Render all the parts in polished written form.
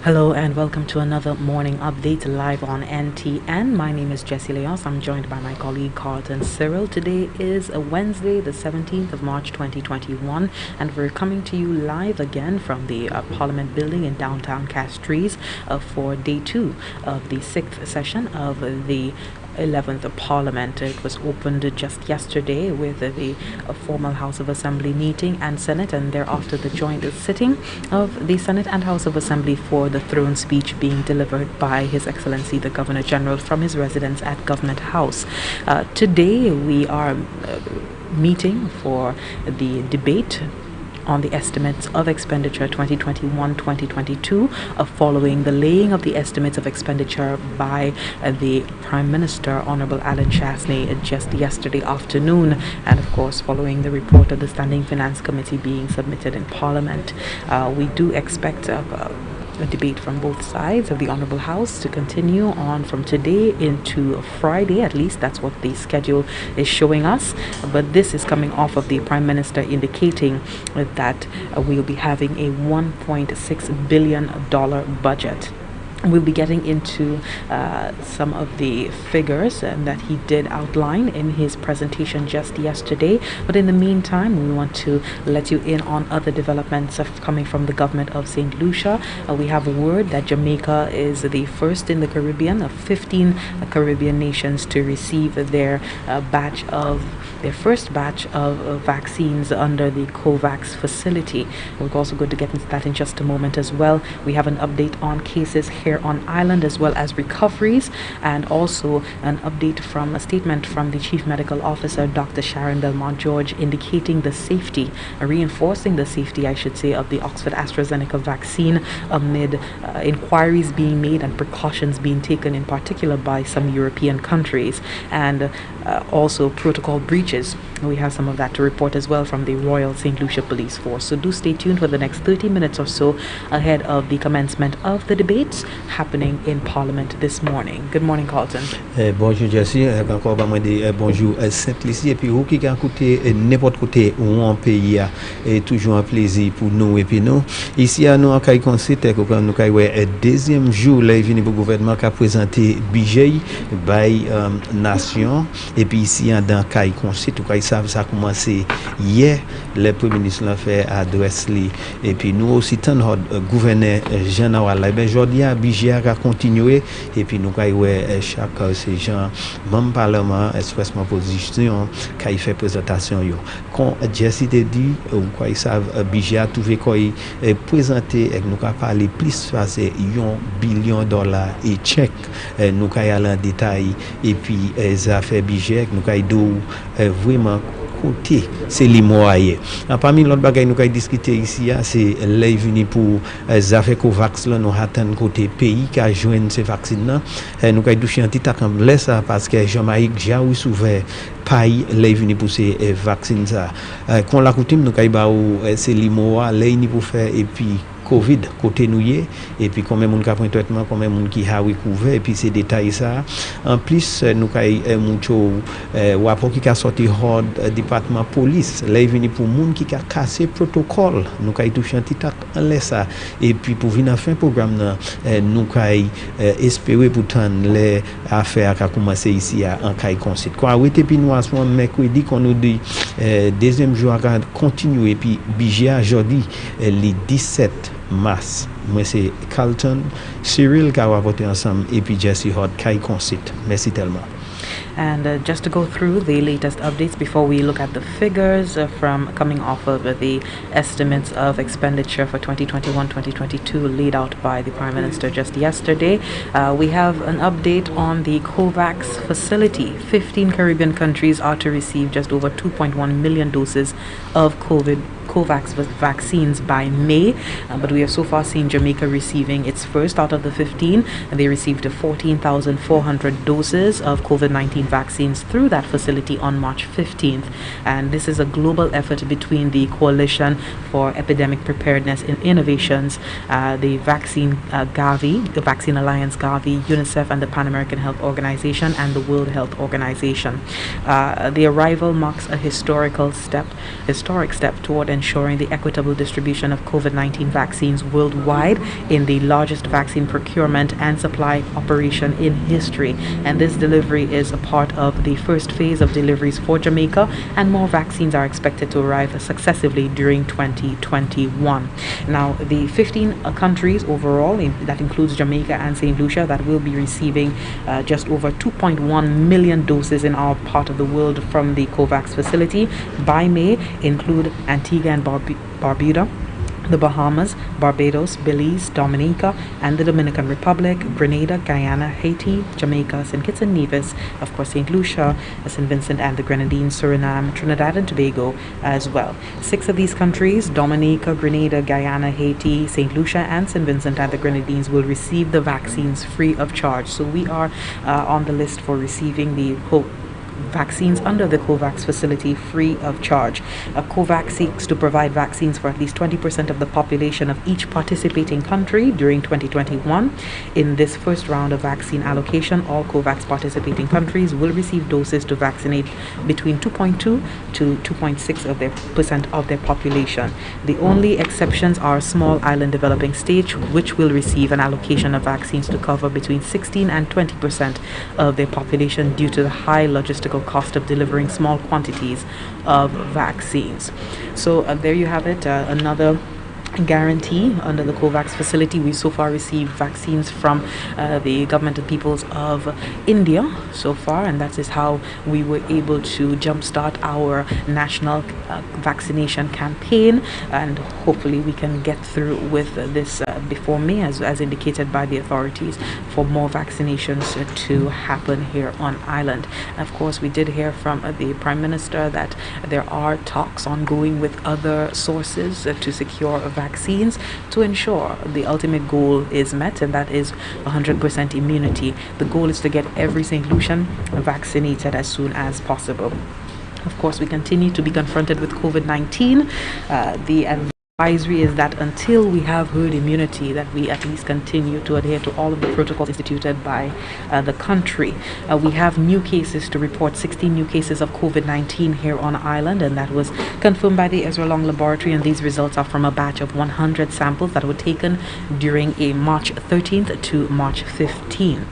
Hello and welcome to another morning update live on NTN. My name is Jessie Leos. I'm joined by my colleague Carlton Cyril. Today is a Wednesday, the 17th of March 2021, and we're coming to you live again from the Parliament building in downtown Castries for day 2 of the 6th session of the 11th Parliament. It was opened just yesterday with the formal House of Assembly meeting and Senate, and thereafter the joint sitting of the Senate and House of Assembly for the throne speech being delivered by His Excellency the Governor General from his residence at Government House. Today we are meeting for the debate on the estimates of expenditure 2021-2022, following the laying of the estimates of expenditure by the Prime Minister, Honorable Alan Chasney, just yesterday afternoon, and of course following the report of the Standing Finance Committee being submitted in Parliament. We do expect a debate from both sides of the Honourable House to continue on from today into Friday. At least that's what the schedule is showing us. But this is coming off of the Prime Minister indicating that we'll be having a $1.6 billion budget. We'll be getting into some of the figures that he did outline in his presentation just yesterday. But in the meantime, we want to let you in on other developments coming from the government of St. Lucia. We have a word that Jamaica is the first in the Caribbean of 15 Caribbean nations to receive their first batch of vaccines under the COVAX facility. We're also going to get into that in just a moment as well. We have an update on cases here on island as well as recoveries, and also an update from a statement from the Chief Medical Officer, Dr. Sharon Belmont George, indicating the safety, reinforcing the safety, I should say, of the Oxford AstraZeneca vaccine amid inquiries being made and precautions being taken in particular by some European countries, and also protocol breaches. We have some of that to report as well from the Royal St. Lucia Police Force. So do stay tuned for the next 30 minutes or so ahead of the commencement of the debates happening in Parliament this morning. Good morning, Carlton. Bonjour Jessie, encore bonjour Saint Lucie, et puis vous qui écoutez n'importe côté où en pays est toujours un plaisir pour nous et puis nous ici à nous en Caille Consultancy comme nous Caille deuxième jour là venu pour gouvernement qui a présenté budget by nation, et puis ici dans Caille Consultancy tout savent ça a commencé hier, le premier ministre l'a fait adresse li, et puis nous aussi tant gouverneur général là ben aujourd'hui à budget a continué, et puis nous chaque ces gens même parlement expressement position qui fait présentation yo quand Jessie te dit quoi ils savent budget a trouvé quoi présenter et nous parler plus passer $1 billion et chèque nous aller en détail, et puis ça fait budget nous vraiment côté c'est les moyens. Parmi l'autre bagaille nous avons discuté ici c'est les venus pour affaires COVAX là nous attend côté pays qui a joindre ces vaccins là nous avons touché un petit temps laisse ça parce que Jamaïque déjà ouvert paille les venus pour ces vaccins ça qu'on la coutume nous avons c'est les mois les pour faire, et puis Covid côté noué, et puis combien monde qui prend traitement, combien monde qui a recouvert, et puis ces détails ça en plus nous kay mucho rapport qui a sorti hors département police là venu pour monde qui a cassé protocole nous kay toucher un petit en laisse ça, et puis pour venir fin programme nous kay espérer pourtant les affaires qui a commencé ici en kay concert quoi arrêté puis nous à ce moment mercredi qu'on nous dit deuxième jour à continuer, et puis budget aujourd'hui les 17 mars. Moi c'est Carlton Cyril qui a rapporté ensemble, et puis Jessie Hod qui concite. Merci tellement. And just to go through the latest updates before we look at the figures from coming off of the estimates of expenditure for 2021-2022 laid out by the Prime Minister just yesterday, we have an update on the COVAX facility. 15 Caribbean countries are to receive just over 2.1 million doses of COVAX vaccines by May, but we have so far seen Jamaica receiving its first out of the 15, and they received 14,400 doses of COVID-19 vaccines through that facility on March 15th. And this is a global effort between the Coalition for Epidemic Preparedness and Innovations, the Vaccine Gavi, the Vaccine Alliance Gavi, UNICEF, and the Pan American Health Organization and the World Health Organization. The arrival marks a historic step toward ensuring ensuring the equitable distribution of COVID-19 vaccines worldwide in the largest vaccine procurement and supply operation in history. And this delivery is a part of the first phase of deliveries for Jamaica, and more vaccines are expected to arrive successively during 2021. Now, the 15 countries overall, that includes Jamaica and St. Lucia, that will be receiving just over 2.1 million doses in our part of the world from the COVAX facility by May include Antigua and Barbuda, the Bahamas, Barbados, Belize, Dominica, and the Dominican Republic, Grenada, Guyana, Haiti, Jamaica, St. Kitts and Nevis, of course St. Lucia, St. Vincent and the Grenadines, Suriname, Trinidad and Tobago as well. 6 of these countries, Dominica, Grenada, Guyana, Haiti, St. Lucia, and St. Vincent and the Grenadines, will receive the vaccines free of charge. So we are on the list for receiving the vaccines under the COVAX facility free of charge. COVAX seeks to provide vaccines for at least 20% of the population of each participating country during 2021. In this first round of vaccine allocation, all COVAX participating countries will receive doses to vaccinate between 2.2 to 2.6% of their population. The only exceptions are small island developing states, which will receive an allocation of vaccines to cover between 16 and 20% of their population due to the high logistical cost of delivering small quantities of vaccines. So there you have it, another guarantee under the COVAX facility. We so far received vaccines from the government and peoples of India so far, and that is how we were able to jumpstart our national vaccination campaign, and hopefully we can get through with this before May, as indicated by the authorities, for more vaccinations to happen here on island. Of course, we did hear from the Prime Minister that there are talks ongoing with other sources to secure vaccines to ensure the ultimate goal is met, and that is 100% immunity. The goal is to get every St. Lucian vaccinated as soon as possible. Of course, we continue to be confronted with COVID-19. The advisory is that until we have herd immunity, that we at least continue to adhere to all of the protocols instituted by the country. We have new cases to report, 16 new cases of COVID-19 here on island, and that was confirmed by the Ezra Long Laboratory, and these results are from a batch of 100 samples that were taken during a March 13th to March 15th.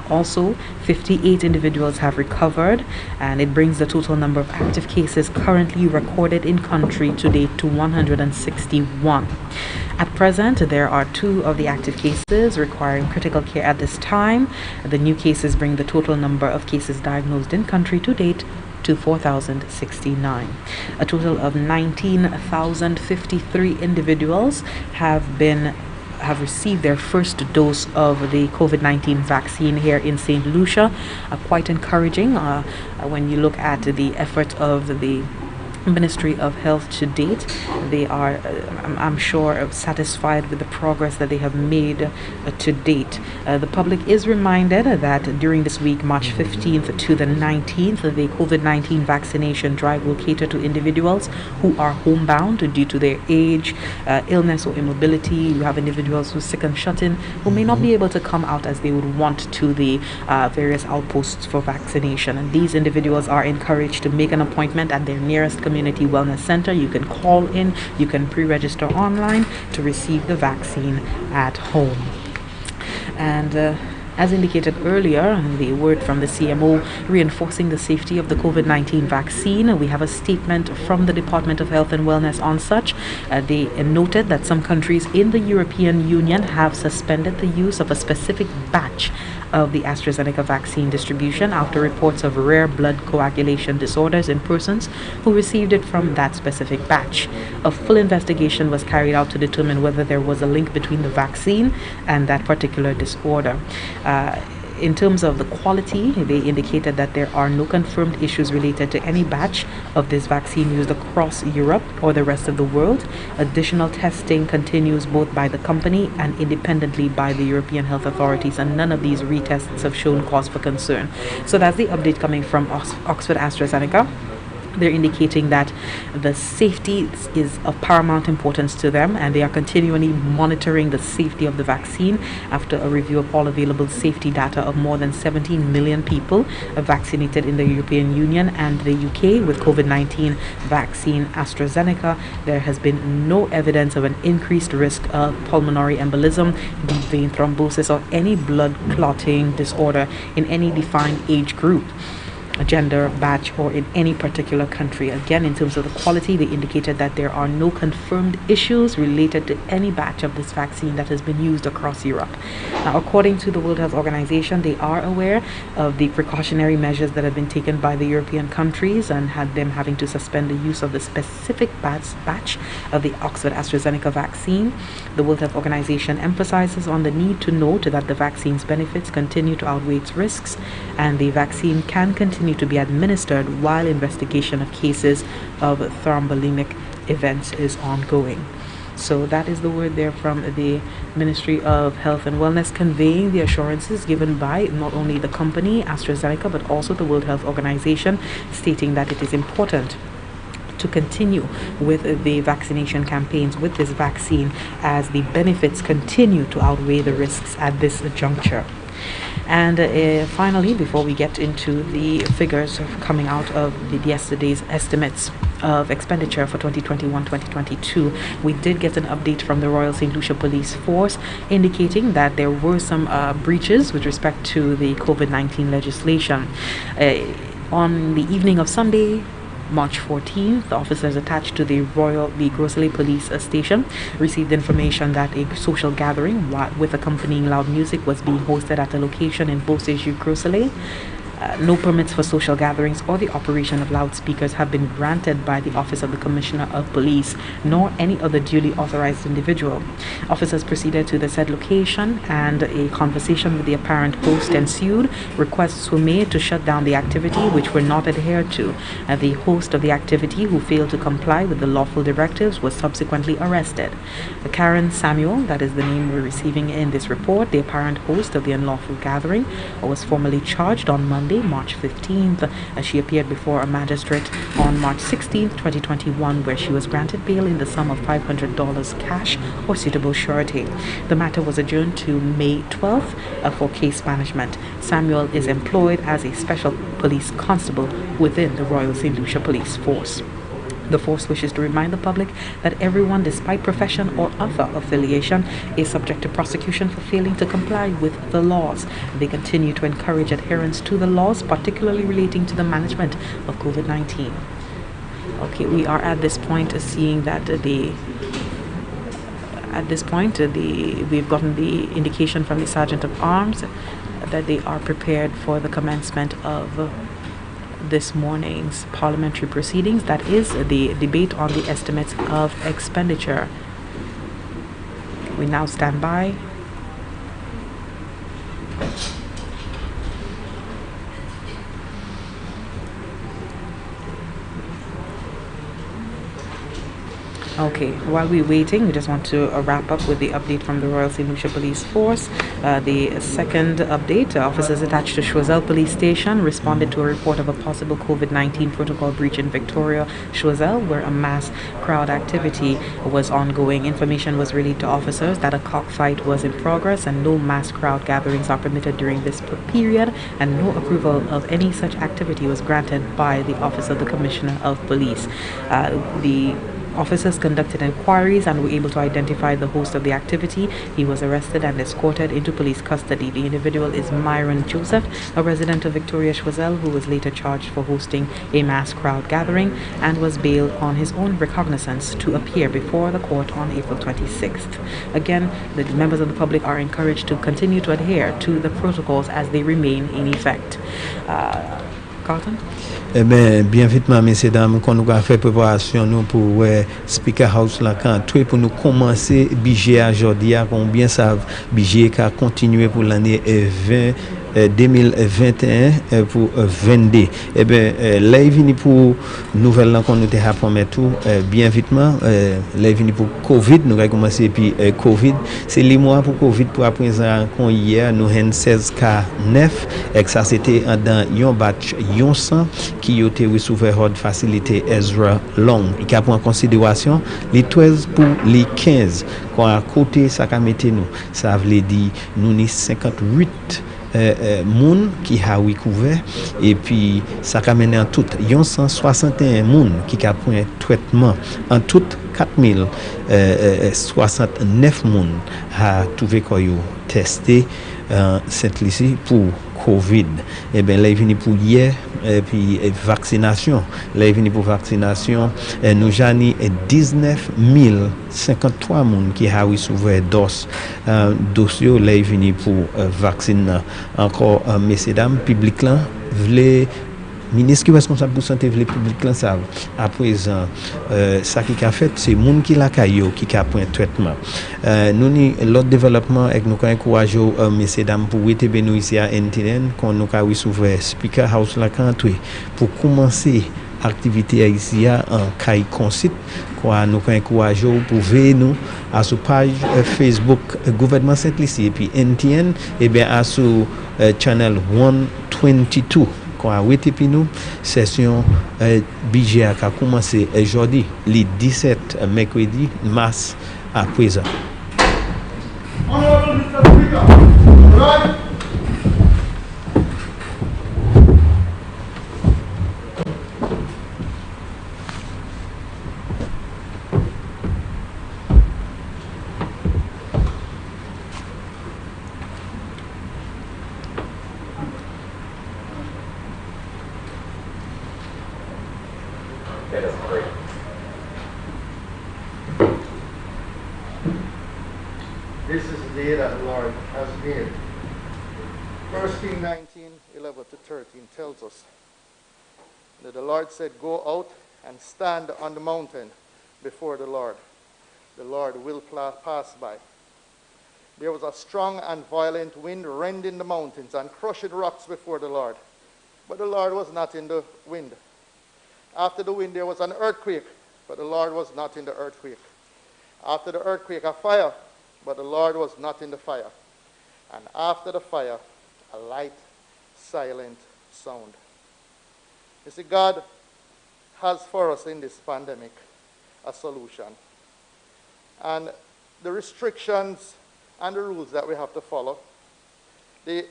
Also, 58 individuals have recovered, and it brings the total number of active cases currently recorded in country to date to 161. At present, there are 2 of the active cases requiring critical care at this time. The new cases bring the total number of cases diagnosed in country to date to 4,069. A total of 19,053 individuals have received their first dose of the COVID-19 vaccine here in St. Lucia. Quite encouraging when you look at the effort of the Ministry of Health to date. They are, I'm sure, satisfied with the progress that they have made to date. The public is reminded that during this week, March 15th to the 19th, the COVID-19 vaccination drive will cater to individuals who are homebound due to their age, illness or immobility. You have individuals who are sick and shut in, who may not be able to come out as they would want to the various outposts for vaccination. And these individuals are encouraged to make an appointment at their nearest community wellness center. You can call in, you can pre-register online to receive the vaccine at home. And as indicated earlier, the word from the CMO reinforcing the safety of the COVID-19 vaccine. We have a statement from the Department of Health and Wellness on such. They noted that some countries in the European Union have suspended the use of a specific batch of the AstraZeneca vaccine distribution after reports of rare blood coagulation disorders in persons who received it from that specific batch. A full investigation was carried out to determine whether there was a link between the vaccine and that particular disorder. In terms of the quality, they indicated that there are no confirmed issues related to any batch of this vaccine used across Europe or the rest of the world. Additional testing continues both by the company and independently by the European health authorities, and none of these retests have shown cause for concern. So that's the update coming from Oxford AstraZeneca. They're indicating that the safety is of paramount importance to them, and they are continually monitoring the safety of the vaccine after a review of all available safety data of more than 17 million people vaccinated in the European Union and the UK with COVID-19 vaccine AstraZeneca. There has been no evidence of an increased risk of pulmonary embolism, deep vein thrombosis, or any blood clotting disorder in any defined age group, gender, batch, or in any particular country. Again, in terms of the quality, they indicated that there are no confirmed issues related to any batch of this vaccine that has been used across Europe. Now, according to the World Health Organization, they are aware of the precautionary measures that have been taken by the European countries and had them having to suspend the use of the specific batch of the Oxford AstraZeneca vaccine. The World Health Organization emphasizes on the need to note that the vaccine's benefits continue to outweigh its risks, and the vaccine can continue to be administered while investigation of cases of thrombolytic events is ongoing. So that is the word there from the Ministry of Health and Wellness, conveying the assurances given by not only the company AstraZeneca but also the World Health Organization, stating that it is important to continue with the vaccination campaigns with this vaccine as the benefits continue to outweigh the risks at this juncture. And finally, before we get into the figures coming out of yesterday's estimates of expenditure for 2021-2022, we did get an update from the Royal St. Lucia Police Force indicating that there were some breaches with respect to the COVID-19 legislation. On the evening of Sunday, March 14th, the officers attached to the Grosselet Police Station received information that a social gathering with accompanying loud music was being hosted at a location in Beauce-Grosselet. No permits for social gatherings or the operation of loudspeakers have been granted by the Office of the Commissioner of Police, nor any other duly authorized individual. Officers proceeded to the said location and a conversation with the apparent host ensued. Requests were made to shut down the activity, which were not adhered to. The host of the activity, who failed to comply with the lawful directives, was subsequently arrested. Karen Samuel, that is the name we're receiving in this report, the apparent host of the unlawful gathering, was formally charged on Monday, March 15th, as she appeared before a magistrate on March 16th, 2021, where she was granted bail in the sum of $500 cash or suitable surety. The matter was adjourned to May 12th for case management. Samuel is employed as a special police constable within the Royal St. Lucia Police Force. The force wishes to remind the public that everyone, despite profession or other affiliation, is subject to prosecution for failing to comply with the laws. They continue to encourage adherence to the laws, particularly relating to the management of COVID-19. Okay, we are at this point seeing that we've gotten the indication from the Sergeant of Arms that they are prepared for the commencement of this morning's parliamentary proceedings, that is the debate on the estimates of expenditure. We now stand by. Okay, while we're waiting, we just want to wrap up with the update from the Royal St. Lucia Police Force. The second update, officers attached to Choiseul Police Station responded to a report of a possible COVID-19 protocol breach in Victoria, Choiseul, where a mass crowd activity was ongoing. Information was relayed to officers that a cockfight was in progress and no mass crowd gatherings are permitted during this period, and no approval of any such activity was granted by the Office of the Commissioner of Police. The officers conducted inquiries and were able to identify the host of the activity. He was arrested and escorted into police custody. The individual is Myron Joseph, a resident of Victoria Choiseul, who was later charged for hosting a mass crowd gathering and was bailed on his own recognizance to appear before the court on April 26th. Again, the members of the public are encouraged to continue to adhere to the protocols as they remain in effect. Carlton? Eh bien vite, messieurs, dames, qu'on nous a fait préparation nous pour Speaker House là quand tout pour nous commencer budget aujourd'hui, qu'on bien savent budget qui a continué pour l'année 2021 pour 22. Eh bien, là, il vient pour nouvelle qu'on nous a promis tout bien vitement. Là, il vient pour Covid. Nous avons commencé puis Covid. C'est les mois pour Covid pour à présent qu'on hier nous avons 16 cas 9 et ça c'était dans un batch 100 qui a été reçu hors facilité Ezra Long. Il a pris en considération les 13 pour les 15 qu'on a côté ça qu'a metté nous. Ça veut dire nous avons 58 moun qui a recouvert et puis ça a mené en tout 161 moun qui a pris traitement en tout 4069 moun a trouvé qu'on testé cette lycée pour Covid. Et bien là il venu pour hier et puis vaccination. Là il venu pour vaccination nous j'ani 19 053 moun qui a reçu dose dossier là il venu pour vacciner encore messieurs dames public là voulait ministre qui est responsable pour santé le public là ça à présent ça qui a fait c'est monde qui la caillou qui a pris un traitement nous ni l'autre développement avec nous encourager messieurs dames pour être nous ici à NTN qu'on nous a recevoir speaker house la country pour commencer activité ici en caille concite quoi nous encourager pour veiller nous à sur page Facebook gouvernement Saint-Lucie et puis NTN et bien à sur channel 122 qu'on a été nous session budget a commencé aujourd'hui le 17 mercredi mars à présent. Honorable Mr. Speaker, right? That is great. This is the day that the Lord has made. 1 Kings 19:11-13 tells us that the Lord said, "Go out and stand on the mountain before the Lord. The Lord will pass by." There was a strong and violent wind rending the mountains and crushing rocks before the Lord. But the Lord was not in the wind. After the wind there was an earthquake, but the Lord was not in the earthquake. After the earthquake a fire, but the Lord was not in the fire. And after the fire, a light, silent sound. You see, God has for us in this pandemic a solution. And the restrictions and the rules that we have to follow, the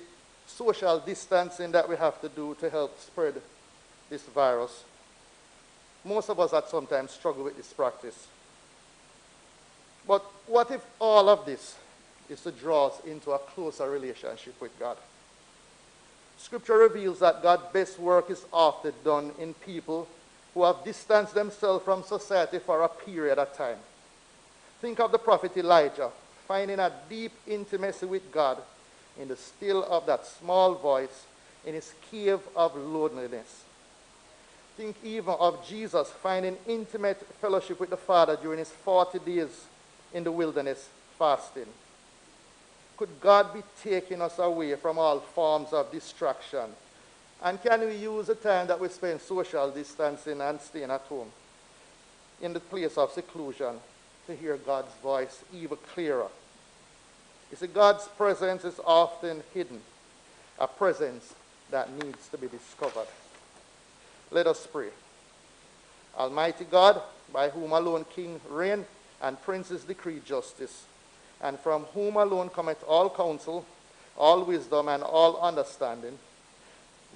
social distancing that we have to do to help spread this virus, most of us at sometimes struggle with this practice. But what if all of this is to draw us into a closer relationship with God? Scripture reveals that God's best work is often done in people who have distanced themselves from society for a period of time. Think of the prophet Elijah, finding a deep intimacy with God in the still of that small voice in his cave of loneliness. Think even of Jesus finding intimate fellowship with the Father during his 40 days in the wilderness fasting. Could God be taking us away from all forms of distraction? And can we use the time that we spend social distancing and staying at home in the place of seclusion to hear God's voice even clearer? You see, God's presence is often hidden, a presence that needs to be discovered. Let us pray. Almighty God, by whom alone King reign and princes decree justice, and from whom alone cometh all counsel, all wisdom, and all understanding,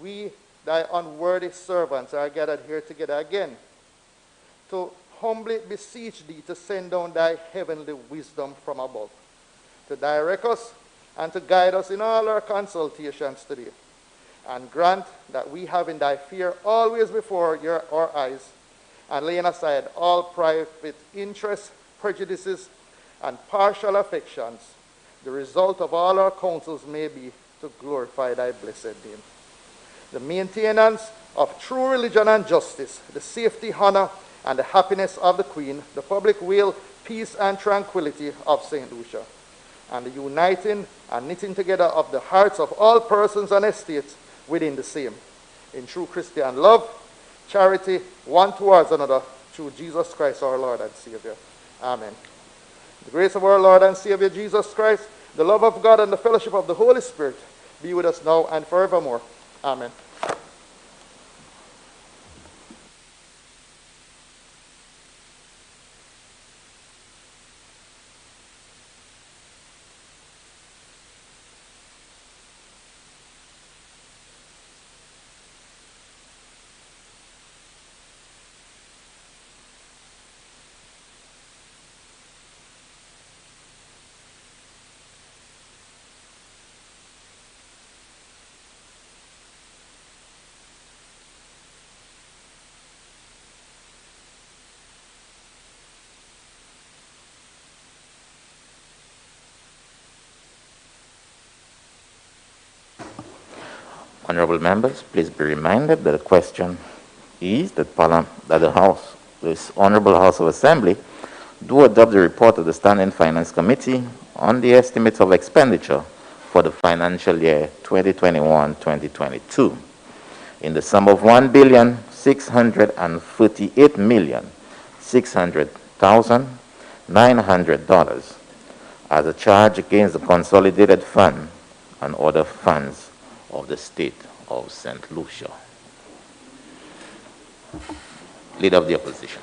we, thy unworthy servants, are gathered here together again to humbly beseech thee to send down thy heavenly wisdom from above, to direct us and to guide us in all our consultations today, and grant that we have in thy fear always before our eyes, and laying aside all private interests, prejudices, and partial affections, the result of all our counsels may be to glorify thy blessed name. The maintenance of true religion and justice, the safety, honor, and the happiness of the Queen, the public weal, peace, and tranquility of St. Lucia. and the uniting and knitting together of the hearts of all persons and estates within the same, in true Christian love, charity, one towards another, through Jesus Christ our Lord and Savior. Amen. The grace of our Lord and Savior Jesus Christ, the love of God, and the fellowship of the Holy Spirit be with us now and forevermore. Amen. Honorable members, please be reminded that the question is that the House, this Honorable House of Assembly, do adopt the report of the Standing Finance Committee on the estimates of expenditure for the financial year 2021-2022 in the sum of $1,648,600,900 as a charge against the consolidated fund and other funds of the state of St. Lucia. Leader of the Opposition.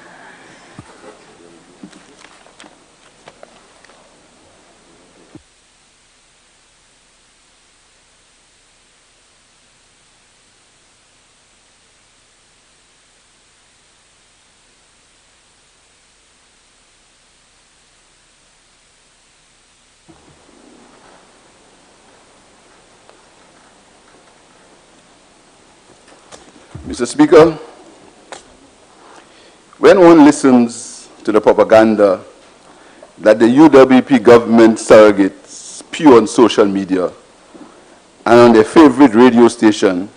Mr. Speaker, when one listens to the propaganda that the UWP government surrogates spew on social media and on their favorite radio station,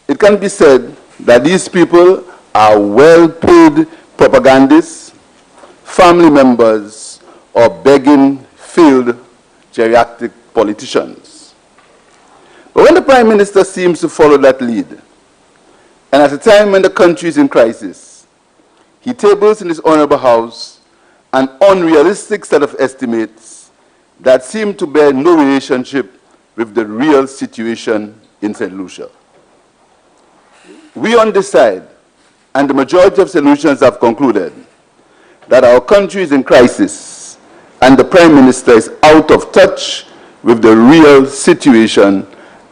it can be said that these people are well-paid propagandists, family members, or begging failed geriatric politicians. But when the Prime Minister seems to follow that lead, and at a time when the country is in crisis, he tables in his Honorable House an unrealistic set of estimates that seem to bear no relationship with the real situation in St. Lucia. We on this side, and the majority of St. Lucians have concluded that our country is in crisis and the Prime Minister is out of touch with the real situation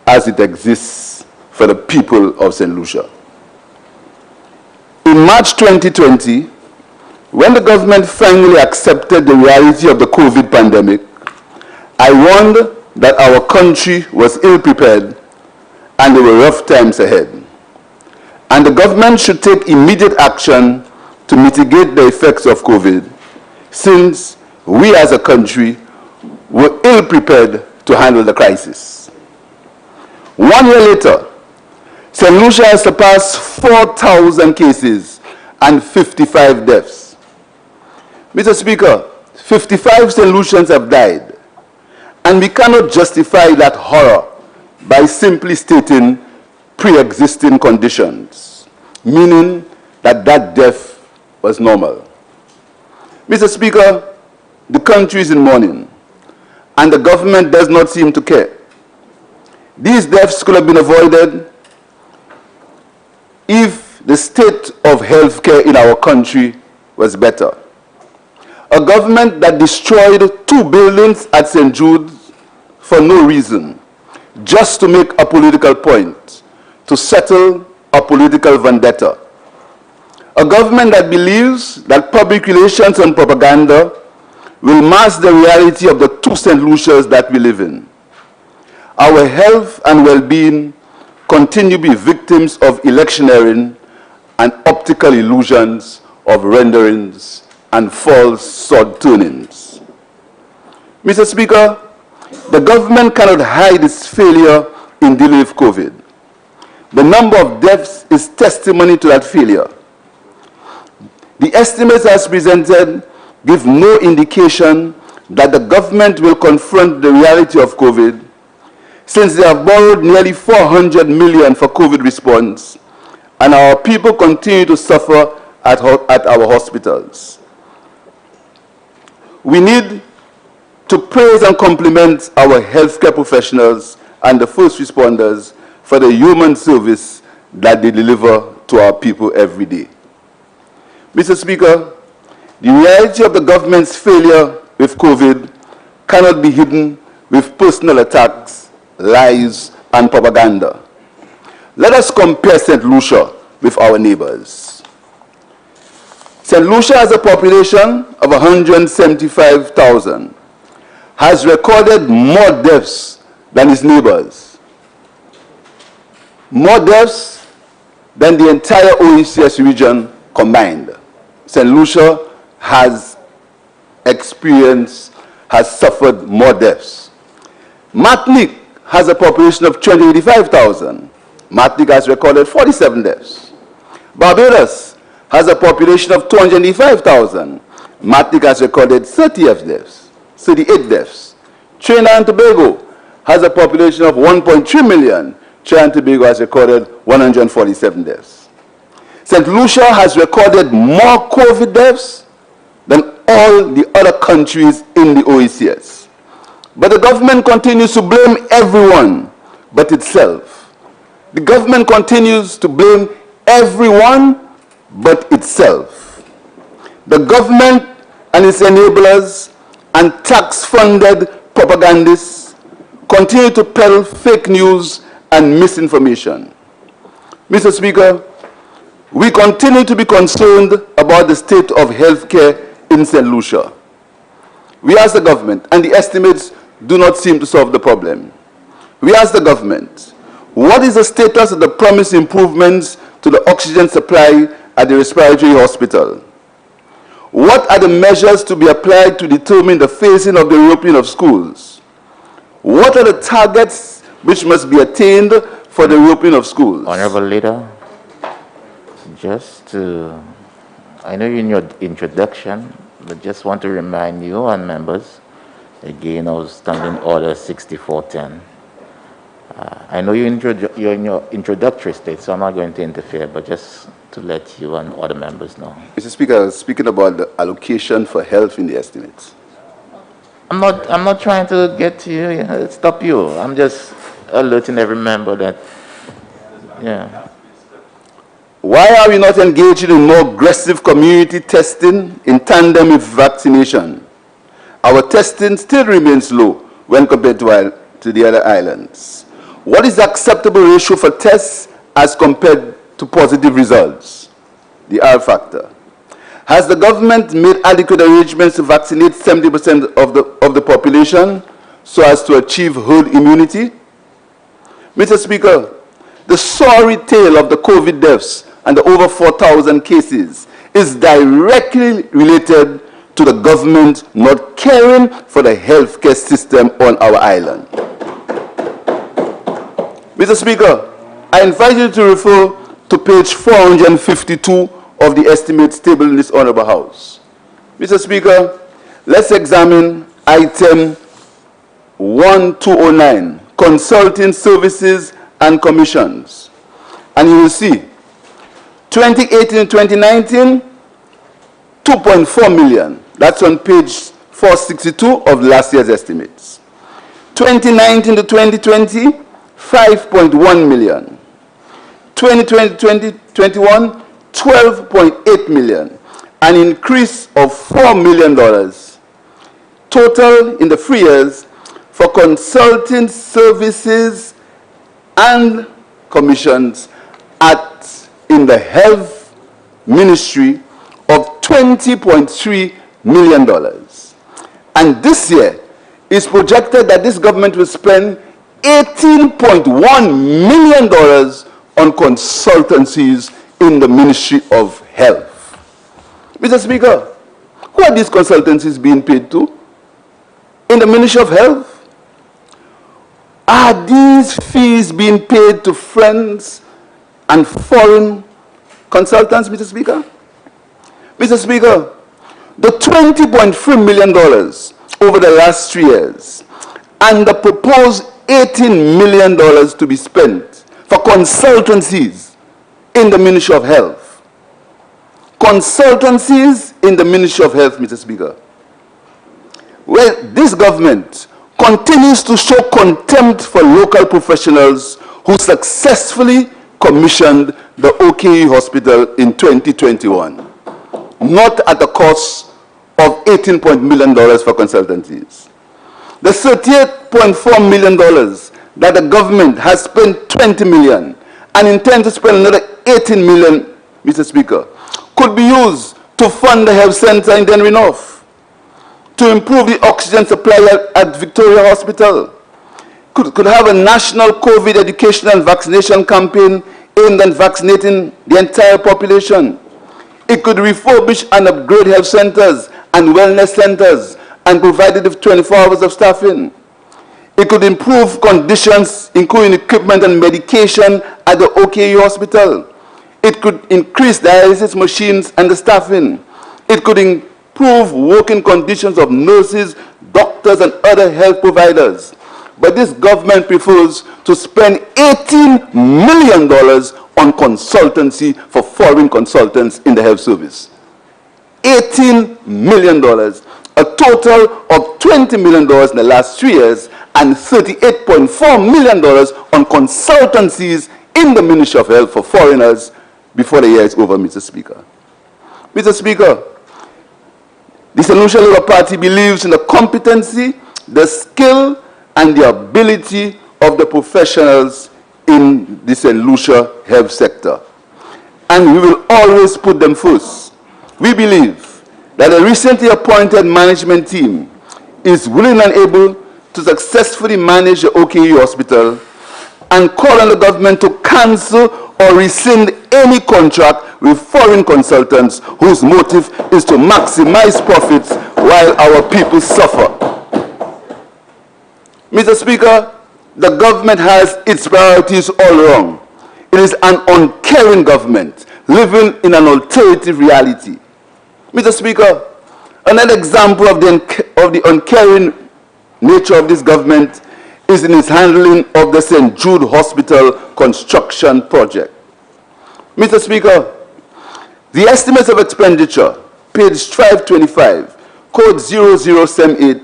as it exists for the people of St. Lucia. In March 2020, when the government finally accepted the reality of the COVID pandemic, I warned that our country was ill-prepared and there were rough times ahead. And the government should take immediate action to mitigate the effects of COVID, since we as a country were ill-prepared to handle the crisis. 1 year later, St. Lucia has surpassed 4,000 cases and 55 deaths. Mr. Speaker, 55 St. Lucians have died, and we cannot justify that horror by simply stating pre-existing conditions, meaning that death was normal. Mr. Speaker, the country is in mourning, and the government does not seem to care. These deaths could have been avoided if the state of healthcare in our country was better. A government that destroyed 2 buildings at St. Jude's for no reason, just to make a political point, to settle a political vendetta. A government that believes that public relations and propaganda will mask the reality of the 2 St. Lucias that we live in. Our health and well-being continue to be victims of electioneering and optical illusions of renderings and false sword-turnings. Mr. Speaker, the government cannot hide its failure in dealing with COVID. The number of deaths is testimony to that failure. The estimates as presented give no indication that the government will confront the reality of COVID, since they have borrowed nearly 400 million for COVID response, and our people continue to suffer at our hospitals. We need to praise and compliment our healthcare professionals and the first responders for the human service that they deliver to our people every day. Mr. Speaker, the reality of the government's failure with COVID cannot be hidden with personal attacks, lies, and propaganda. Let us compare St. Lucia with our neighbors. St. Lucia has a population of 175,000, has recorded more deaths than its neighbors, more deaths than the entire OECS region combined. St. Lucia has suffered more deaths. Martinique has a population of 285,000. Martinique has recorded 47 deaths. Barbados has a population of 285,000. Martinique has recorded 38 deaths. Trinidad and Tobago has a population of 1.3 million. Trinidad and Tobago has recorded 147 deaths. St. Lucia has recorded more COVID deaths than all the other countries in the OECS. But the government continues to blame everyone but itself. The government continues to blame everyone but itself. The government and its enablers and tax-funded propagandists continue to peddle fake news and misinformation. Mr. Speaker, we continue to be concerned about the state of healthcare in St. Lucia. We ask the government, and the estimates do not seem to solve the problem. We ask the government, what is the status of the promised improvements to the oxygen supply at the respiratory hospital? What are the measures to be applied to determine the phasing of the reopening of schools? What are the targets which must be attained for the reopening of schools? Honorable Leader, I know in your introduction, but just want to remind you and members, again, I was standing order 6410. I know you're in your introductory state, so I'm not going to interfere, but just to let you and other members know. Mr. Speaker, I was speaking about the allocation for health in the estimates. I'm not trying to get to you, stop you. I'm just alerting every member that, yeah. Why are we not engaging in more aggressive community testing in tandem with vaccination? Our testing still remains low when compared to the other islands. What is the acceptable ratio for tests as compared to positive results? The R factor. Has the government made adequate arrangements to vaccinate 70% of the population so as to achieve herd immunity? Mr. Speaker, the sorry tale of the COVID deaths and the over 4,000 cases is directly related to the government not caring for the healthcare system on our island. Mr. Speaker, I invite you to refer to page 452 of the estimates tabled in this Honorable House. Mr. Speaker, let's examine item 1209, consulting services and commissions. And you will see 2018 and 2019, 2.4 million. That's on page 462 of last year's estimates. 2019 to 2020, 5.1 million. 2020-2021, 12.8 million. An increase of $4 million. Total in the 3 years for consulting services and commissions in the health ministry of $20.3 million. And this year, it's projected that this government will spend $18.1 million on consultancies in the Ministry of Health. Mr. Speaker, who are these consultancies being paid to in the Ministry of Health? Are these fees being paid to friends and foreign consultants, Mr. Speaker? Mr. Speaker, the $20.3 million over the last 3 years, and the proposed $18 million to be spent for consultancies in the Ministry of Health. Consultancies in the Ministry of Health, Mr. Speaker. Well, this government continues to show contempt for local professionals who successfully commissioned the OKE hospital in 2021, not at the cost of $18 million for consultancies. The $38.4 million that the government has spent $20 million and intends to spend another $18 million, Mr. Speaker, could be used to fund the health center in Denver North, to improve the oxygen supply at Victoria Hospital, could have a national COVID education and vaccination campaign aimed at vaccinating the entire population. It could refurbish and upgrade health centers and wellness centers and provide it with 24 hours of staffing. It could improve conditions, including equipment and medication at the OKU hospital. It could increase dialysis machines and the staffing. It could improve working conditions of nurses, doctors, and other health providers. But this government prefers to spend $18 million on consultancy for foreign consultants in the health service. $18 million, a total of $20 million in the last 3 years, and $38.4 million on consultancies in the Ministry of Health for foreigners before the year is over, Mr. Speaker. Mr. Speaker, the St. Lucia Labour Party believes in the competency, the skill, and the ability of the professionals in the St. Lucia health sector. And we will always put them first. We believe that the recently appointed management team is willing and able to successfully manage the OKU hospital and call on the government to cancel or rescind any contract with foreign consultants whose motive is to maximize profits while our people suffer. Mr. Speaker, the government has its priorities all wrong. It is an uncaring government living in an alternative reality. Mr. Speaker, another example of the uncaring nature of this government is in its handling of the St. Jude Hospital construction project. Mr. Speaker, the estimates of expenditure, page 525, code 0078,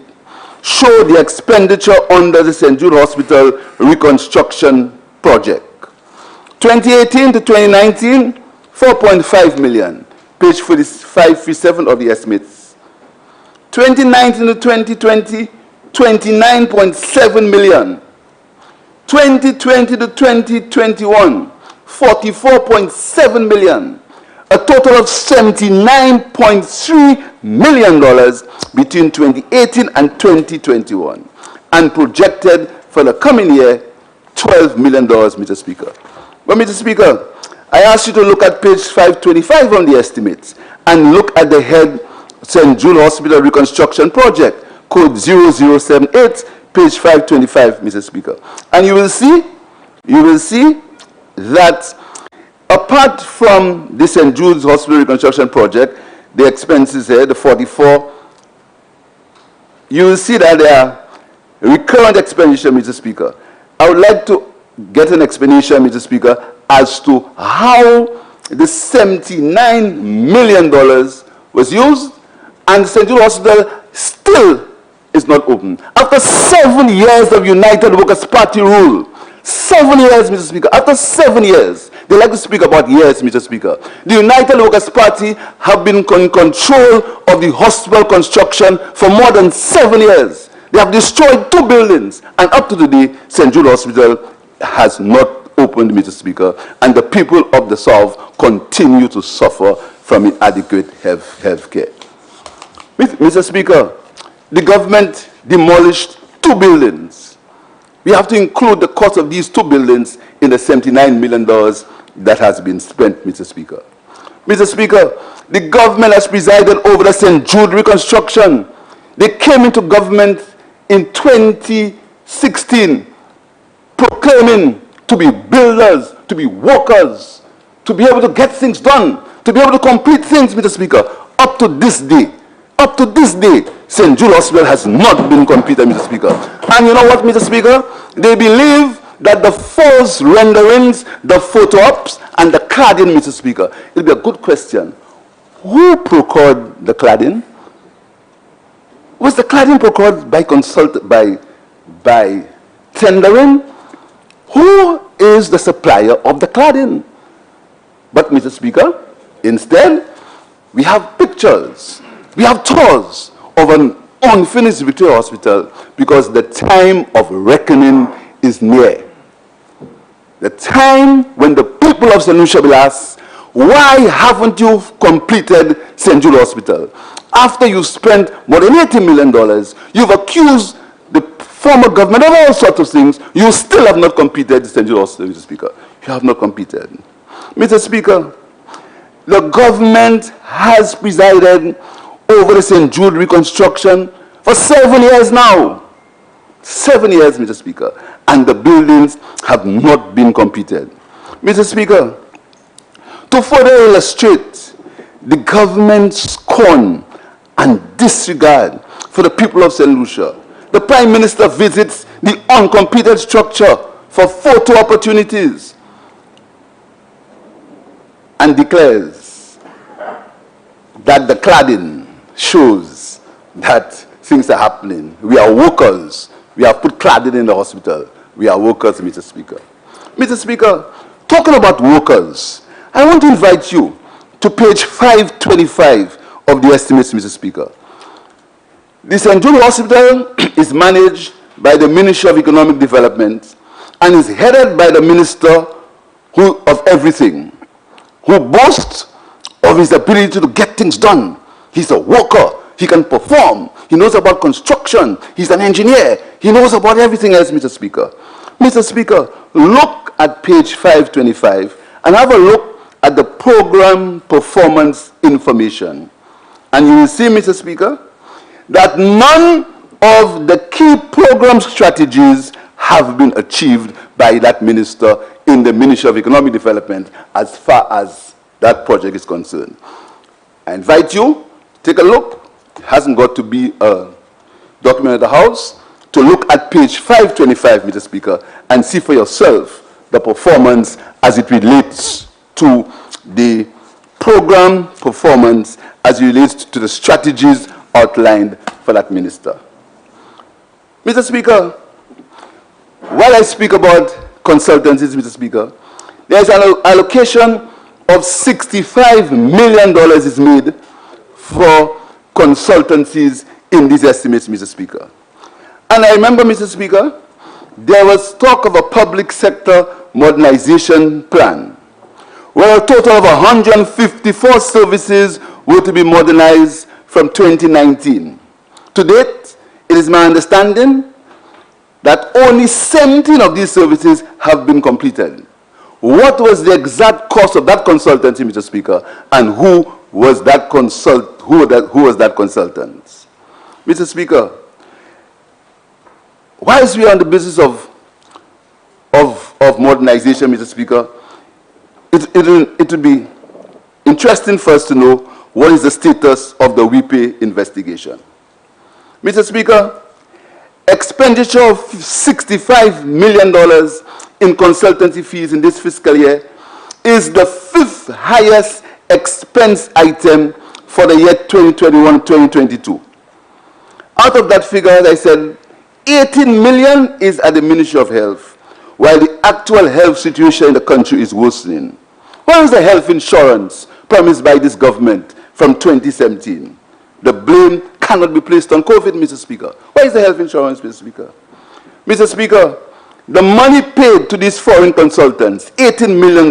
show the expenditure under the St. Jude Hospital reconstruction project. 2018 to 2019, 4.5 million, page 537 of the estimates. 2019 to 2020, 29.7 million. 2020 to 2021, 44.7 million. A total of $79.3 million between 2018 and 2021, and projected for the coming year, $12 million, Mr. Speaker. But, Mr. Speaker, I ask you to look at page 525 on the estimates and look at the head St. Jude Hospital Reconstruction Project, code 0078, page 525, Mr. Speaker. And you will see that apart from the St. Jude's Hospital Reconstruction Project, the expenses here, the 44, you will see that there are recurrent expenditure, Mr. Speaker. I would like to get an explanation, Mr. Speaker, as to how the $79 million was used and St. Jude Hospital still is not open. After 7 years of United Workers' Party rule, 7 years, Mr. Speaker, after 7 years, they like to speak about years, Mr. Speaker. The United Workers' Party have been in control of the hospital construction for more than 7 years. They have destroyed 2 buildings, and up to today, St. Jude Hospital has not opened, Mr. Speaker, and the people of the South continue to suffer from inadequate health care. Mr. Speaker, the government demolished 2 buildings. We have to include the cost of these 2 buildings in the $79 million that has been spent, Mr. Speaker. Mr. Speaker, the government has presided over the St. Jude reconstruction. They came into government in 2016 proclaiming to be builders, to be workers, to be able to get things done, to be able to complete things, Mr. Speaker. Up to this day, up to this day, St. Jude Hospital has not been completed, Mr. Speaker. And you know what, Mr. Speaker? They believe that the false renderings, the photo ops, and the cladding, Mr. Speaker, it'll be a good question. Who procured the cladding? Was the cladding procured by tendering? Who is the supplier of the cladding? But, Mr. Speaker, instead, we have pictures, we have tours of an unfinished Victoria Hospital because the time of reckoning is near. The time when the people of St. Lucia will ask, why haven't you completed St. Jude Hospital? After you've spent more than $80 million, you've accused the former government of all sorts of things, you still have not completed St. Jude Hospital, Mr. Speaker. You have not completed. Mr. Speaker, the government has presided over the St. Jude reconstruction for 7 years now. 7 years, Mr. Speaker, and the buildings have not been completed. Mr. Speaker, to further illustrate the government's scorn and disregard for the people of St. Lucia, the Prime Minister visits the uncompleted structure for photo opportunities and declares that the cladding shows that things are happening. We are workers. We have put cladding in the hospital. We are workers, Mr. Speaker. Mr. Speaker, talking about workers, I want to invite you to page 525 of the estimates, Mr. Speaker. The St. Jude Hospital is managed by the Ministry of Economic Development and is headed by the Minister of Everything, who boasts of his ability to get things done. He's a worker. He can perform. He knows about construction. He's an engineer. He knows about everything else, Mr. Speaker. Mr. Speaker, look at page 525 and have a look at the program performance information. And you will see, Mr. Speaker, that none of the key program strategies have been achieved by that minister in the Ministry of Economic Development as far as that project is concerned. I invite you, take a look. It hasn't got to be a document of the House, to look at page 525, Mr. Speaker, and see for yourself the performance as it relates to the program performance as it relates to the strategies outlined for that minister. Mr. Speaker, while I speak about consultancies, Mr. Speaker, there is an allocation of $65 million is made for consultancies in these estimates, Mr. Speaker. And I remember, Mr. Speaker, there was talk of a public sector modernization plan, where a total of 154 services were to be modernized from 2019. To date, it is my understanding that only 17 of these services have been completed. What was the exact cost of that consultancy, Mr. Speaker, and who was that consultant? Mr. Speaker, whilst we are on the business of modernization, Mr. Speaker, it would be interesting for us to know what is the status of the WIPE investigation. Mr. Speaker, expenditure of $65 million in consultancy fees in this fiscal year is the 5th highest expense item for the year 2021-2022. Out of that figure, as I said, 18 million is at the Ministry of Health, while the actual health situation in the country is worsening. Where is the health insurance promised by this government from 2017? The blame cannot be placed on COVID, Mr. Speaker. Where is the health insurance, Mr. Speaker? Mr. Speaker, the money paid to these foreign consultants, $18 million,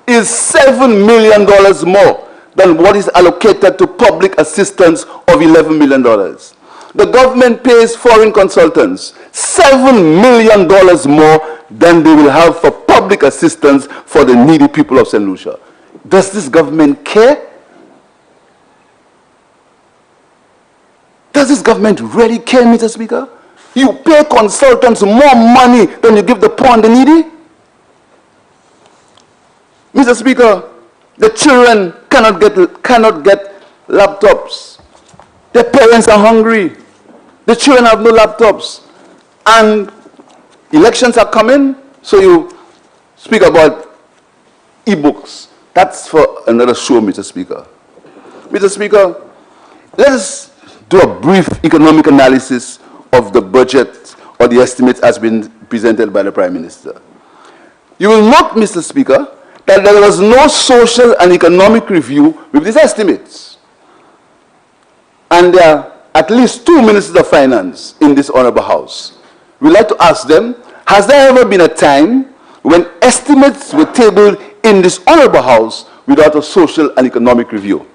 is $7 million more than what is allocated to public assistance of $11 million. The government pays foreign consultants $7 million more than they will have for public assistance for the needy people of St. Lucia. Does this government care? Does this government really care, Mr. Speaker? You pay consultants more money than you give the poor and the needy? Mr. Speaker, the children cannot get laptops. Their parents are hungry. The children have no laptops. And elections are coming, so you speak about e-books. That's for another show, Mr. Speaker. Mr. Speaker, let us do a brief economic analysis of the budget or the estimates as been presented by the Prime Minister. You will note, Mr. Speaker, that there was no social and economic review with these estimates. And there are at least 2 ministers of finance in this honorable House. We'd like to ask them, has there ever been a time when estimates were tabled in this honorable House without a social and economic review?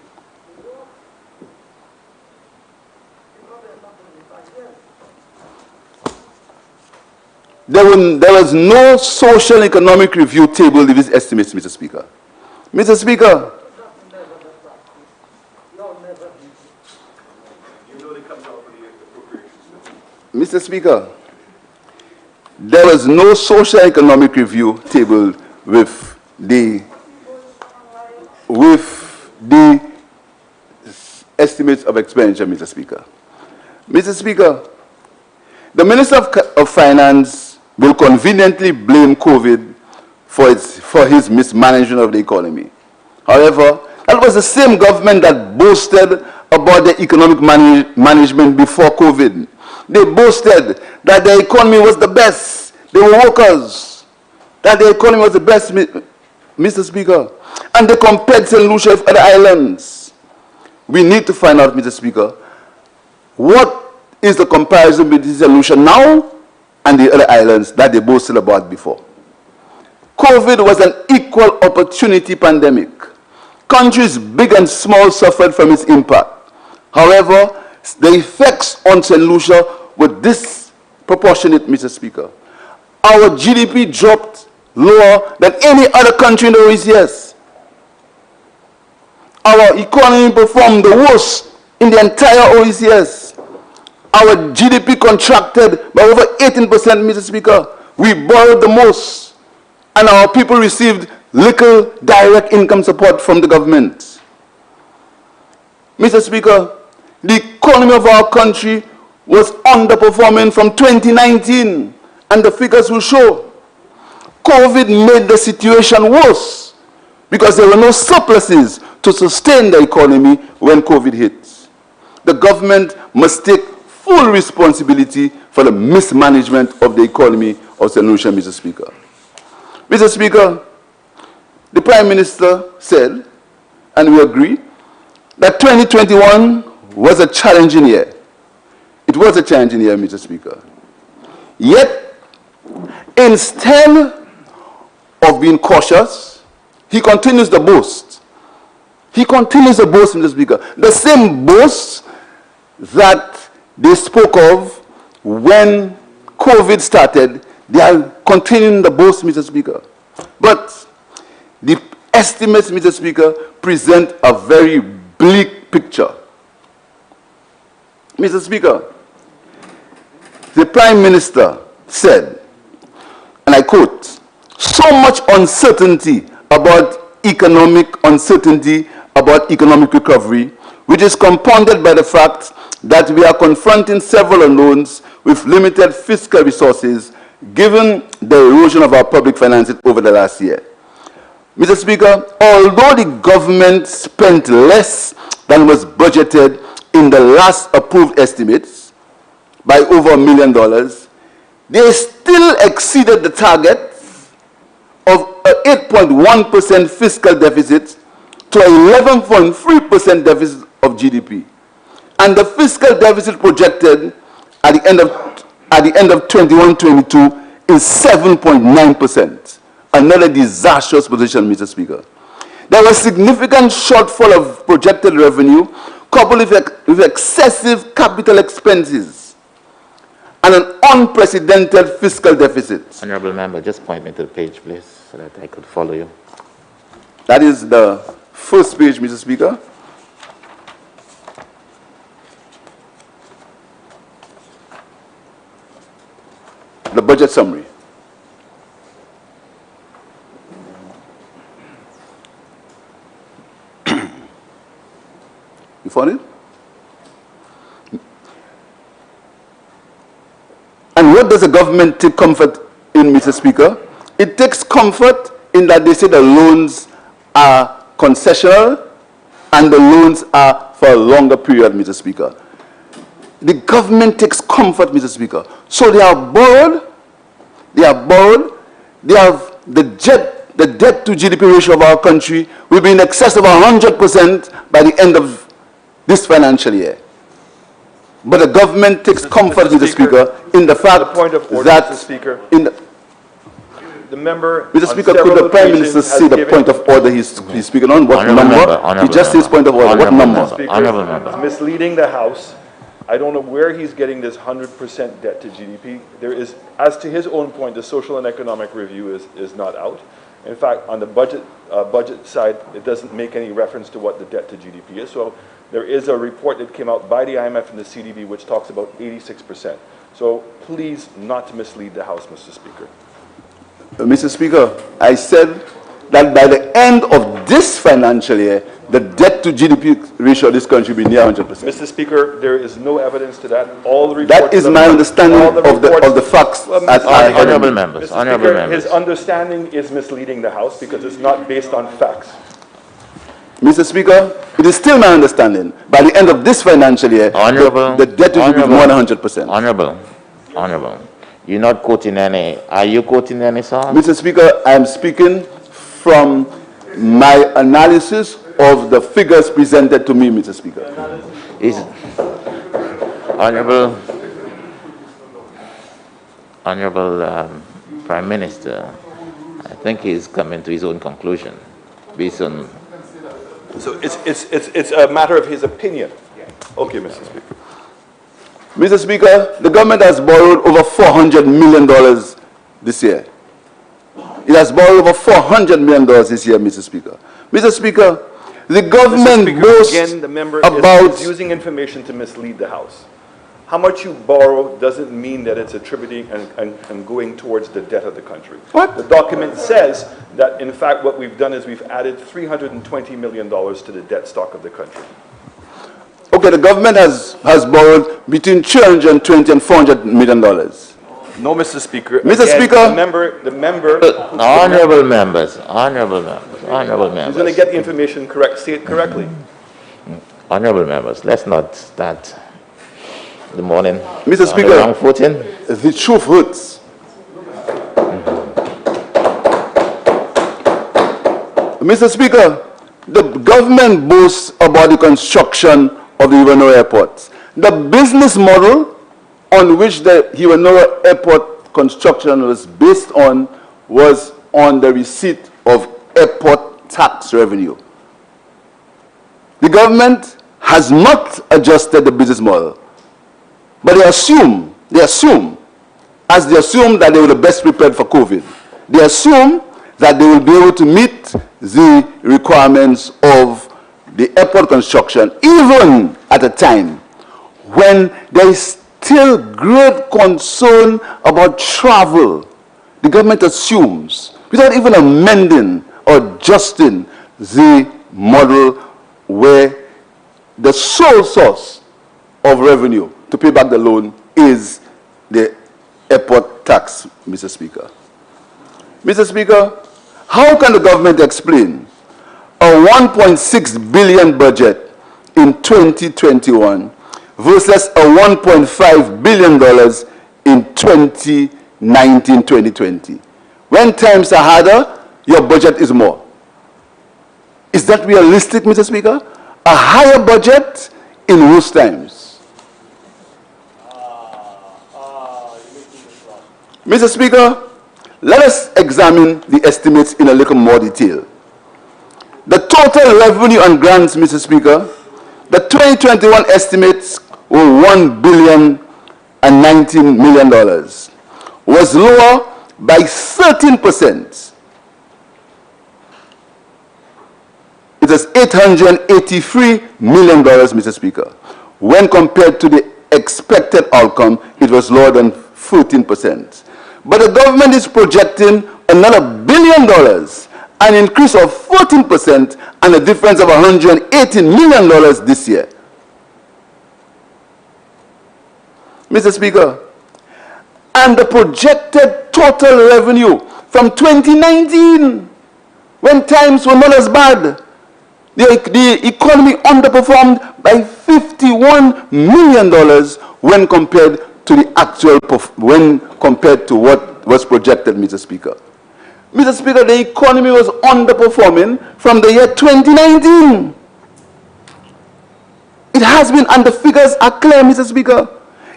There was no social and economic review tabled in these estimates, Mr. Speaker. Mr. Speaker, Mr. Speaker, there was no social and economic review tabled with the estimates of expenditure, Mr. Speaker. Mr. Speaker, the Minister of Finance will conveniently blame COVID for his mismanagement of the economy. However, that was the same government that boasted about the economic management before COVID. They boasted that the economy was the best. They were workers. That the economy was the best, Mr. Speaker. And they compared St. Lucia with other islands. We need to find out, Mr. Speaker, what is the comparison between St. Lucia now and the other islands that they boasted about before. COVID was an equal opportunity pandemic. Countries big and small suffered from its impact. However, the effects on St. Lucia were disproportionate, Mr. Speaker. Our GDP dropped lower than any other country in the OECS. Our economy performed the worst in the entire OECS. Our GDP contracted by over 18%, Mr. Speaker. We borrowed the most, and our people received little direct income support from the government. Mr. Speaker, the economy of our country was underperforming from 2019, and the figures will show. COVID made the situation worse because there were no surpluses to sustain the economy when COVID hit. The government must take full responsibility for the mismanagement of the economy of St. Lucia, Mr. Speaker. Mr. Speaker, the Prime Minister said, and we agree, that 2021 was a challenging year. It was a challenging year, Mr. Speaker. Yet, instead of being cautious, he continues the boast. He continues the boast, Mr. Speaker. The same boast that they spoke of when COVID started, they are continuing the boast, Mr. Speaker. But the estimates, Mr. Speaker, present a very bleak picture. Mr. Speaker, the Prime Minister said, and I quote, "So much uncertainty about economic recovery, which is compounded by the fact that we are confronting several unknowns with limited fiscal resources given the erosion of our public finances over the last year." Mr. Speaker, although the government spent less than was budgeted in the last approved estimates by over $1 million, they still exceeded the target of an 8.1% fiscal deficit to an 11.3% deficit of GDP. And the fiscal deficit projected at the end of 21-22 is 7.9%. Another disastrous position, Mr. Speaker. There was significant shortfall of projected revenue coupled with excessive capital expenses and an unprecedented fiscal deficit. Honorable Member, just point me to the page, please, so that I could follow you. That is the first page, Mr. Speaker. The budget summary. You found it? what does the government take comfort in, Mr. Speaker? It takes comfort in that they say the loans are concessional and the loans are for a longer period, Mr. Speaker. The government takes comfort, Mr. Speaker. So they are borrowed, they have the debt to GDP ratio of our country will be in excess of 100% by the end of this financial year. But the government takes comfort, Mr. Speaker, in the fact that Mr. Speaker. The member, Mr. Speaker, could the Prime Minister say the point of order he's speaking on? What number? He just says point of order. What number? He's misleading the House. I don't know where he's getting this 100% debt to GDP. There is, as to his own point, the social and economic review is not out. In fact, on the budget side, it doesn't make any reference to what the debt to GDP is. So there is a report that came out by the IMF and the CDB which talks about 86%. So please not to mislead the House, Mr. Speaker. Mr. Speaker, I said that by the end of this financial year, the debt to GDP ratio of this country will be near 100%. Mr. Speaker, there is no evidence to that. All the reports that is my understanding of the facts. Honourable members. His understanding is misleading the House because it's not based on facts. Mr. Speaker, it is still my understanding. By the end of this financial year, the debt to GDP will be more than 100%. Honourable. You're not quoting any. Are you quoting any source? Mr. Speaker, I am speaking from my analysis of the figures presented to me, Mr. Speaker. Honourable Prime Minister, I think he's coming to his own conclusion based on. So it's a matter of his opinion. Okay, Mr. Speaker. Mr. Speaker, the government has borrowed over $400 million this year. It has borrowed over $400 million this year, Mr. Speaker. Mr. Speaker, the government boasts again, the member is using information to mislead the House. How much you borrow doesn't mean that it's attributing and going towards the debt of the country. What? The document says that, in fact, what we've done is we've added $320 million to the debt stock of the country. Okay, the government has borrowed between $320 and $400 million. No, Mr. Speaker. Mr. Speaker. The member. Honourable members. He's going to get the information correct. Say it correctly. Honourable members, let's not start the morning. Mr. Speaker, wrong footing. The truth hurts. Mr. Speaker, the government boasts about the construction of the Ivanhoe Airport. The business model on which the Ivanhoe Airport construction was based on was on the receipt of airport tax revenue. The government has not adjusted the business model, but they assume that they were the best prepared for COVID. They assume that they will be able to meet the requirements of the airport construction, even at a time when there is still great concern about travel. The government assumes, without even amending or adjusting the model where the sole source of revenue to pay back the loan is the airport tax, Mr. Speaker. Mr. Speaker, how can the government explain a $1.6 billion budget in 2021 versus a $1.5 billion in 2019-2020? When times are harder, your budget is more. Is that realistic, Mr. Speaker? A higher budget in worse times. Mr. Speaker, let us examine the estimates in a little more detail. The total revenue and grants, Mr. Speaker, the 2021 estimates were $1.019 billion, was lower by 13%. It is $883 million, Mr. Speaker. When compared to the expected outcome, it was lower than 14%. But the government is projecting another $1 billion, an increase of 14%, and a difference of $118 million this year. and the projected total revenue from 2019, when times were not as bad, the economy underperformed by $51 million when compared to the actual, compared to what was projected, Mr. Speaker. Mr. Speaker, the economy was underperforming from the year 2019. It has been, and the figures are clear, Mr. Speaker.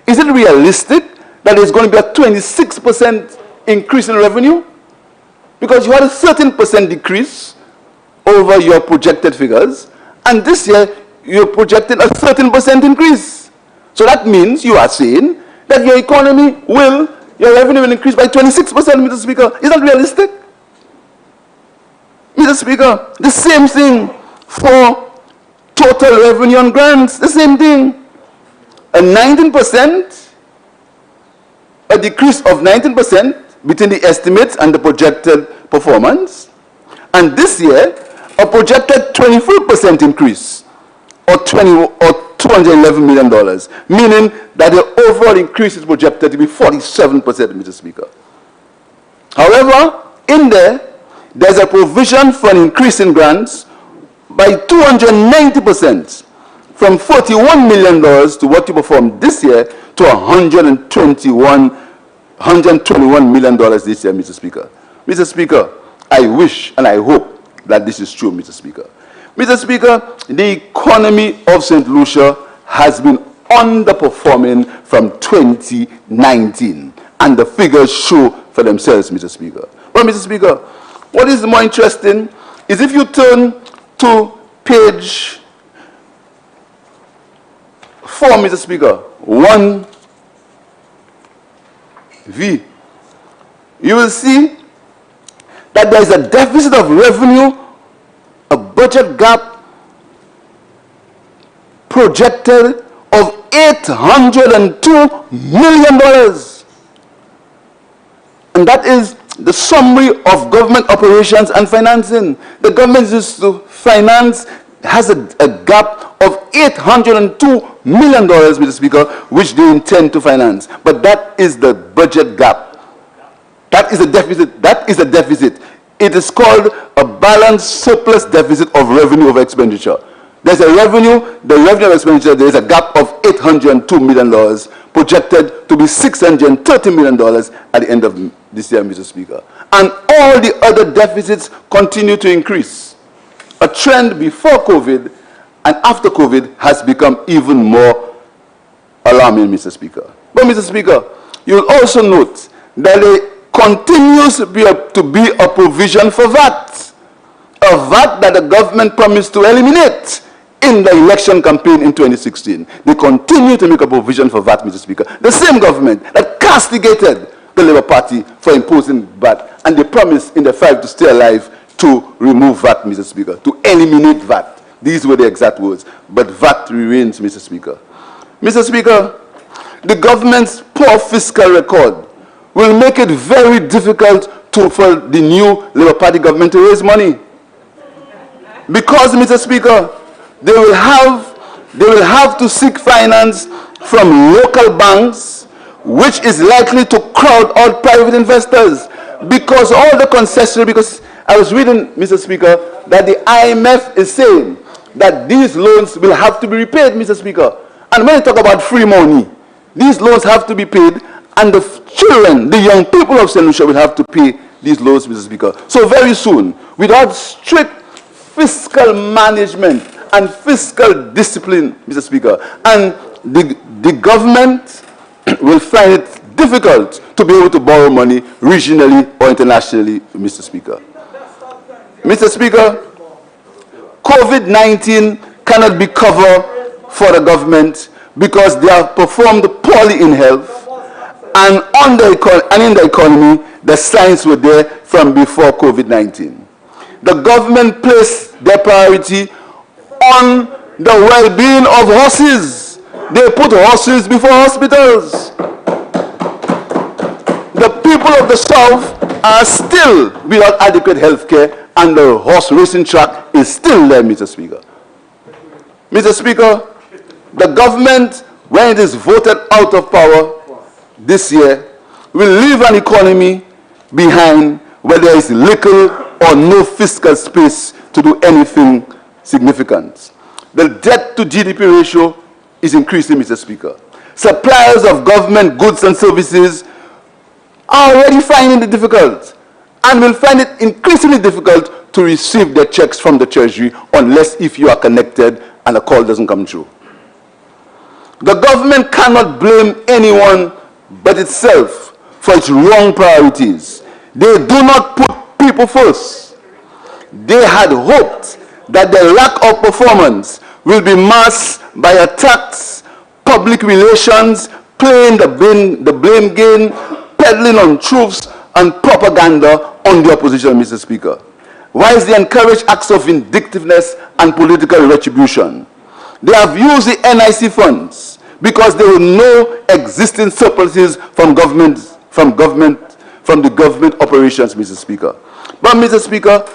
Is it realistic that there's going to be a 26% increase in revenue? Because you had a 13% decrease over your projected figures, and this year you're projecting a 13% increase. So that means you are saying that your economy will, your revenue will increase by 26%, Mr. Speaker. Is that realistic? Mr. Speaker, the same thing for total revenue on grants, the same thing. A 19%, a decrease of 19% between the estimates and the projected performance. And this year, a projected 24% increase, or $211 million, meaning that the overall increase is projected to be 47%, Mr. Speaker. However, in there's a provision for an increase in grants by 290%, from $41 million to what you performed this year to $121 million this year, Mr. Speaker. Mr. Speaker, I wish and I hope that this is true, Mr. Speaker. Mr. Speaker, the economy of St. Lucia has been underperforming from 2019, and the figures show for themselves, Mr. Speaker. But, Mr. Speaker, what is more interesting is if you turn to page 4, Mr. Speaker, 1V, you will see that there is a deficit of revenue, a budget gap projected of $802 million. And that is the summary of government operations and financing. The government used to finance, has a gap of $802 million, Mr. Speaker, which they intend to finance. But that is the budget gap. That is a deficit. That is a deficit. It is called a balanced surplus deficit of revenue over expenditure. There's a revenue, the revenue of expenditure, there is a gap of $802 million, projected to be $630 million at the end of this year, Mr. Speaker. And all the other deficits continue to increase. A trend before COVID and after COVID has become even more alarming, Mr. Speaker. But, Mr. Speaker, you'll also note that there continues to be a provision for VAT, a VAT that the government promised to eliminate in the election campaign in 2016. They continue to make a provision for VAT, Mr. Speaker. The same government that castigated the Labour Party for imposing VAT, and they promised in the fight to stay alive to remove VAT, Mr. Speaker, to eliminate VAT. These were the exact words. But VAT remains, Mr. Speaker. Mr. Speaker, the government's poor fiscal record will make it very difficult for the new Labour Party government to raise money. Because, Mr. Speaker, they will have to seek finance from local banks, which is likely to crowd out private investors. Because all the concessionary, because I was reading, Mr. Speaker, that the IMF is saying that these loans will have to be repaid, Mr. Speaker. And when you talk about free money, these loans have to be paid, and the children, the young people of St. Lucia will have to pay these loans, Mr. Speaker. So very soon, without strict fiscal management and fiscal discipline, Mr. Speaker, and the government will find it difficult to be able to borrow money regionally or internationally, Mr. Speaker. Mr. Speaker, COVID-19 cannot be cover for the government because they have performed poorly in health, and in the economy, the signs were there from before COVID-19. The government placed their priority on the well-being of horses. They put horses before hospitals. The people of the South are still without adequate health care, and the horse racing track is still there, Mr. Speaker. Mr. Speaker, the government, when it is voted out of power this year, will leave an economy behind where there is little or no fiscal space to do anything significant. The debt to GDP ratio is increasing, Mr. Speaker. Suppliers of government goods and services are already finding it difficult and will find it increasingly difficult to receive their checks from the Treasury unless if you are connected and a call doesn't come through. The government cannot blame anyone but itself for its wrong priorities. They do not put people first. They had hoped that the lack of performance will be masked by attacks, public relations, playing the blame game, peddling untruths and propaganda on the opposition, Mr. Speaker. Whilst they encourage acts of vindictiveness and political retribution, they have used the NIC funds because there were no existing surpluses from the government operations, Mr. Speaker. But, Mr. Speaker,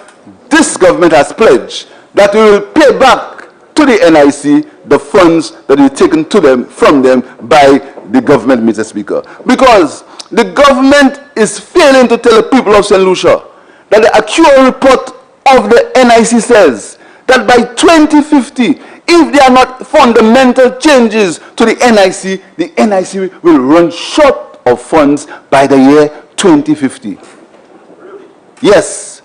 this government has pledged that we will pay back to the NIC the funds that were taken from them by the government, Mr. Speaker. Because the government is failing to tell the people of St. Lucia that the actual report of the NIC says that by 2050, if there are not fundamental changes to the NIC will run short of funds by the year 2050. Yes.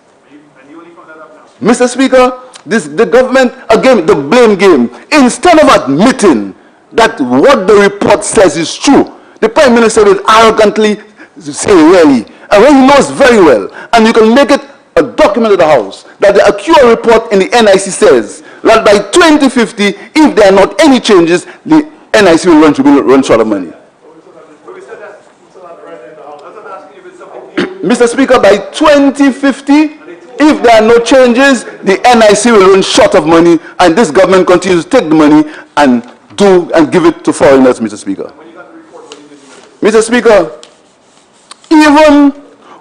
Mr. Speaker, the government, again, the blame game, instead of admitting that what the report says is true, the Prime Minister will arrogantly say, really, and when he knows very well, and you can make it a document of the House, that the accurate report in the NIC says that by 2050, if there are not any changes, the NIC will run short of money. Mr. Speaker, by 2050, if there are no changes, the NIC will run short of money, and this government continues to take the money and give it to foreigners, Mr. Speaker. Mr. Speaker, even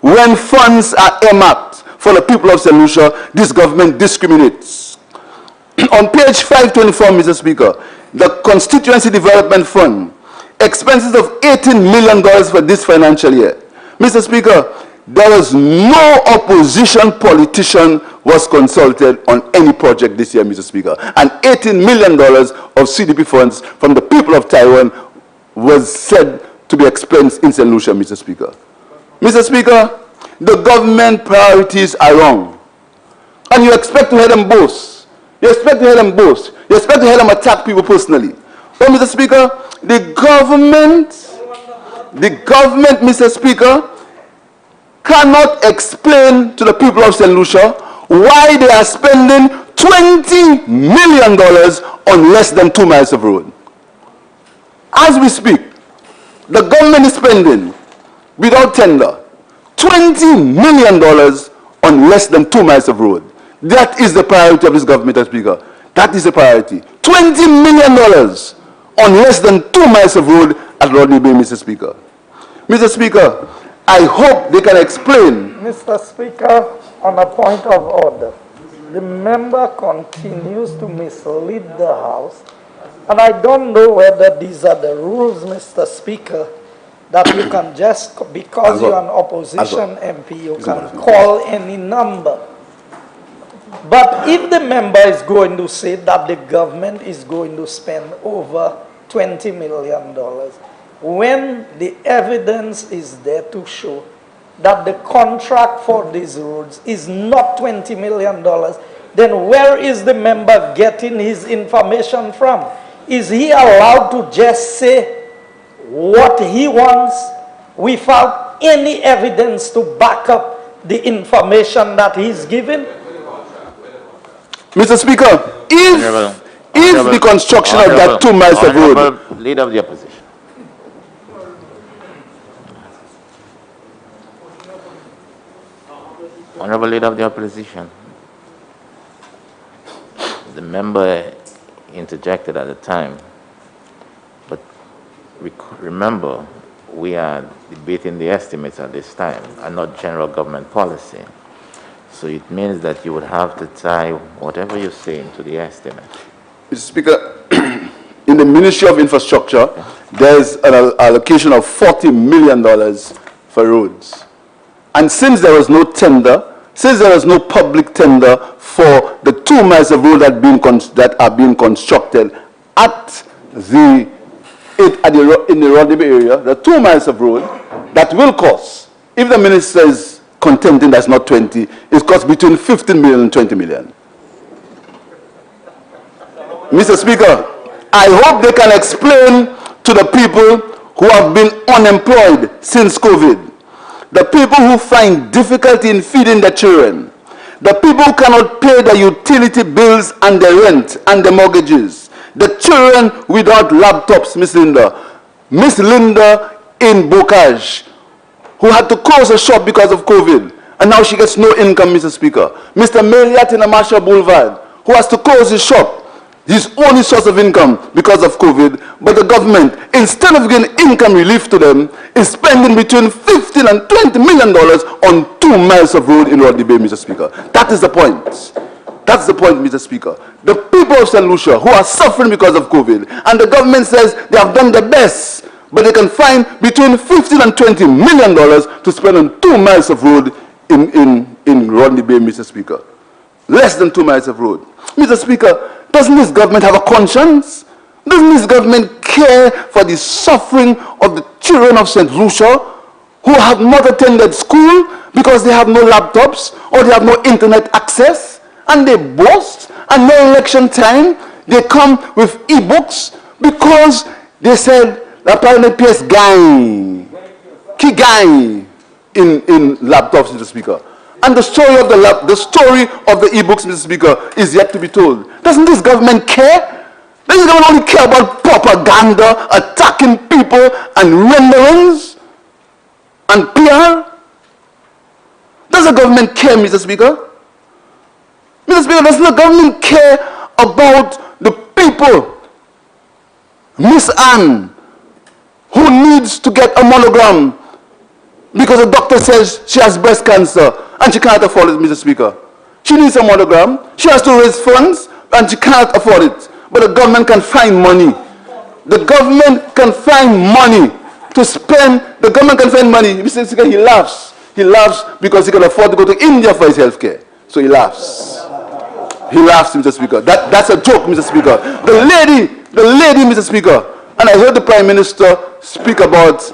when funds are earmarked for the people of St. Lucia, this government discriminates. On page 524, Mr. Speaker, the Constituency Development Fund, expenses of $18 million for this financial year. Mr. Speaker, there was no opposition politician was consulted on any project this year, Mr. Speaker. And $18 million of CDP funds from the people of Taiwan was said to be expensed in St. Lucia, Mr. Speaker. Mr. Speaker, the government priorities are wrong. And you expect to hear them boast. You expect to hear them boast. You expect to hear them attack people personally. But, Mr. Speaker, the government, Mr. Speaker, cannot explain to the people of St. Lucia why they are spending $20 million on less than 2 miles of road. As we speak, the government is spending, without tender, $20 million on less than 2 miles of road. That is the priority of this government, Mr. Speaker. That is the priority. $20 million on less than 2 miles of road at Rodney Bay, Mr. Speaker. Mr. Speaker, I hope they can explain. Mr. Speaker, on a point of order, the member continues to mislead the House, and I don't know whether these are the rules, Mr. Speaker, that you can just, because you're an opposition MP, you can call any number. But if the member is going to say that the government is going to spend over $20 million, when the evidence is there to show that the contract for these roads is not $20 million, then where is the member getting his information from? Is he allowed to just say what he wants without any evidence to back up the information that he's given? Mr. Speaker, if the construction of that 2 miles of road... Leader of the opposition. Honorable Leader of the Opposition, the member interjected at the time, but remember, we are debating the estimates at this time and not general government policy. So it means that you would have to tie whatever you're saying to the estimate. Mr. Speaker, in the Ministry of Infrastructure, there's an allocation of $40 million for roads. And since there was no tender, since there was no public tender for the 2 miles of road that are being constructed in the Rodney area, the 2 miles of road that will cost, if the minister is contending that's not 20, it costs between 15 million and 20 million. Mr. Speaker, I hope they can explain to the people who have been unemployed since COVID, the people who find difficulty in feeding their children, the people who cannot pay their utility bills and their rent and their mortgages, the children without laptops, Miss Linda in Bocage, who had to close a shop because of COVID, and now she gets no income, Mr. Speaker. Mr. Meliat in the Marshall Boulevard, who has to close his shop, his only source of income because of COVID, but the government, instead of giving income relief to them, is spending between $15 and $20 million on 2 miles of road in Rodney Bay, Mr. Speaker. That is the point. That's the point, Mr. Speaker. The people of St. Lucia who are suffering because of COVID, and the government says they have done their best, but they can find between $15 and $20 million to spend on 2 miles of road in Rodney Bay, Mr. Speaker. Less than 2 miles of road. Mr. Speaker, doesn't this government have a conscience? Doesn't this government care for the suffering of the children of St. Lucia who have not attended school because they have no laptops or they have no internet access? And they boast, and no election time, they come with e-books because they said the parliament PS guy, key guy in laptops, Mr. Speaker. And the story of the e-books, Mr. Speaker, is yet to be told. Doesn't this government care? Doesn't this government only care about propaganda, attacking people, and renderings, and PR? Does the government care, Mr. Speaker? Mr. Speaker, does the government care about the people? Miss Anne, who needs to get a mammogram because the doctor says she has breast cancer and she can't afford it, Mr. Speaker. She needs a mammogram. She has to raise funds and she can't afford it. But the government can find money. The government can find money to spend. The government can find money. Mr. Speaker, he laughs. He laughs because he can afford to go to India for his health care. So he laughs. He laughs, Mr. Speaker. That's a joke, Mr. Speaker. The lady, Mr. Speaker. And I heard the Prime Minister speak about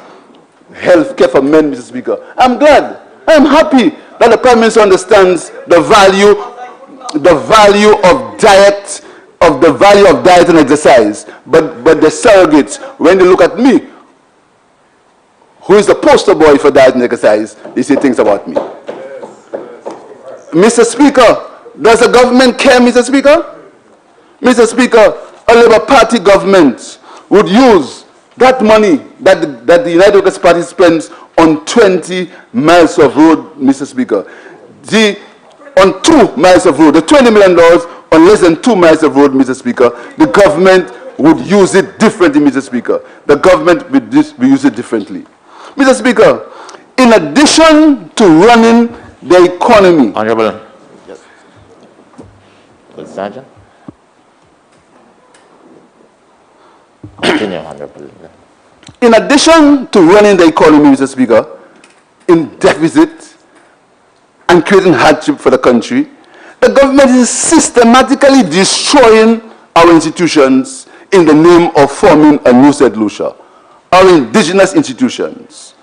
health care for men, Mr. Speaker. I'm glad. I'm happy that the Prime Minister understands the value of diet, and exercise. But the surrogates, when they look at me, who is the poster boy for diet and exercise, they say things about me. Mr. Speaker, does the government care, Mr. Speaker? Mr. Speaker, a Labour Party government would use that money that the United Workers' Party spends on 20 miles of road, Mr. Speaker. On 2 miles of road, the $20 million on less than 2 miles of road, Mr. Speaker, the government would use it differently, Mr. Speaker. The government would use it differently. Mr. Speaker, in addition to running the economy... Honorable. Sergeant. Continue, Honorable. In addition to running the economy, Mr. Speaker, in deficit and creating hardship for the country, the government is systematically destroying our institutions in the name of forming a new St. Lucia, our indigenous institutions.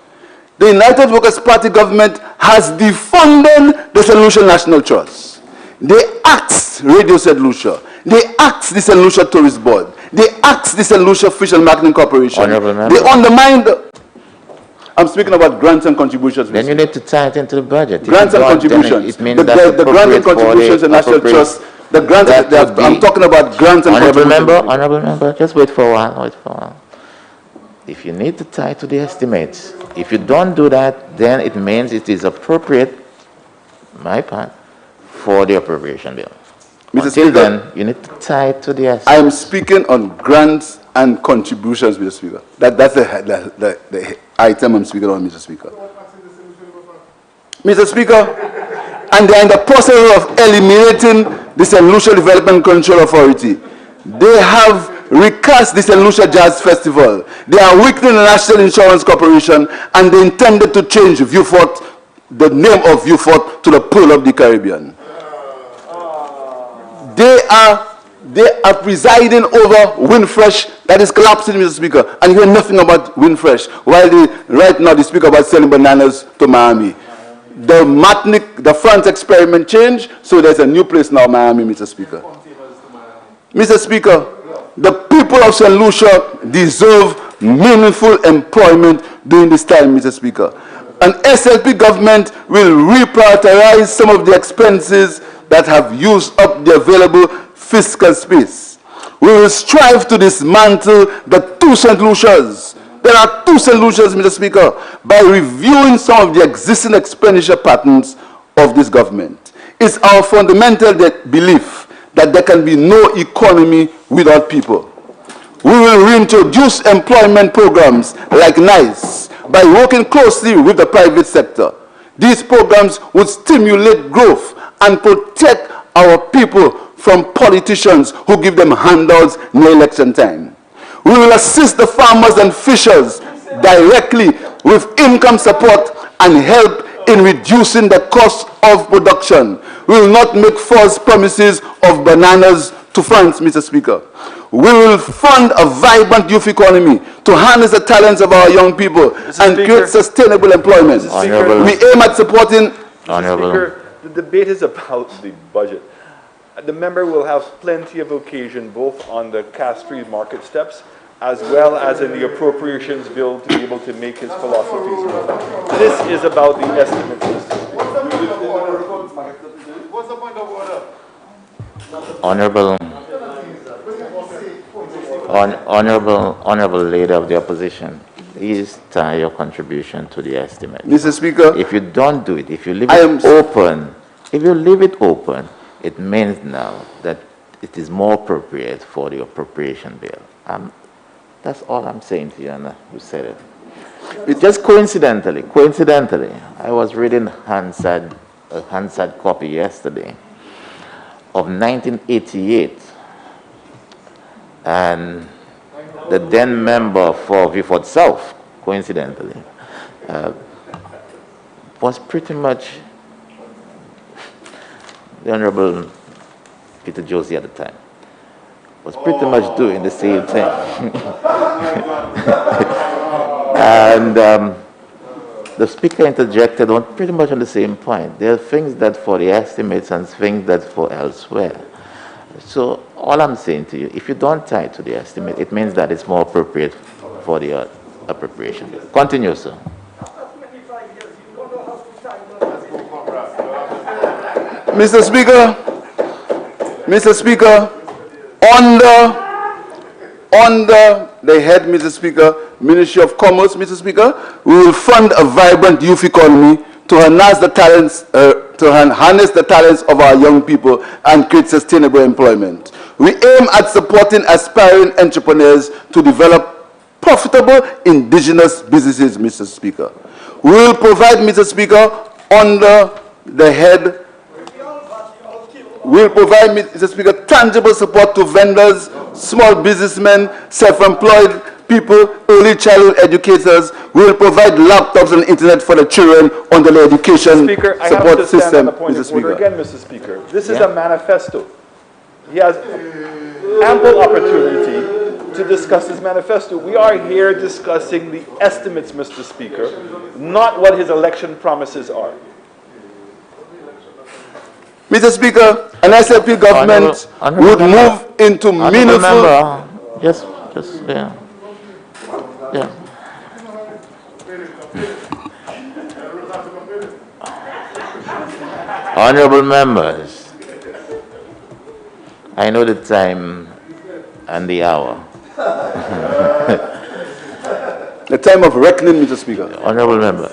The United Workers' Party government has defunded the St. Lucia National Trust. They axed Radio St. Lucia. They axed the St. Lucia Tourist Board. They axed the St. Lucia Fish and Marketing Corporation. They undermined... I'm speaking about grants and contributions. Then you need to tie it into the budget. Grants and contributions. It means the grants and contributions and National Trust. The grants I'm talking about grants and contributions. Honorable member, just wait for a while. If you need to tie to the estimates, if you don't do that, then it means it is appropriate, my part, for the appropriation bill. Mr. Until Speaker, then, you need to tie it to the estimates. I am speaking on grants and contributions, Mr. Speaker. That's the item I'm speaking on, Mr. Speaker. Mr. Speaker, and they are in the process of eliminating the St. Lucia Development Control Authority. They have recast the St. Lucia Jazz Festival. They are weakening the National Insurance Corporation, and they intended to change Viewfort, the name of Viewfort, to the Pearl of the Caribbean. They are presiding over Windfresh that is collapsing, Mr. Speaker, and you hear nothing about Windfresh, while right now they speak about selling bananas to Miami. The Martinique, the France experiment changed, so there's a new place now, Miami, Mr. Speaker. Mr. Speaker, the people of St. Lucia deserve meaningful employment during this time, Mr. Speaker. An SLP government will reprioritize some of the expenses that have used up the available fiscal space. We will strive to dismantle the two St. Lucias. There are two St. Lucias, Mr. Speaker, by reviewing some of the existing expenditure patterns of this government. It's our fundamental belief that there can be no economy without people. We will reintroduce employment programs like NICE by working closely with the private sector. These programs would stimulate growth and protect our people from politicians who give them handouts near election time. We will assist the farmers and fishers directly with income support and help in reducing the cost of production. We will not make false promises of bananas to France, Mr. Speaker. We will fund a vibrant youth economy to harness the talents of our young people and create sustainable employment. We aim at supporting... Speaker, the debate is about the budget. The member will have plenty of occasion both on the cash-free market steps as well as in the appropriations bill to be able to make his philosophies known. This is about the estimates. What's the point of order? Honorable Leader of the Opposition, please tie your contribution to the estimate. Mr. Speaker, if you don't do it, if you leave it open, it means now that it is more appropriate for the appropriation bill. That's all I'm saying to you, Anna, who said it. It's just coincidentally, I was reading a Hansard copy yesterday of 1988, and the then member for Viewfort South, coincidentally, was pretty much the Honorable Peter Josie at the time, was pretty much doing the same thing. And the speaker interjected on pretty much on the same point. There are things that for the estimates and things that for elsewhere. So all I'm saying to you, if you don't tie it to the estimate, it means that it's more appropriate for the appropriation bill. Continue, sir. Mr. Speaker, under the head, Mr. Speaker, Ministry of Commerce, Mr. Speaker, we will fund a vibrant youth economy to harness the talents of our young people and create sustainable employment. We aim at supporting aspiring entrepreneurs to develop profitable indigenous businesses, Mr. Speaker. We will provide, Mr. Speaker, under the head, we'll provide, Mr. Speaker, tangible support to vendors, small businessmen, self-employed people, early childhood educators. We will provide laptops and internet for the children under the education Speaker, I support have to stand system, on the point Mr. of Speaker. order again, Mr. Speaker. This is a manifesto. He has ample opportunity to discuss his manifesto. We are here discussing the estimates, Mr. Speaker, not what his election promises are. Mr. Speaker, an SLP government would move into meaningful... Yeah. Honorable members, I know the time and the hour. The time of reckoning, Mr. Speaker. Honorable member,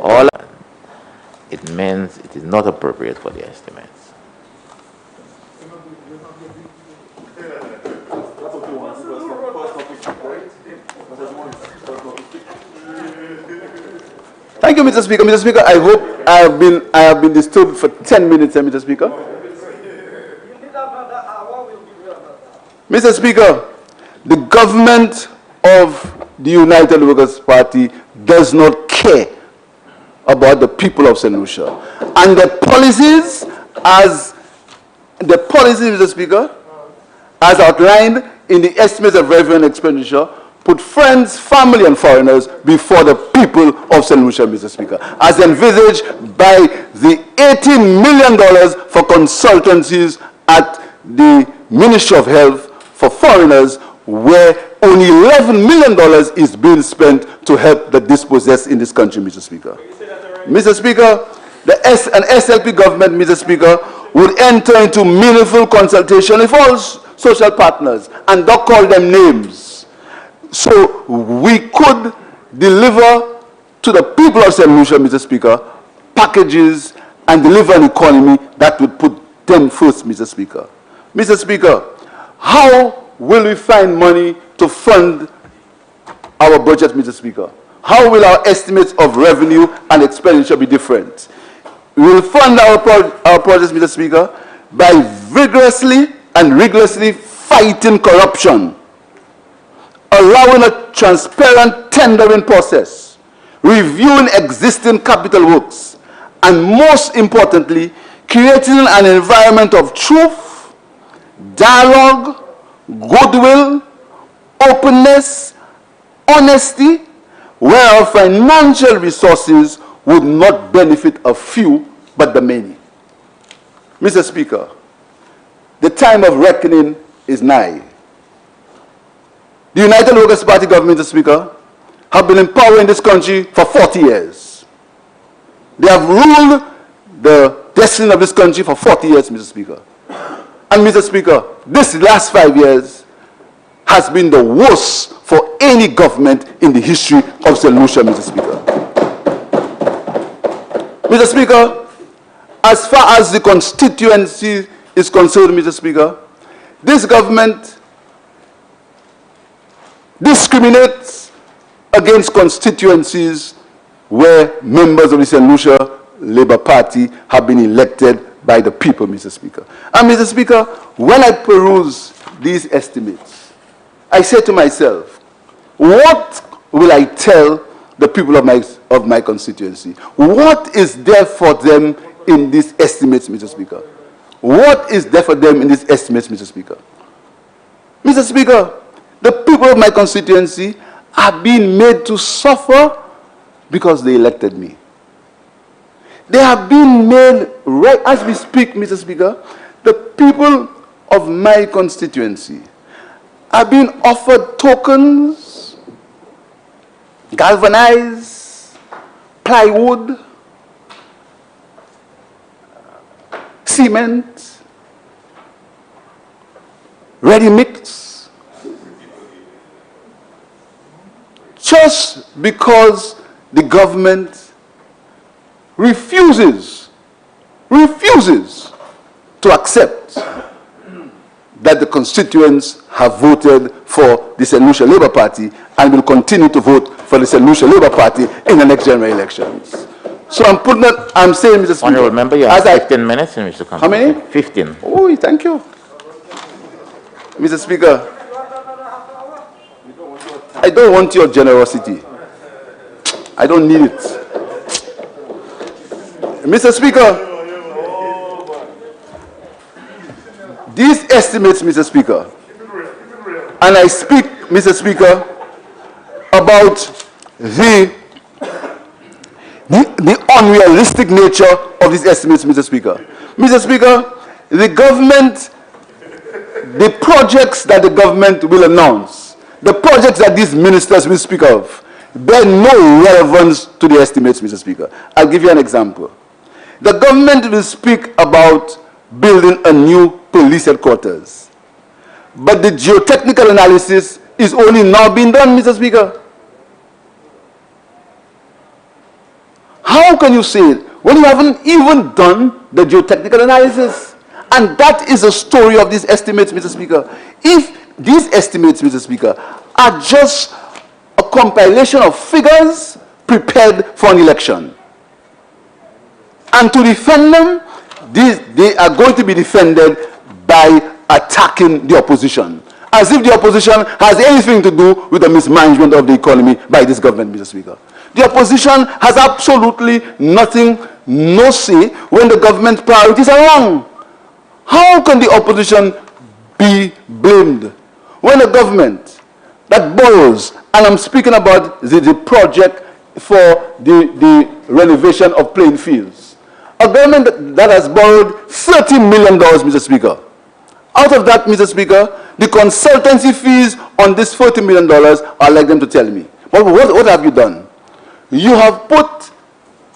all it means it is not appropriate for the estimates. Thank you, Mr. Speaker. Mr. Speaker, I hope I have been disturbed for 10 minutes, Mr. Speaker. Mr. Speaker, The government of the United Workers' Party does not care about the people of St. Lucia. And the policies, Mr. Speaker, as outlined in the estimates of revenue and expenditure, put friends, family, and foreigners before the people of St. Lucia, Mr. Speaker, as envisaged by the $18 million for consultancies at the Ministry of Health for foreigners, where only $11 million is being spent to help the dispossessed in this country, Mr. Speaker. Mr. Speaker, an SLP government, Mr. Speaker, would enter into meaningful consultation with all social partners and not call them names. So we could deliver to the people of St. Lucia, Mr. Speaker, packages and deliver an economy that would put them first, Mr. Speaker. Mr. Speaker, how will we find money to fund our budget, Mr. Speaker? How will our estimates of revenue and expenditure be different? We will fund our projects, Mr. Speaker, by vigorously and rigorously fighting corruption, allowing a transparent tendering process, reviewing existing capital works, and most importantly, creating an environment of truth, dialogue, goodwill, openness, honesty, where our financial resources would not benefit a few, but the many. Mr. Speaker, the time of reckoning is nigh. The United Workers' Party government, Mr. Speaker, have been in power in this country for 40 years. They have ruled the destiny of this country for 40 years, Mr. Speaker. And Mr. Speaker, this last 5 years has been the worst for any government in the history of St. Lucia, Mr. Speaker. Mr. Speaker, as far as the constituency is concerned, Mr. Speaker, this government discriminates against constituencies where members of the St. Lucia Labour Party have been elected by the people, Mr. Speaker. And Mr. Speaker, when I peruse these estimates, I say to myself, what will I tell the people of my constituency? What is there for them in these estimates, Mr. Speaker? What is there for them in these estimates, Mr. Speaker? Mr. Speaker, the people of my constituency are being made to suffer because they elected me. They have been made, right as we speak, Mr. Speaker, the people of my constituency are being offered tokens, galvanized, plywood, cement, ready mix, just because the government refuses to accept that the constituents have voted for the St. Lucia Labour Party and will continue to vote for the St. Lucia Labour Party in the next general elections. So I'm saying, Mr. Speaker, Honourable Member, you have 15 minutes in which to come. How many? 15. Oh, thank you. Mr. Speaker, I don't want your generosity. I don't need it. Mr. Speaker, these estimates, Mr. Speaker, and I speak, Mr. Speaker, about the unrealistic nature of these estimates, Mr. Speaker. Mr. Speaker, the government, the projects that the government will announce, the projects that these ministers will speak of, bear no relevance to the estimates, Mr. Speaker. I'll give you an example. The government will speak about building a new police headquarters, but the geotechnical analysis is only now being done, Mr. Speaker. How can you say it when you haven't even done the geotechnical analysis? And that is the story of these estimates, Mr. Speaker. If these estimates, Mr. Speaker, are just a compilation of figures prepared for an election, and to defend them, they are going to be defended by attacking the opposition. as if the opposition has anything to do with the mismanagement of the economy by this government, Mr. Speaker. The opposition has absolutely nothing, no say when the government priorities are wrong. How can the opposition be blamed when a government that borrows, and I'm speaking about the project for the renovation of playing fields, a government that has borrowed $30 million, Mr. Speaker. Out of that, Mr. Speaker, the consultancy fees on this $40 million, I'd like them to tell me. But what have you done? You have put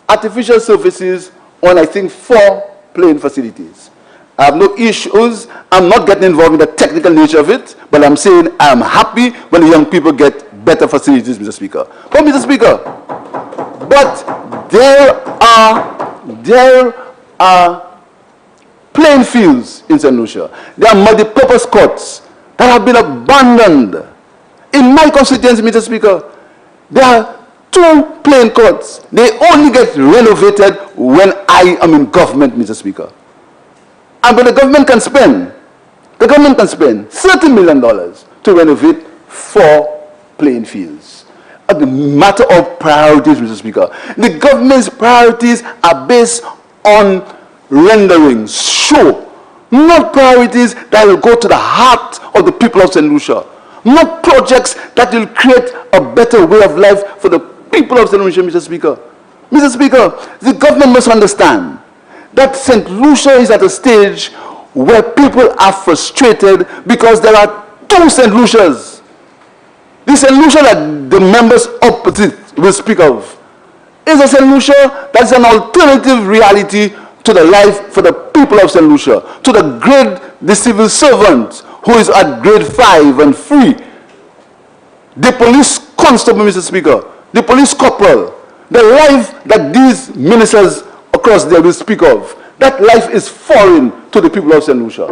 artificial surfaces on, I think, 4 playing facilities. I have no issues. I'm not getting involved in the technical nature of it, but I'm saying I'm happy when the young people get better facilities, Mr. Speaker. But, Mr. Speaker, there are playing fields in St. Lucia. There are multi-purpose courts that have been abandoned. In my constituency, Mr. Speaker, there are 2 playing courts. They only get renovated when I am in government, Mr. Speaker. And but the government can spend $30 million to renovate 4 playing fields. A matter of priorities, Mr. Speaker. The government's priorities are based on renderings, show, not priorities that will go to the heart of the people of St. Lucia, not projects that will create a better way of life for the people of St. Lucia, Mr. Speaker. Mr. Speaker, the government must understand that St. Lucia is at a stage where people are frustrated because there are 2 St. Lucias. The St. Lucia that the members opposite will speak of is a St. Lucia that is an alternative reality to the life for the people of St. Lucia, to the civil servant who is at grade 5 and free, the police constable, Mr. Speaker, the police corporal, the life that these ministers across there will speak of, that life is foreign to the people of St. Lucia.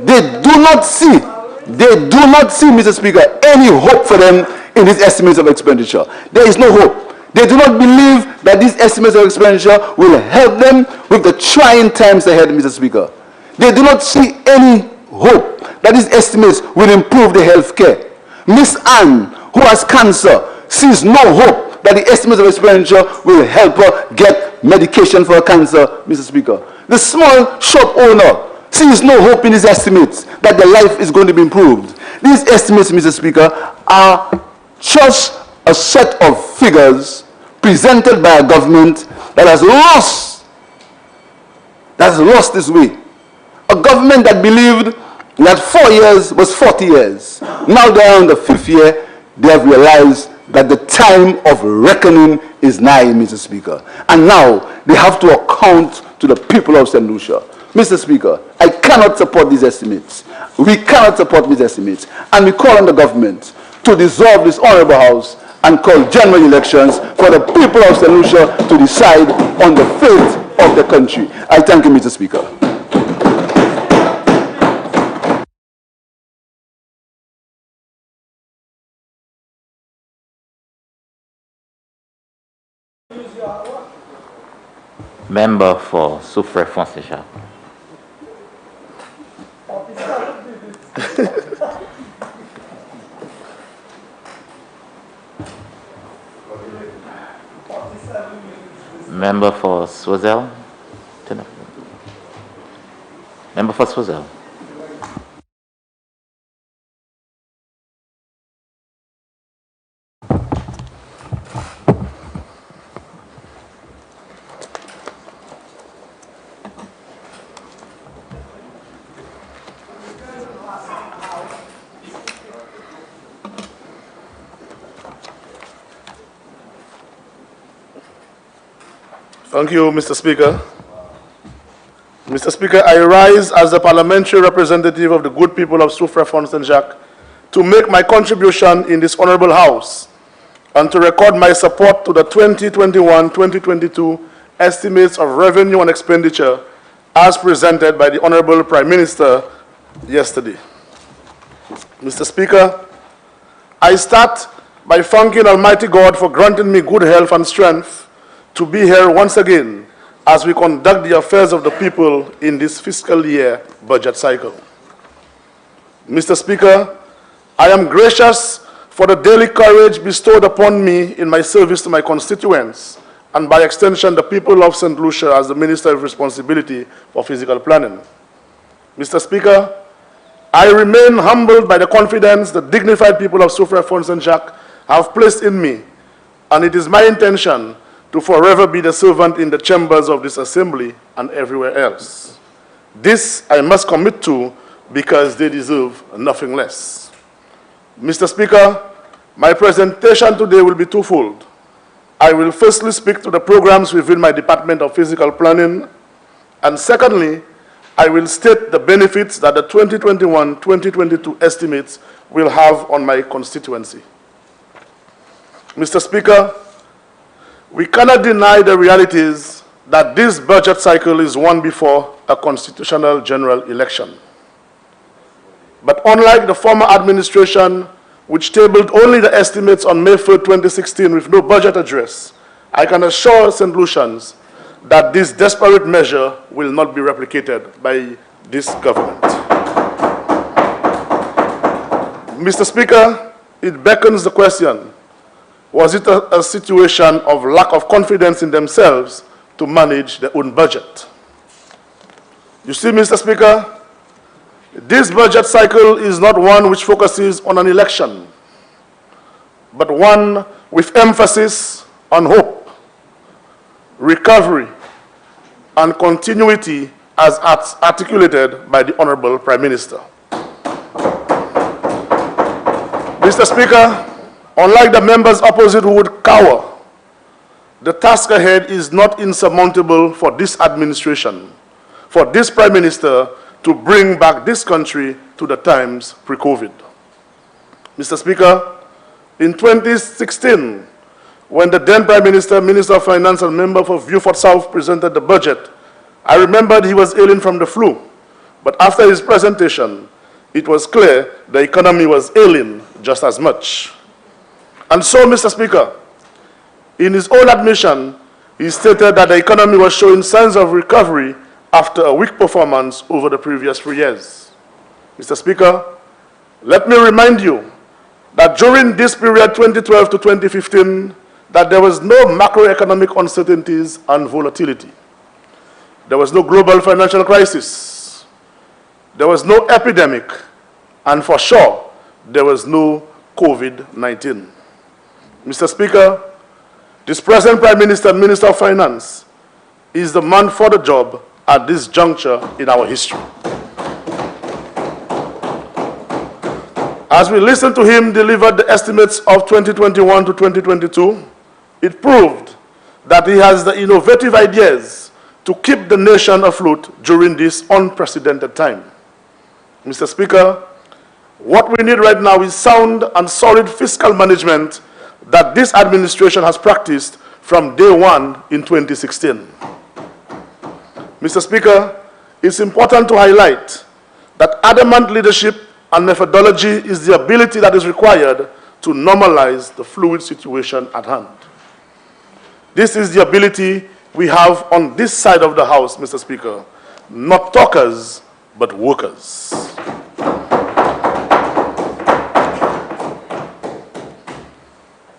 They do not see, Mr. Speaker, any hope for them in these estimates of expenditure. There is no hope. They do not believe that these estimates of expenditure will help them with the trying times ahead, Mr. Speaker. They do not see any hope that these estimates will improve the health care. Miss Anne, who has cancer, sees no hope that the estimates of expenditure will help her get medication for her cancer, Mr. Speaker. The small shop owner sees no hope in these estimates that their life is going to be improved. These estimates, Mr. Speaker, are just a set of figures presented by a government that has lost its way. A government that believed that 4 years was 40 years. Now they are on the 5th year. They have realized that the time of reckoning is nigh, Mr. Speaker. And now they have to account to the people of St. Lucia. Mr. Speaker, I cannot support these estimates. We cannot support these estimates. And we call on the government to dissolve this honorable house and call general elections for the people of St. Lucia to decide on the fate of the country. I thank you, Mr. Speaker. Member for Soufrière Fonseca. Member for Swazel. Member for Swazel. Thank you, Mr. Speaker. Mr. Speaker, I rise as the parliamentary representative of the good people of Soufrière Fontaine-Jacques to make my contribution in this honorable house and to record my support to the 2021-2022 estimates of revenue and expenditure as presented by the Honorable Prime Minister yesterday. Mr. Speaker, I start by thanking Almighty God for granting me good health and strength to be here once again as we conduct the affairs of the people in this fiscal year budget cycle. Mr. Speaker, I am gracious for the daily courage bestowed upon me in my service to my constituents, and by extension, the people of St. Lucia as the Minister of Responsibility for Physical Planning. Mr. Speaker, I remain humbled by the confidence the dignified people of Soufrière St. Jacques have placed in me, and it is my intention to forever be the servant in the chambers of this assembly and everywhere else. This I must commit to because they deserve nothing less. Mr. Speaker, my presentation today will be twofold. I will firstly speak to the programs within my Department of Physical Planning, and secondly, I will state the benefits that the 2021-2022 estimates will have on my constituency. Mr. Speaker, we cannot deny the realities that this budget cycle is one before a constitutional general election. But unlike the former administration, which tabled only the estimates on May 3rd, 2016 with no budget address, I can assure St. Lucians that this desperate measure will not be replicated by this government. Mr. Speaker, it beckons the question, was it a situation of lack of confidence in themselves to manage their own budget? You see, Mr. Speaker, this budget cycle is not one which focuses on an election, but one with emphasis on hope, recovery, and continuity as articulated by the Honorable Prime Minister. Mr. Speaker, unlike the members opposite who would cower, the task ahead is not insurmountable for this administration, for this Prime Minister to bring back this country to the times pre-COVID. Mr. Speaker, in 2016, when the then Prime Minister, Minister of Finance, and member for Vieux-Fort South presented the budget, I remembered he was ailing from the flu. But after his presentation, it was clear the economy was ailing just as much. And so, Mr. Speaker, in his own admission, he stated that the economy was showing signs of recovery after a weak performance over the previous 3 years. Mr. Speaker, let me remind you that during this period, 2012 to 2015, that there was no macroeconomic uncertainties and volatility. There was no global financial crisis. There was no epidemic. And for sure, there was no COVID-19. Mr. Speaker, this present Prime Minister and Minister of Finance is the man for the job at this juncture in our history. As we listened to him deliver the estimates of 2021 to 2022, it proved that he has the innovative ideas to keep the nation afloat during this unprecedented time. Mr. Speaker, what we need right now is sound and solid fiscal management that this administration has practiced from day one in 2016. Mr. Speaker, it's important to highlight that adamant leadership and methodology is the ability that is required to normalize the fluid situation at hand. This is the ability we have on this side of the House, Mr. Speaker. Not talkers, but workers.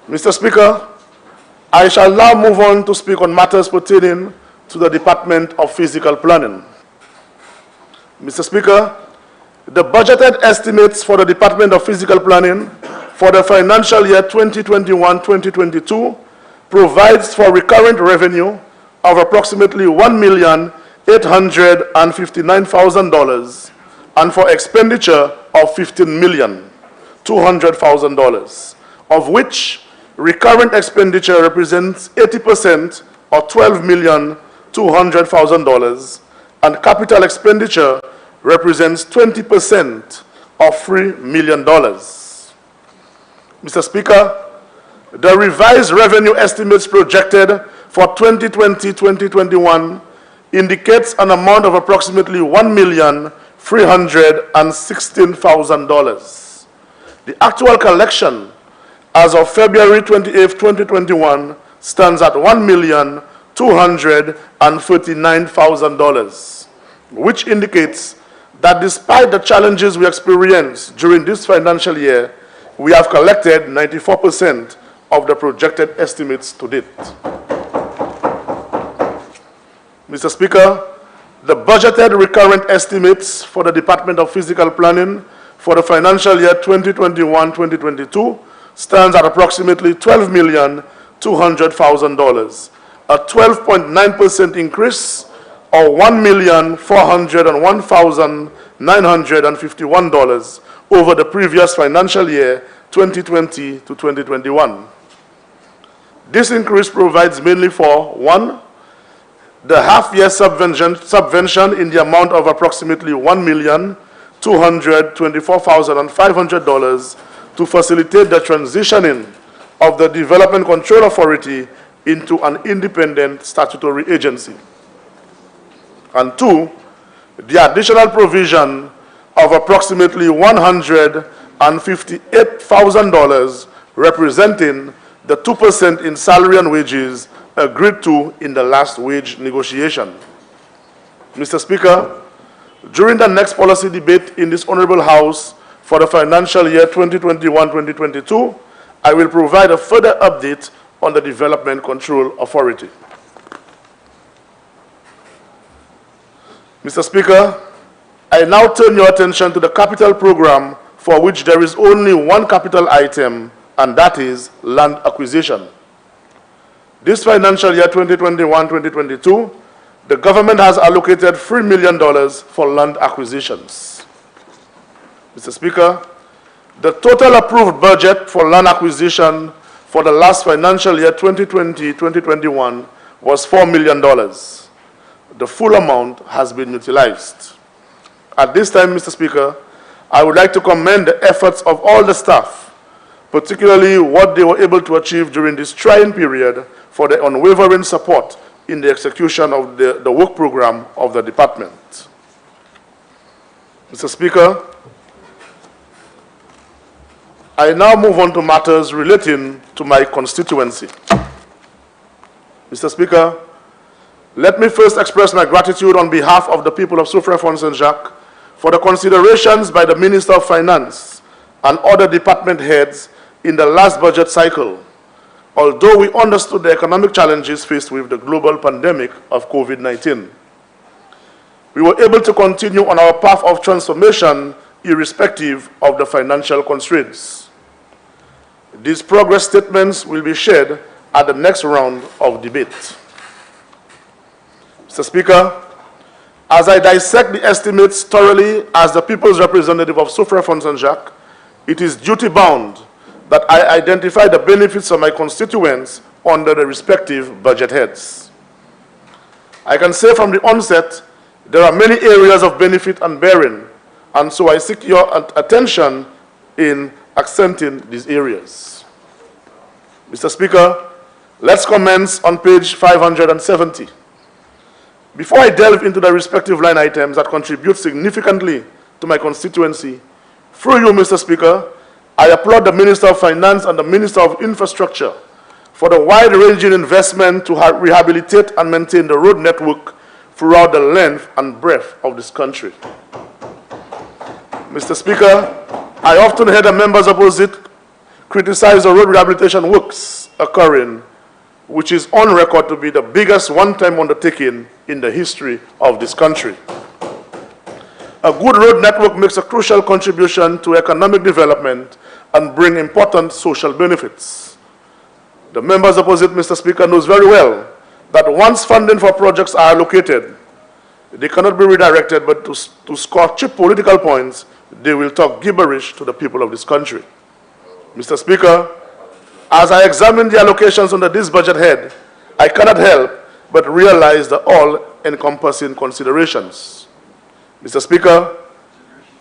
Mr. Speaker, I shall now move on to speak on matters pertaining to the Department of Physical Planning. Mr. Speaker, the budgeted estimates for the Department of Physical Planning for the financial year 2021-2022 provides for recurrent revenue of approximately $1,859,000 and for expenditure of $15,200,000, of which recurrent expenditure represents 80% or $12,200,000 and capital expenditure represents 20% of $3 million. Mr. Speaker, the revised revenue estimates projected for 2020-2021 indicates an amount of approximately $1,316,000. The actual collection as of February 28, 2021 stands at $1,239,000, which indicates that despite the challenges we experienced during this financial year, we have collected 94% of the projected estimates to date. Mr. Speaker, the budgeted recurrent estimates for the Department of Physical Planning for the financial year 2021-2022 stands at approximately $12,200,000, a 12.9% increase or $1,401,951 over the previous financial year 2020 to 2021. This increase provides mainly for 1. The half-year subvention in the amount of approximately $1,224,500 to facilitate the transitioning of the Development Control Authority into an independent statutory agency. And 2, the additional provision of approximately $158,000 representing the 2% in salary and wages agreed to in the last wage negotiation. Mr. Speaker, during the next policy debate in this Honorable House for the financial year 2021-2022, I will provide a further update on the Development Control Authority. Mr. Speaker, I now turn your attention to the capital program for which there is only one capital item, and that is land acquisition. This financial year 2021-2022, the government has allocated $3 million for land acquisitions. Mr. Speaker, the total approved budget for land acquisition for the last financial year 2020-2021 was $4 million. The full amount has been utilized. At this time, Mr. Speaker, I would like to commend the efforts of all the staff, particularly what they were able to achieve during this trying period for the unwavering support in the execution of the work program of the department. Mr. Speaker, I now move on to matters relating to my constituency. Mr. Speaker, let me first express my gratitude on behalf of the people of Soufrière-Fontaine-Saint-Jacques for the considerations by the Minister of Finance and other department heads in the last budget cycle, although we understood the economic challenges faced with the global pandemic of COVID-19. We were able to continue on our path of transformation irrespective of the financial constraints. These progress statements will be shared at the next round of debate. Mr. Speaker, as I dissect the estimates thoroughly as the people's representative of Soufrière-Fontaine-Saint-Jacques, it is duty-bound that I identify the benefits of my constituents under the respective budget heads. I can say from the onset, there are many areas of benefit and bearing, and so I seek your attention in accenting these areas. Mr. Speaker, let's commence on page 570. Before I delve into the respective line items that contribute significantly to my constituency, through you, Mr. Speaker, I applaud the Minister of Finance and the Minister of Infrastructure for the wide-ranging investment to rehabilitate and maintain the road network throughout the length and breadth of this country. Mr. Speaker, I often hear the members opposite criticize the road rehabilitation works occurring, which is on record to be the biggest one-time undertaking in the history of this country. A good road network makes a crucial contribution to economic development and bring important social benefits. The members opposite, Mr. Speaker, knows very well that once funding for projects are allocated, they cannot be redirected, but to score cheap political points, they will talk gibberish to the people of this country. Mr. Speaker, as I examine the allocations under this budget head, I cannot help but realize the all-encompassing considerations. Mr. Speaker,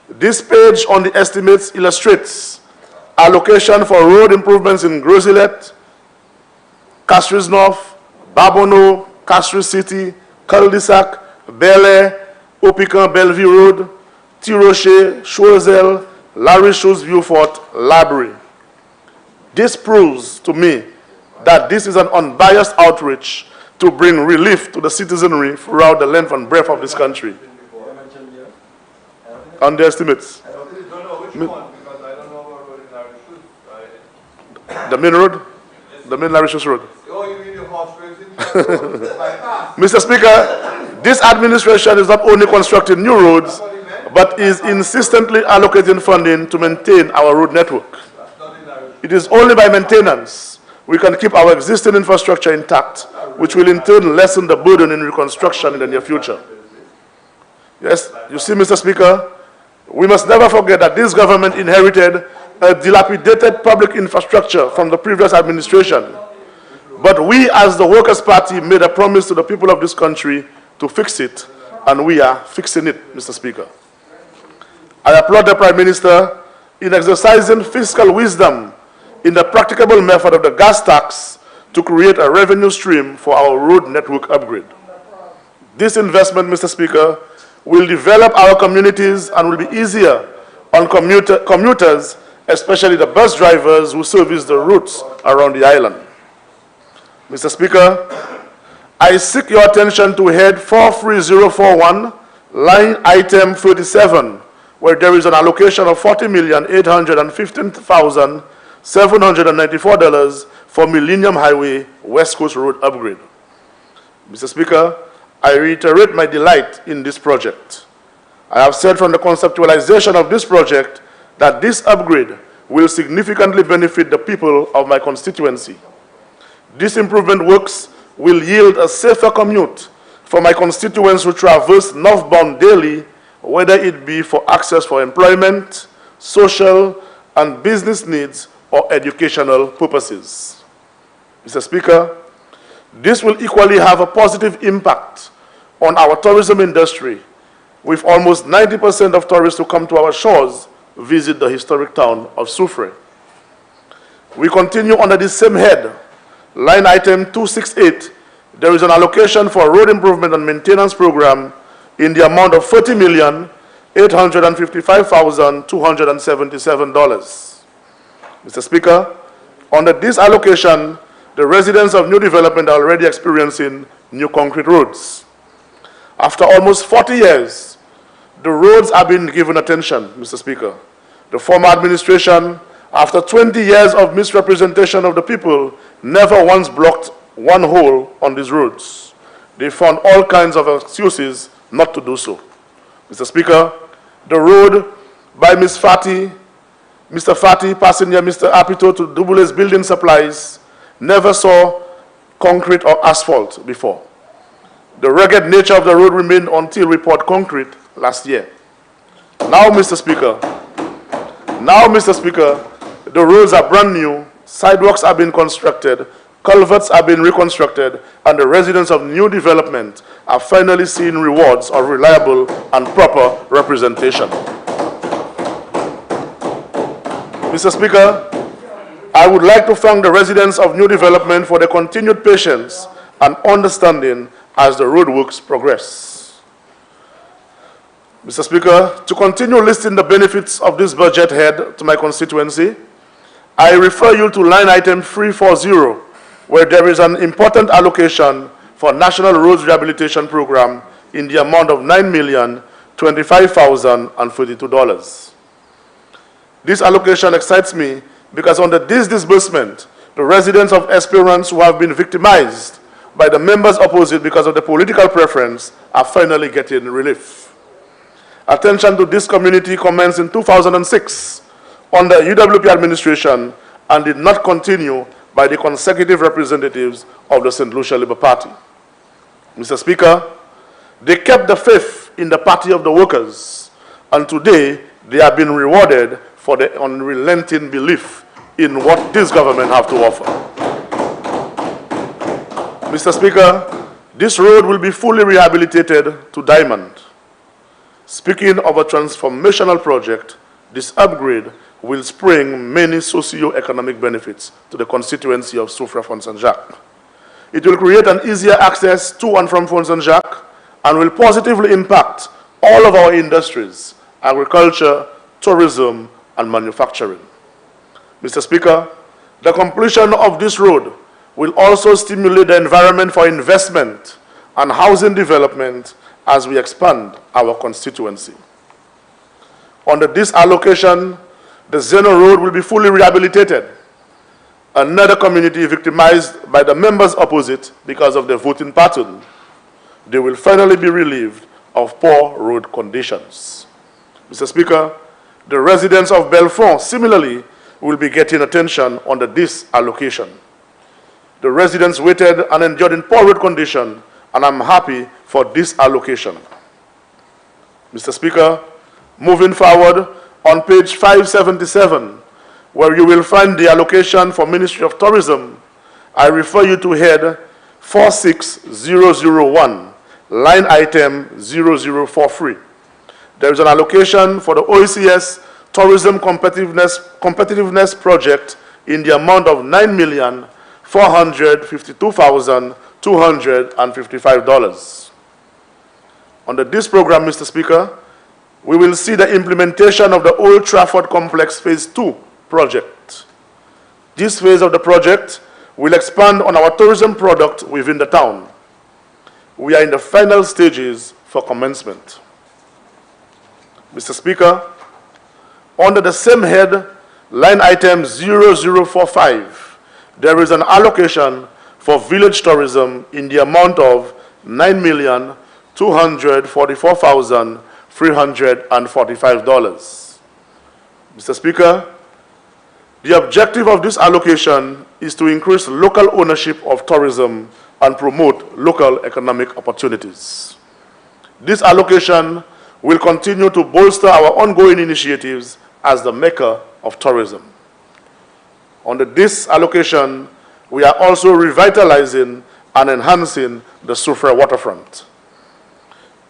this page on the estimates illustrates allocation for road improvements in Groseillet, Castries North, Babono, Castries City, Cul-de-Sac, Bel-Air, Opican, Bellevue Road, Tirocher, Choiseul, Larry Shoes Viewfort, Labrie. This proves to me that this is an unbiased outreach to bring relief to the citizenry throughout the length and breadth of this country. on the estimates. I don't know which one, because I don't know about road in Irish. The main road? The main Mauritius road. Oh, you mean the horse racing? Mr. Speaker, this administration is not only constructing new roads, but is insistently allocating funding to maintain our road network. It is only by maintenance we can keep our existing infrastructure intact, which will in turn lessen the burden in reconstruction in the near future. Yes, you see, Mr. Speaker, we must never forget that this government inherited a dilapidated public infrastructure from the previous administration. But we, as the Workers' Party, made a promise to the people of this country to fix it, and we are fixing it, Mr. Speaker. I applaud the Prime Minister in exercising fiscal wisdom in the practicable method of the gas tax to create a revenue stream for our road network upgrade. This investment, Mr. Speaker, will develop our communities and will be easier on commuters, especially the bus drivers who service the routes around the island. Mr. Speaker, I seek your attention to head 43041, line item 37, where there is an allocation of $40,815,794 for Millennium Highway West Coast Road upgrade. Mr. Speaker, I reiterate my delight in this project. I have said from the conceptualization of this project that this upgrade will significantly benefit the people of my constituency. This improvement works will yield a safer commute for my constituents who traverse northbound daily, whether it be for access for employment, social and business needs, or educational purposes. Mr. Speaker, this will equally have a positive impact on our tourism industry, with almost 90% of tourists who come to our shores visit the historic town of Soufrière. We continue under the same head. Line item 268, there is an allocation for a road improvement and maintenance program in the amount of $40,855,277. Mr. Speaker, under this allocation, the residents of new development are already experiencing new concrete roads. After almost 40 years, the roads have been given attention, Mr. Speaker. The former administration, after 20 years of misrepresentation of the people, never once blocked one hole on these roads. They found all kinds of excuses not to do so. Mr. Speaker, the road by Mr. Fati passing near Mr. Apito to Dubule's building supplies never saw concrete or asphalt before. The rugged nature of the road remained until we poured concrete last year. Now, Mr. Speaker, the roads are brand new, sidewalks have been constructed, culverts have been reconstructed, and the residents of new development are finally seeing rewards of reliable and proper representation. Mr. Speaker, I would like to thank the residents of new development for their continued patience and understanding as the roadworks progress. Mr. Speaker, to continue listing the benefits of this budget head to my constituency, I refer you to line item 340, where there is an important allocation for National Roads Rehabilitation Program in the amount of $9,025,032. This allocation excites me because under this disbursement, the residents of Esperance who have been victimized by the members opposite because of the political preference are finally getting relief. Attention to this community commenced in 2006 under UWP administration and did not continue by the consecutive representatives of the St. Lucia Labour Party. Mr. Speaker, they kept the faith in the party of the workers, and today they have been rewarded for their unrelenting belief in what this government have to offer. Mr. Speaker, this road will be fully rehabilitated to diamond. Speaking of a transformational project, this upgrade will spring many socio-economic benefits to the constituency of Soufrière-Font-Saint-Jacques. It will create an easier access to and from Font-Saint-Jacques and will positively impact all of our industries, agriculture, tourism, and manufacturing. Mr. Speaker, the completion of this road will also stimulate the environment for investment and housing development as we expand our constituency. Under this allocation, the Zeno Road will be fully rehabilitated. Another community victimized by the members opposite because of their voting pattern, they will finally be relieved of poor road conditions. Mr. Speaker, the residents of Belfont similarly will be getting attention under this allocation. The residents waited and endured in poor road condition, and I'm happy for this allocation. Mr. Speaker, moving forward, on page 577, where you will find the allocation for Ministry of Tourism, I refer you to head 46001, line item 0043. There is an allocation for the OECS Tourism Competitiveness Project in the amount of $9,452,255. Under this program, Mr. Speaker, we will see the implementation of the Old Trafford Complex Phase 2 project. This phase of the project will expand on our tourism product within the town. We are in the final stages for commencement. Mr. Speaker, under the same head, line item 0045, there is an allocation for village tourism in the amount of $9,244,345. Mr. Speaker, the objective of this allocation is to increase local ownership of tourism and promote local economic opportunities. This allocation will continue to bolster our ongoing initiatives as the Mecca of tourism. Under this allocation, we are also revitalizing and enhancing the Soufrière waterfront.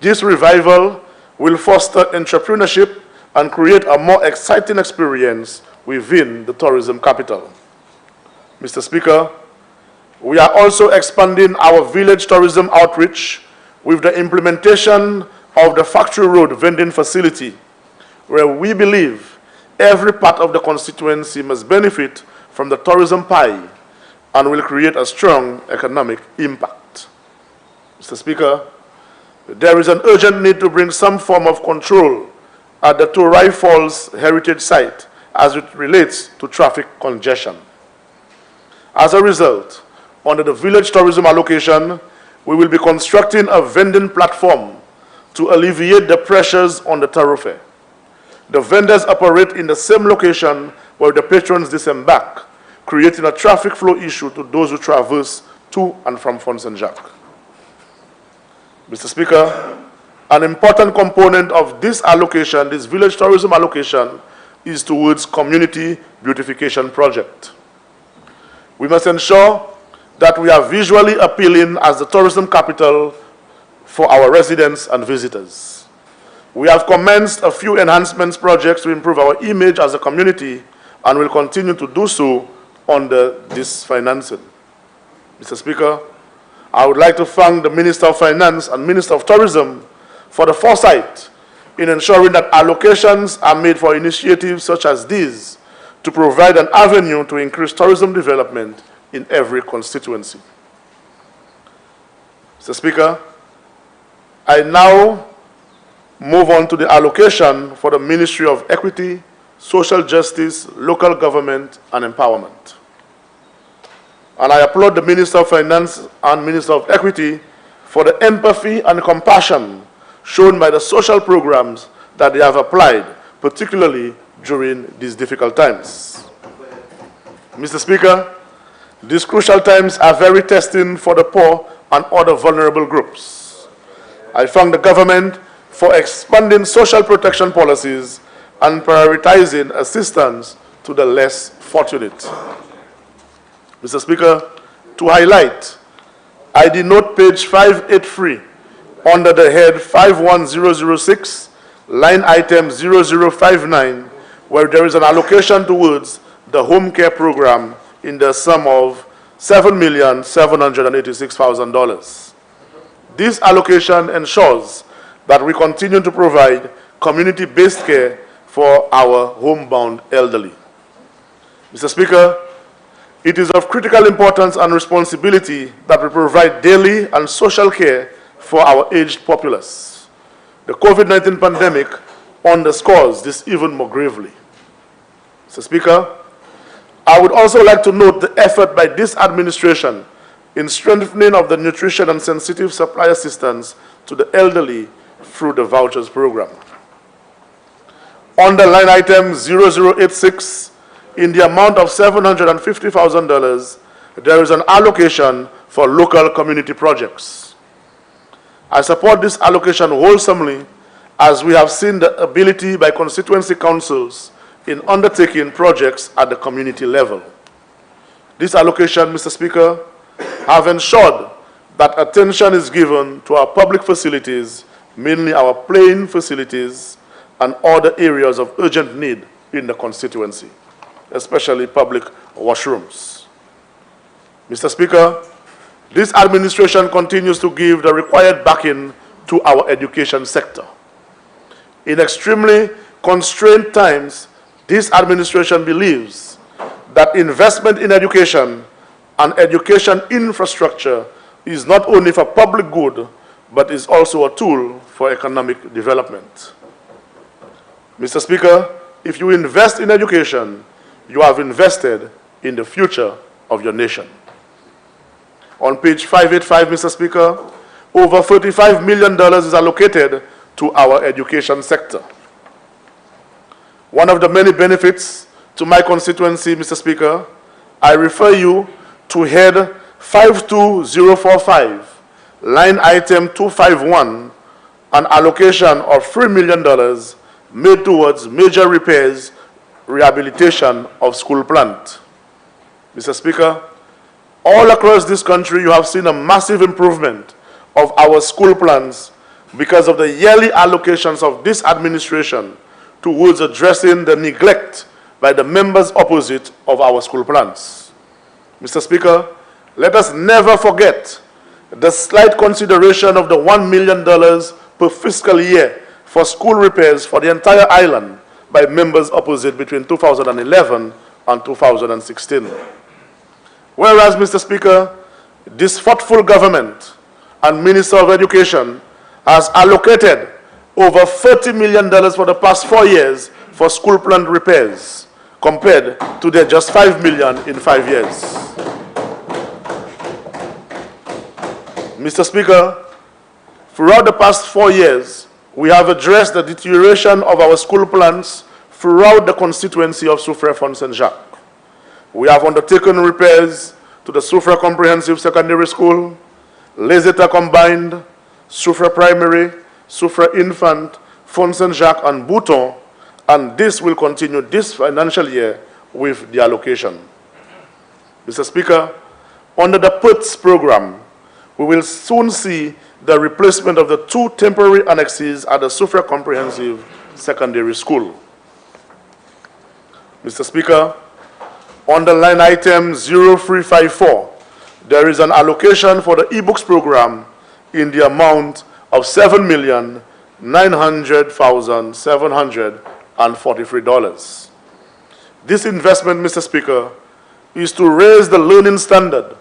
This revival will foster entrepreneurship and create a more exciting experience within the tourism capital. Mr. Speaker, we are also expanding our village tourism outreach with the implementation of the Factory Road vending facility, where we believe every part of the constituency must benefit from the tourism pie and will create a strong economic impact. Mr. Speaker, there is an urgent need to bring some form of control at the Torai Falls Heritage Site as it relates to traffic congestion. As a result, under the village tourism allocation, we will be constructing a vending platform to alleviate the pressures on the thoroughfare. The vendors operate in the same location where the patrons disembark, creating a traffic flow issue to those who traverse to and from Font Saint-Jacques. Mr. Speaker, an important component of this allocation, this village tourism allocation, is towards community beautification project. We must ensure that we are visually appealing as the tourism capital for our residents and visitors. We have commenced a few enhancements projects to improve our image as a community and will continue to do so under this financing. Mr. Speaker, I would like to thank the Minister of Finance and Minister of Tourism for the foresight in ensuring that allocations are made for initiatives such as these to provide an avenue to increase tourism development in every constituency. Mr. Speaker, I now move on to the allocation for the Ministry of Equity, Social Justice, Local Government, and Empowerment. And I applaud the Minister of Finance and Minister of Equity for the empathy and compassion shown by the social programs that they have applied, particularly during these difficult times. Mr. Speaker, these crucial times are very testing for the poor and other vulnerable groups. I thank the government for expanding social protection policies and prioritizing assistance to the less fortunate. Mr. Speaker, to highlight, I denote page 583 under the head 51006, line item 0059, where there is an allocation towards the home care program in the sum of $7,786,000. This allocation ensures that we continue to provide community-based care for our homebound elderly. Mr. Speaker, it is of critical importance and responsibility that we provide daily and social care for our aged populace. The COVID-19 pandemic underscores this even more gravely. Mr. Speaker, I would also like to note the effort by this administration in strengthening of the nutrition and sensitive supply assistance to the elderly through the vouchers program. Under line item 0086, in the amount of $750,000, there is an allocation for local community projects. I support this allocation wholesomely, as we have seen the ability by constituency councils in undertaking projects at the community level. This allocation, Mr. Speaker, have ensured that attention is given to our public facilities, mainly our playing facilities and other areas of urgent need in the constituency, especially public washrooms. Mr. Speaker, this administration continues to give the required backing to our education sector. In extremely constrained times, this administration believes that investment in education and education infrastructure is not only for public good, but is also a tool for economic development. Mr. Speaker, if you invest in education, you have invested in the future of your nation. On page 585, Mr. Speaker, over $35 million is allocated to our education sector. One of the many benefits to my constituency, Mr. Speaker, I refer you to head 52045, line item 251, an allocation of $3 million made towards major repairs, rehabilitation of school plant. Mr. Speaker, all across this country you have seen a massive improvement of our school plans because of the yearly allocations of this administration towards addressing the neglect by the members opposite of our school plans. Mr. Speaker, let us never forget the slight consideration of the $1 million per fiscal year for school repairs for the entire island by members opposite between 2011 and 2016. Whereas, Mr. Speaker, this thoughtful government and Minister of Education has allocated over $30 million for the past 4 years for school plant repairs, compared to their just $5 million in 5 years. Mr. Speaker, throughout the past 4 years, we have addressed the deterioration of our school plants throughout the constituency of Soufrière Saint-Jacques. We have undertaken repairs to the Soufrière Comprehensive Secondary School, Leseta Combined, Soufrière Primary, Soufrière Infant, Font Saint-Jacques, and Bouton, and this will continue this financial year with the allocation. Mr. Speaker, under the PUTS program, we will soon see the replacement of the 2 temporary annexes at the Soufrière Comprehensive Secondary School. Mr. Speaker, under line item 0354, there is an allocation for the e-books program in the amount of $7,900,743. This investment, Mr. Speaker, is to raise the learning standard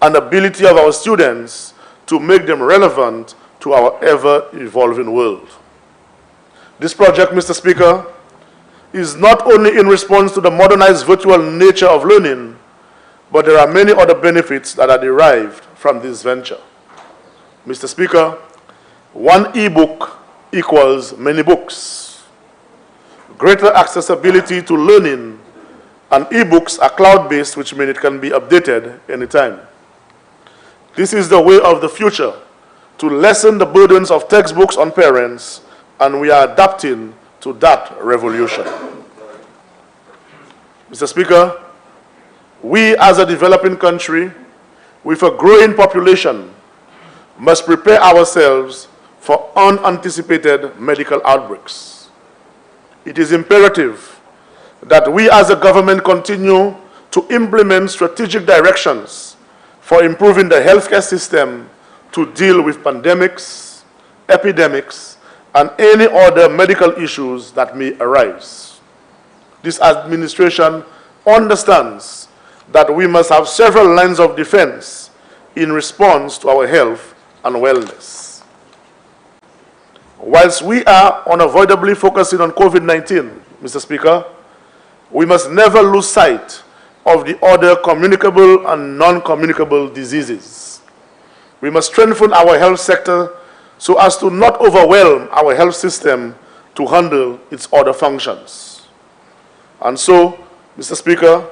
and ability of our students to make them relevant to our ever-evolving world. This project, Mr. Speaker, is not only in response to the modernized virtual nature of learning, but there are many other benefits that are derived from this venture. Mr. Speaker, one e-book equals many books. Greater accessibility to learning, and e-books are cloud-based, which means it can be updated anytime. This is the way of the future, to lessen the burdens of textbooks on parents, and we are adapting to that revolution. Mr. Speaker, we as a developing country with a growing population must prepare ourselves for unanticipated medical outbreaks. It is imperative that we as a government continue to implement strategic directions for improving the healthcare system to deal with pandemics, epidemics, and any other medical issues that may arise. This administration understands that we must have several lines of defense in response to our health and wellness. Whilst we are unavoidably focusing on COVID-19, Mr. Speaker, we must never lose sight of the other communicable and non-communicable diseases. We must strengthen our health sector so as to not overwhelm our health system to handle its other functions. And so, Mr. Speaker,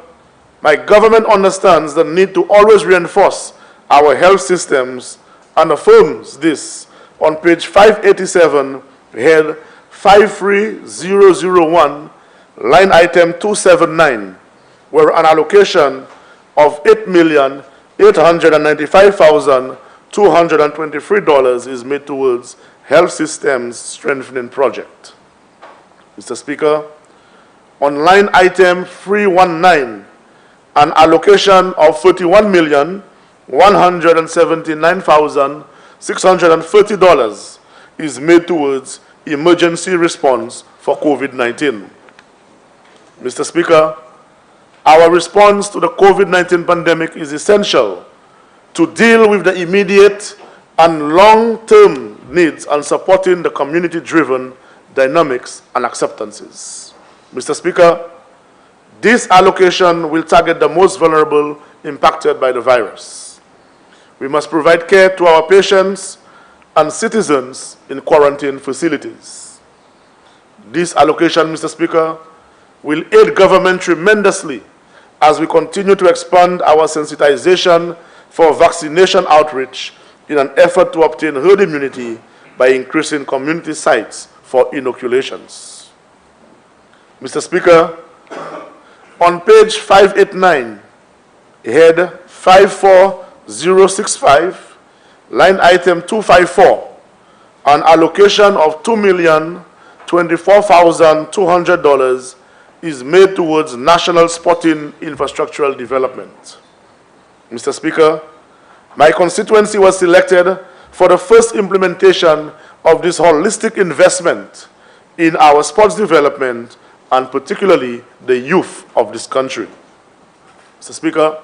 my government understands the need to always reinforce our health systems and affirms this on page 587, head 53001, line item 279, where an allocation of $8,895,223 is made towards health systems strengthening project. Mr. Speaker, on line item 319, an allocation of $41,179,630 is made towards emergency response for COVID-19. Mr. Speaker, our response to the COVID-19 pandemic is essential to deal with the immediate and long-term needs and supporting the community-driven dynamics and acceptances. Mr. Speaker, this allocation will target the most vulnerable impacted by the virus. We must provide care to our patients and citizens in quarantine facilities. This allocation, Mr. Speaker, will aid government tremendously as we continue to expand our sensitization for vaccination outreach in an effort to obtain herd immunity by increasing community sites for inoculations. Mr. Speaker, on page 589, head 54065, line item 254, an allocation of $2,024,200 is made towards national sporting infrastructural development. Mr. Speaker, my constituency was selected for the first implementation of this holistic investment in our sports development and particularly the youth of this country. Mr. Speaker,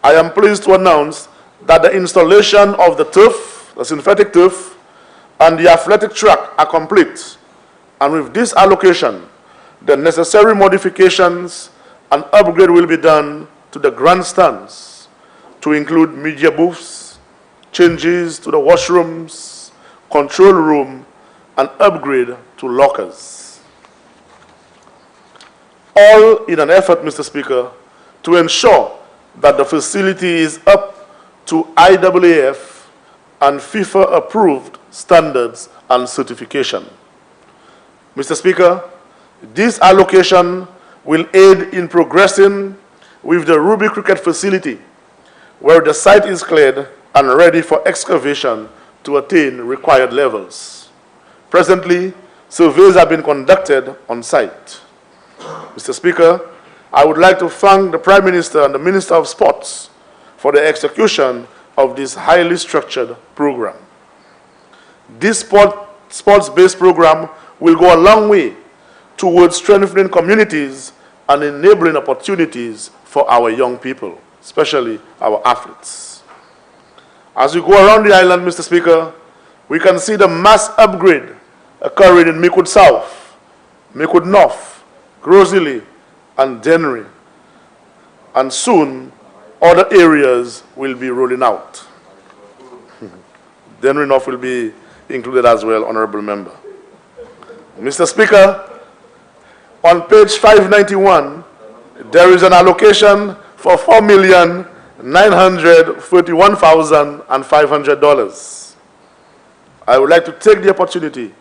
I am pleased to announce that the installation of the turf, the synthetic turf, and the athletic track are complete, and with this allocation, the necessary modifications and upgrade will be done to the grandstands to include media booths, changes to the washrooms, control room, and upgrade to lockers. All in an effort, Mr. Speaker, to ensure that the facility is up to IAAF and FIFA-approved standards and certification. Mr. Speaker, this allocation will aid in progressing with the Ruby Cricket facility, where the site is cleared and ready for excavation to attain required levels. Presently, surveys have been conducted on site. Mr. Speaker, I would like to thank the Prime Minister and the Minister of Sports for the execution of this highly structured program. This sports-based program will go a long way towards strengthening communities and enabling opportunities for our young people, especially our athletes. As we go around the island, Mr. Speaker, we can see the mass upgrade occurring in Micoud South, Micoud North, Grosily, and Dennery. And soon, other areas will be rolling out. Dennery North will be included as well, Honorable Member. Mr. Speaker, on page 591, there is an allocation for $4,931,500. I would like to take the opportunity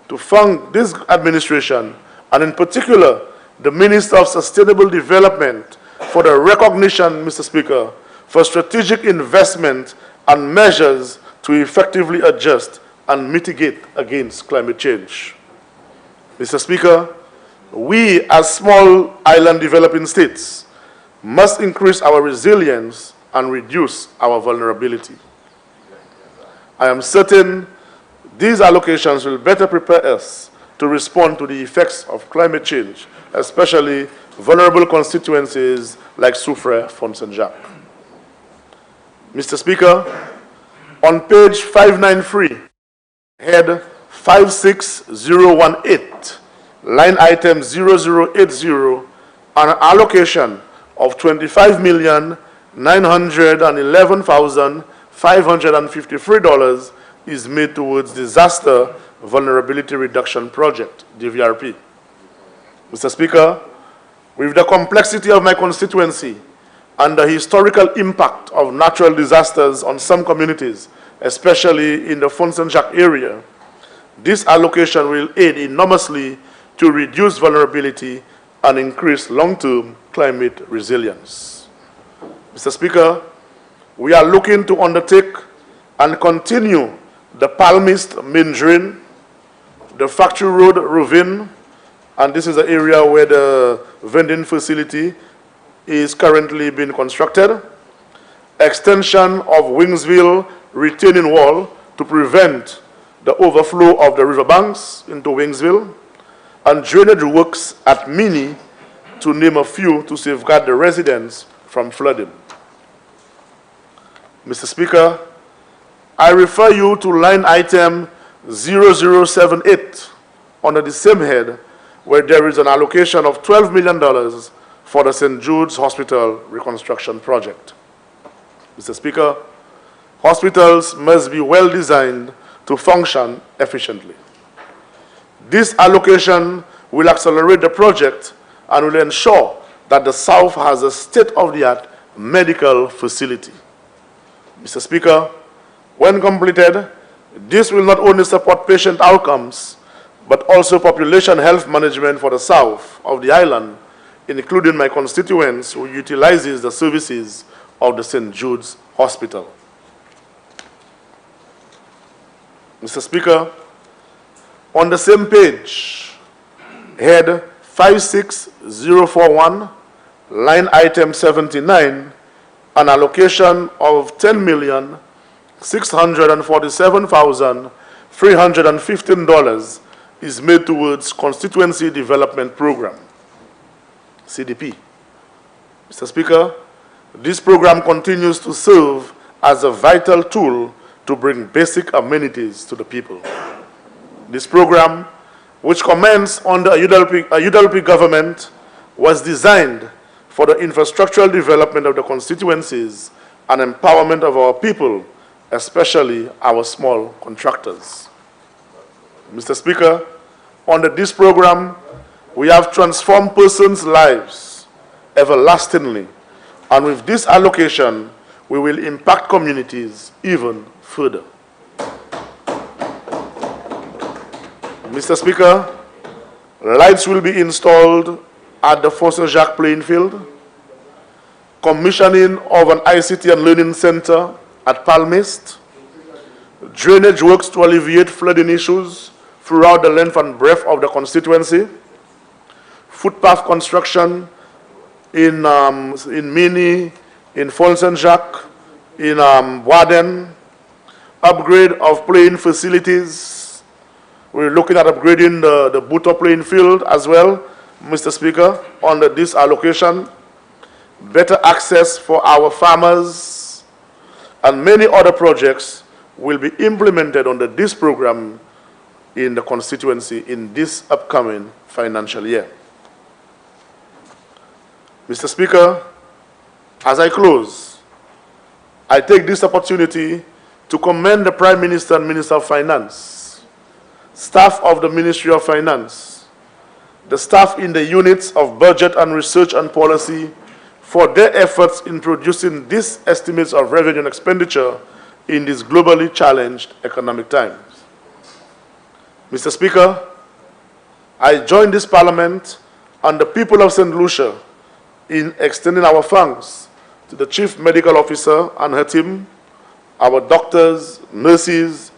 to thank this administration, and in particular, the Minister of Sustainable Development, for the recognition, Mr. Speaker, for strategic investment and measures to effectively adjust and mitigate against climate change. Mr. Speaker, we as small island developing states must increase our resilience and reduce our vulnerability. I am certain these allocations will better prepare us to respond to the effects of climate change, especially vulnerable constituencies like Soufrière, Font Saint-Jacques. Mr. Speaker, on page 593, head 56018, line item 0080, an allocation of $25,911,553 is made towards Disaster Vulnerability Reduction Project, DVRP. Mr. Speaker, with the complexity of my constituency and the historical impact of natural disasters on some communities, especially in the Fontaine-Jacques area, this allocation will aid enormously to reduce vulnerability and increase long-term climate resilience. Mr. Speaker, we are looking to undertake and continue the Palmist main drain, the Factory Road ravine, and this is the area where the vending facility is currently being constructed, extension of Wingsville retaining wall to prevent the overflow of the riverbanks into Wingsville, and drainage works at Mini, to name a few, to safeguard the residents from flooding. Mr. Speaker, I refer you to line item 0078 under the same head, where there is an allocation of $12 million for the St. Jude's Hospital reconstruction project. Mr. Speaker, hospitals must be well designed to function efficiently. This allocation will accelerate the project and will ensure that the South has a state-of-the-art medical facility. Mr. Speaker, when completed, this will not only support patient outcomes, but also population health management for the south of the island, including my constituents who utilizes the services of the St. Jude's Hospital. Mr. Speaker, on the same page, head 56041, line item 79, an allocation of $10,647,315 is made towards Constituency Development Program, CDP. Mr. Speaker, this program continues to serve as a vital tool to bring basic amenities to the people. This program, which commenced under a UWP government, was designed for the infrastructural development of the constituencies and empowerment of our people, especially our small contractors. Mr. Speaker, under this program, we have transformed persons' lives everlastingly, and with this allocation, we will impact communities even further. Mr. Speaker, lights will be installed at the Fontaine-Jacques playing field, commissioning of an ICT and learning center at Palmist, drainage works to alleviate flooding issues throughout the length and breadth of the constituency, footpath construction in Mini, in Fontaine-Jacques, in Warden, upgrade of playing facilities. We're looking at upgrading the Buto playing field as well, Mr. Speaker, under this allocation, better access for our farmers, and many other projects will be implemented under this program in the constituency in this upcoming financial year. Mr. Speaker, as I close, I take this opportunity to commend the Prime Minister and Minister of Finance, staff of the Ministry of Finance, the staff in the units of Budget and Research and Policy for their efforts in producing these estimates of revenue and expenditure in these globally challenged economic times. Mr. Speaker, I join this Parliament and the people of St. Lucia in extending our thanks to the Chief Medical Officer and her team, our doctors, nurses,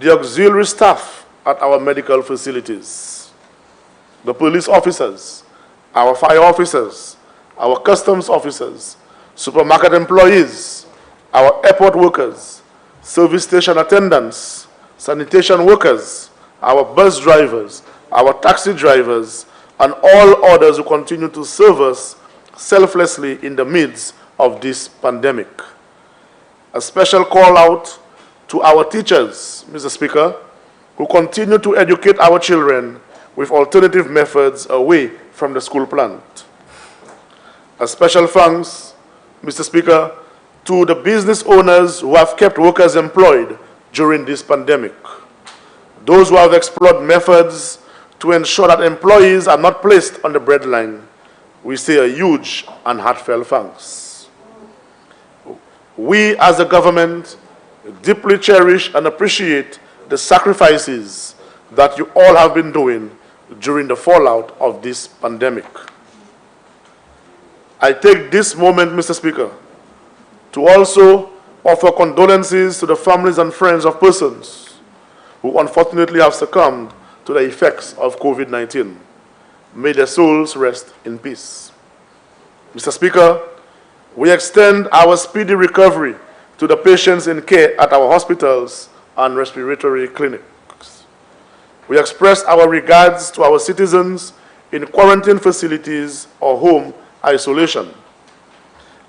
the auxiliary staff at our medical facilities, the police officers, our fire officers, our customs officers, supermarket employees, our airport workers, service station attendants, sanitation workers, our bus drivers, our taxi drivers, and all others who continue to serve us selflessly in the midst of this pandemic. A special call out to our teachers, Mr. Speaker, who continue to educate our children with alternative methods away from the school plant. A special thanks, Mr. Speaker, to the business owners who have kept workers employed during this pandemic, those who have explored methods to ensure that employees are not placed on the breadline. We say a huge and heartfelt thanks. We as a government deeply cherish and appreciate the sacrifices that you all have been doing during the fallout of this pandemic. I take this moment, Mr. Speaker, to also offer condolences to the families and friends of persons who unfortunately have succumbed to the effects of COVID-19. May their souls rest in peace. Mr. Speaker, we extend our speedy recovery to the patients in care at our hospitals and respiratory clinics. We express our regards to our citizens in quarantine facilities or home isolation.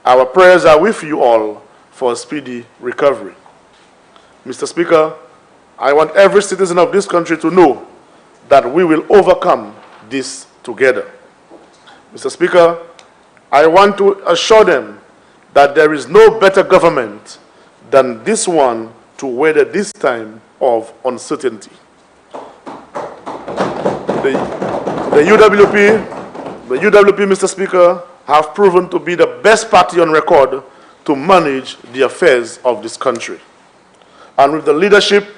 Our prayers are with you all for a speedy recovery. Mr. Speaker, I want every citizen of this country to know that we will overcome this together. Mr. Speaker, I want to assure them that there is no better government than this one to weather this time of uncertainty. The UWP, Mr. Speaker, have proven to be the best party on record to manage the affairs of this country. And with the leadership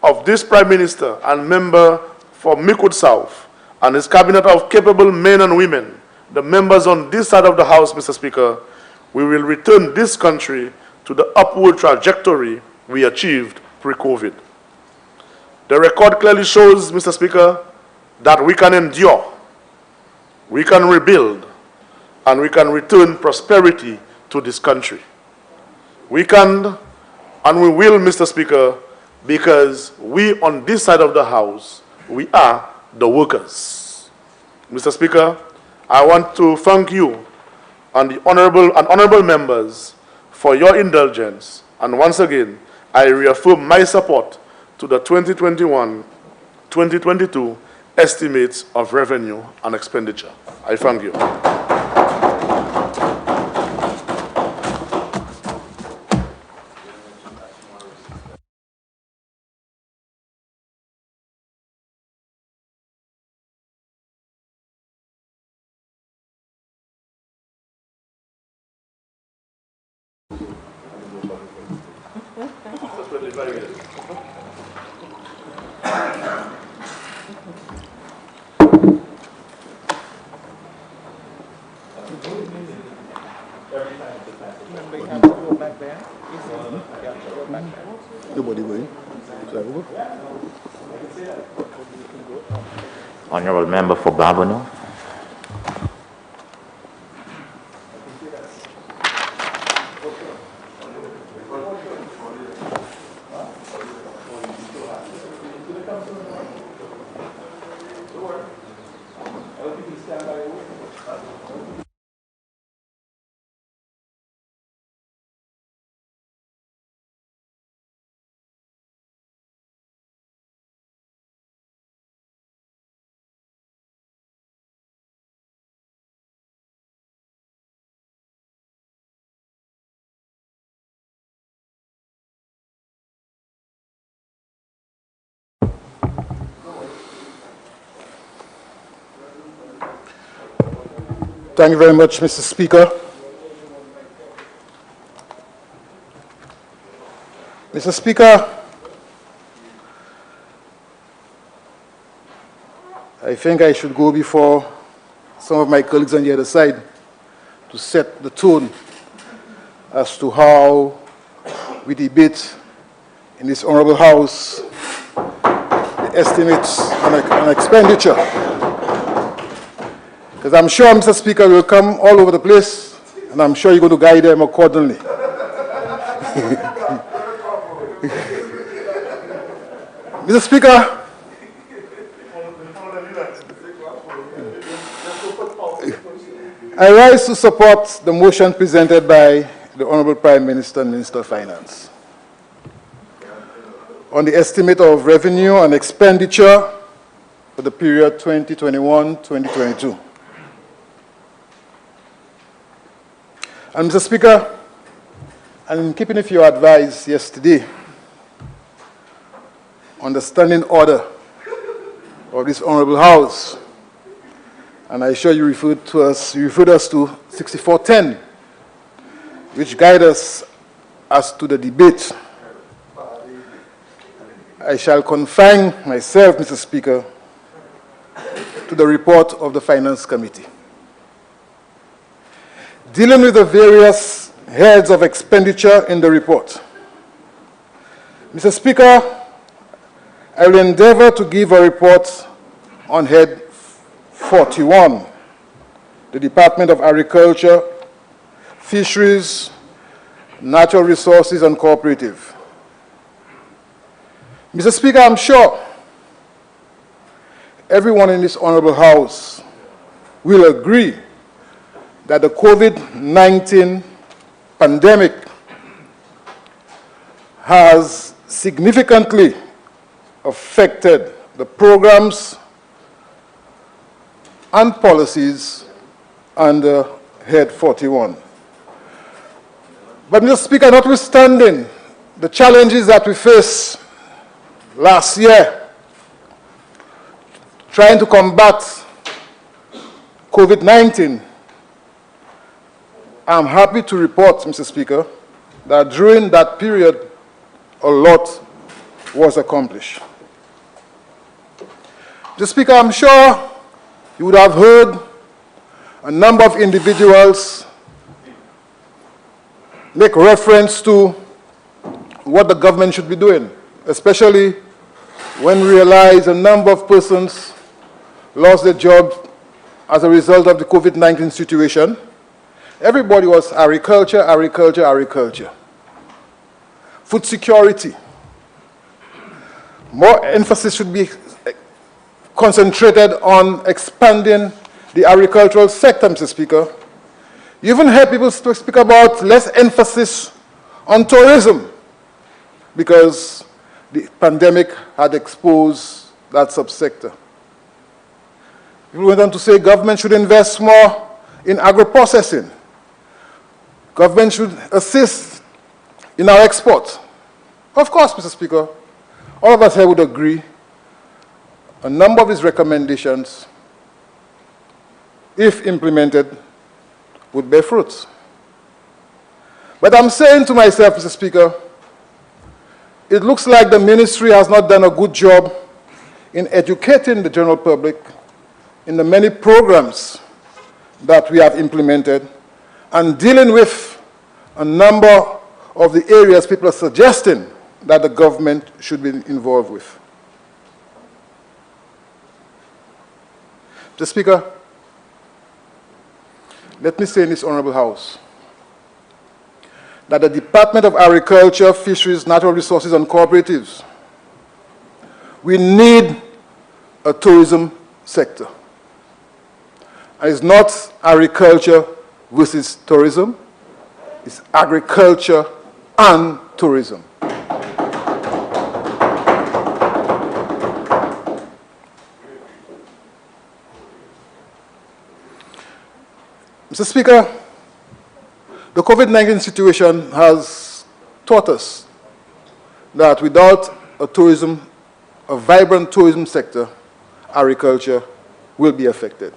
of this Prime Minister and member for Mikud South and his cabinet of capable men and women, the members on this side of the House, Mr. Speaker, we will return this country to the upward trajectory we achieved pre-COVID. The record clearly shows, Mr. Speaker, that we can endure, we can rebuild, and we can return prosperity to this country. We can and we will, Mr. Speaker, because we on this side of the House, we are the workers. Mr. Speaker, I want to thank you and the honorable members for your indulgence, and once again, I reaffirm my support to the 2021-2022 estimates of revenue and expenditure. I thank you. Nobody going? Honorable Member for Babonneau. Thank you very much, Mr. Speaker. Mr. Speaker, I think I should go before some of my colleagues on the other side to set the tone as to how we debate in this honorable House the estimates on expenditure. Because I'm sure, Mr. Speaker, will come all over the place, and I'm sure you're going to guide them accordingly. Mr. Speaker, I rise to support the motion presented by the Honorable Prime Minister and Minister of Finance. on the estimate of revenue and expenditure for the period 2021-2022. And Mr. Speaker, and in keeping with your advice yesterday on the standing order of this Honorable House, and I'm sure you referred us to 6410, which guide us as to the debate. I shall confine myself, Mr. Speaker, to the report of the Finance Committee. Dealing with the various heads of expenditure in the report. Mr. Speaker, I will endeavor to give a report on head 41, the Department of Agriculture, Fisheries, Natural Resources and Cooperative. Mr. Speaker, I'm sure everyone in this Honorable House will agree that the COVID-19 pandemic has significantly affected the programs and policies under Head 41. But, Mr. Speaker, notwithstanding the challenges that we faced last year, trying to combat COVID-19, I'm happy to report, Mr. Speaker, that during that period, a lot was accomplished. Mr. Speaker, I'm sure you would have heard a number of individuals make reference to what the government should be doing, especially when we realize a number of persons lost their jobs as a result of the COVID-19 situation. Everybody was agriculture, agriculture, agriculture. Food security. More emphasis should be concentrated on expanding the agricultural sector, Mr. Speaker. You even heard people speak about less emphasis on tourism because the pandemic had exposed that subsector. People went on to say government should invest more in agro-processing. Government should assist in our export. Of course, Mr. Speaker, all of us here would agree a number of these recommendations, if implemented, would bear fruits. But I'm saying to myself, Mr. Speaker, it looks like the ministry has not done a good job in educating the general public in the many programs that we have implemented and dealing with a number of the areas people are suggesting that the government should be involved with. Mr. Speaker, let me say in this Honorable House that the Department of Agriculture, Fisheries, Natural Resources and Cooperatives, we need a tourism sector. And it's not agriculture versus tourism, it's agriculture and tourism. Mr. Speaker, the COVID-19 situation has taught us that without a vibrant tourism sector, agriculture will be affected.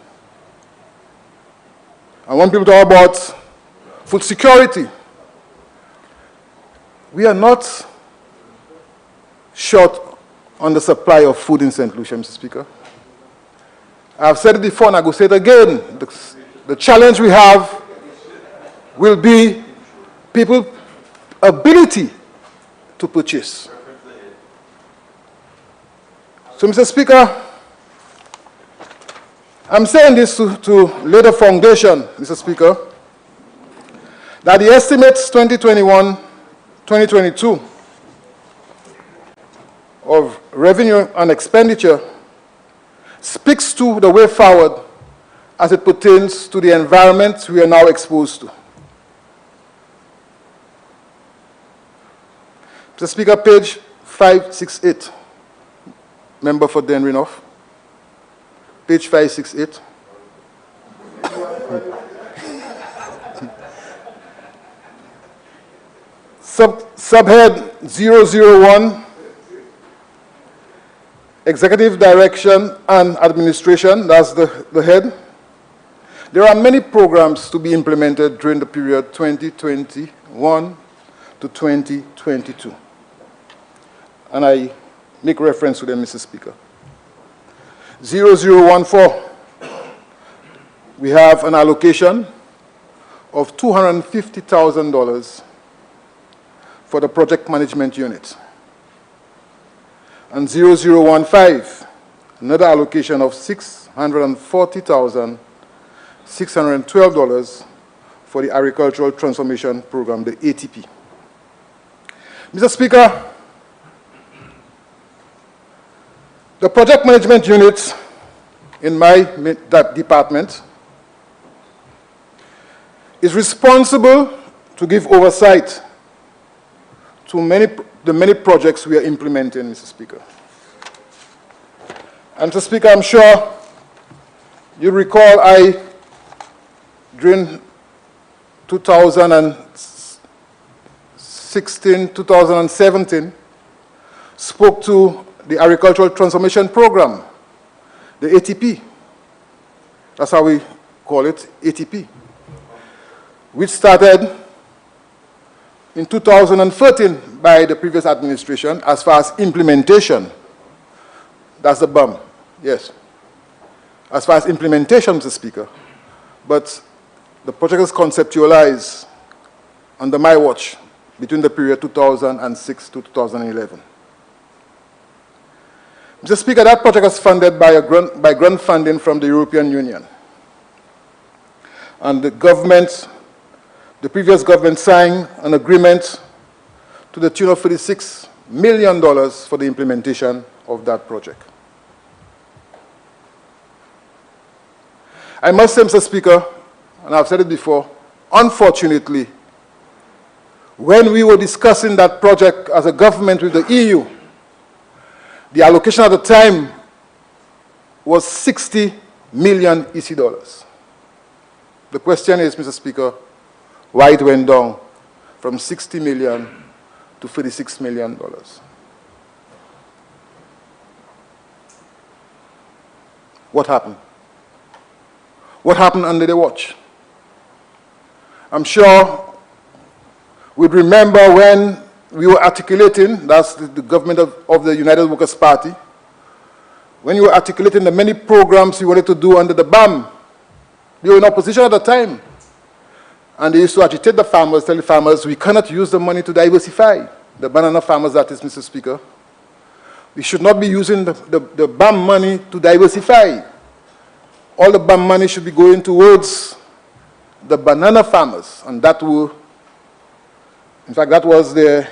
I want people to talk about food security. We are not short on the supply of food in St. Lucia, Mr. Speaker. I've said it before and I will say it again. The challenge we have will be people's ability to purchase. So, Mr. Speaker, I'm saying this to lay the foundation, Mr. Speaker, that the estimates 2021-2022 of revenue and expenditure speaks to the way forward as it pertains to the environment we are now exposed to. Mr. Speaker, page 568. Member for Denrinoff. Page 568. Subhead 001, Executive Direction and Administration, that's the head. There are many programs to be implemented during the period 2021 to 2022. And I make reference to them, Mr. Speaker. 0014, we have an allocation of $250,000 for the project management unit. And 0015, another allocation of $640,612 for the Agricultural Transformation Program, the ATP. Mr. Speaker, the project management unit in my department is responsible to give oversight to the many projects we are implementing, Mr. Speaker. And Mr. Speaker, I'm sure you recall during 2016, 2017, spoke to the Agricultural Transformation Program, the ATP. That's how we call it, ATP, which started in 2013 by the previous administration as far as implementation. That's the BUM, yes. As far as implementation, Mr. Speaker. But the project is conceptualized under my watch between the period 2006 to 2011. Mr. Speaker, that project was funded by grant funding from the European Union. And the previous government signed an agreement to the tune of $36 million for the implementation of that project. I must say, Mr. Speaker, and I've said it before, unfortunately, when we were discussing that project as a government with the EU, the allocation at the time was 60 million EC dollars. The question is, Mr. Speaker, why it went down from 60 million to $36 million. What happened? What happened under the watch? I'm sure we'd remember when we were articulating, that's the government of the United Workers' Party, when you were articulating the many programs you wanted to do under the BAM. They were in opposition at the time. And they used to agitate the farmers, tell the farmers, we cannot use the money to diversify. The banana farmers, that is, Mr. Speaker. We should not be using the BAM money to diversify. All the BAM money should be going towards the banana farmers. And that will, in fact, that was the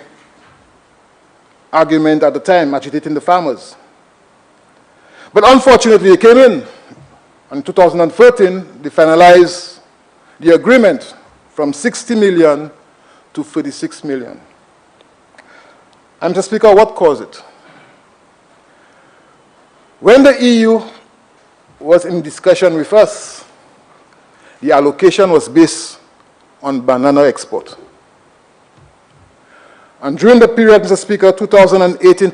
argument at the time, agitating the farmers. But unfortunately, it came in. In 2013, they finalized the agreement from 60 million to 36 million. And Mr. Speaker, what caused it? When the EU was in discussion with us, the allocation was based on banana export. And during the period, Mr. Speaker, 2008 to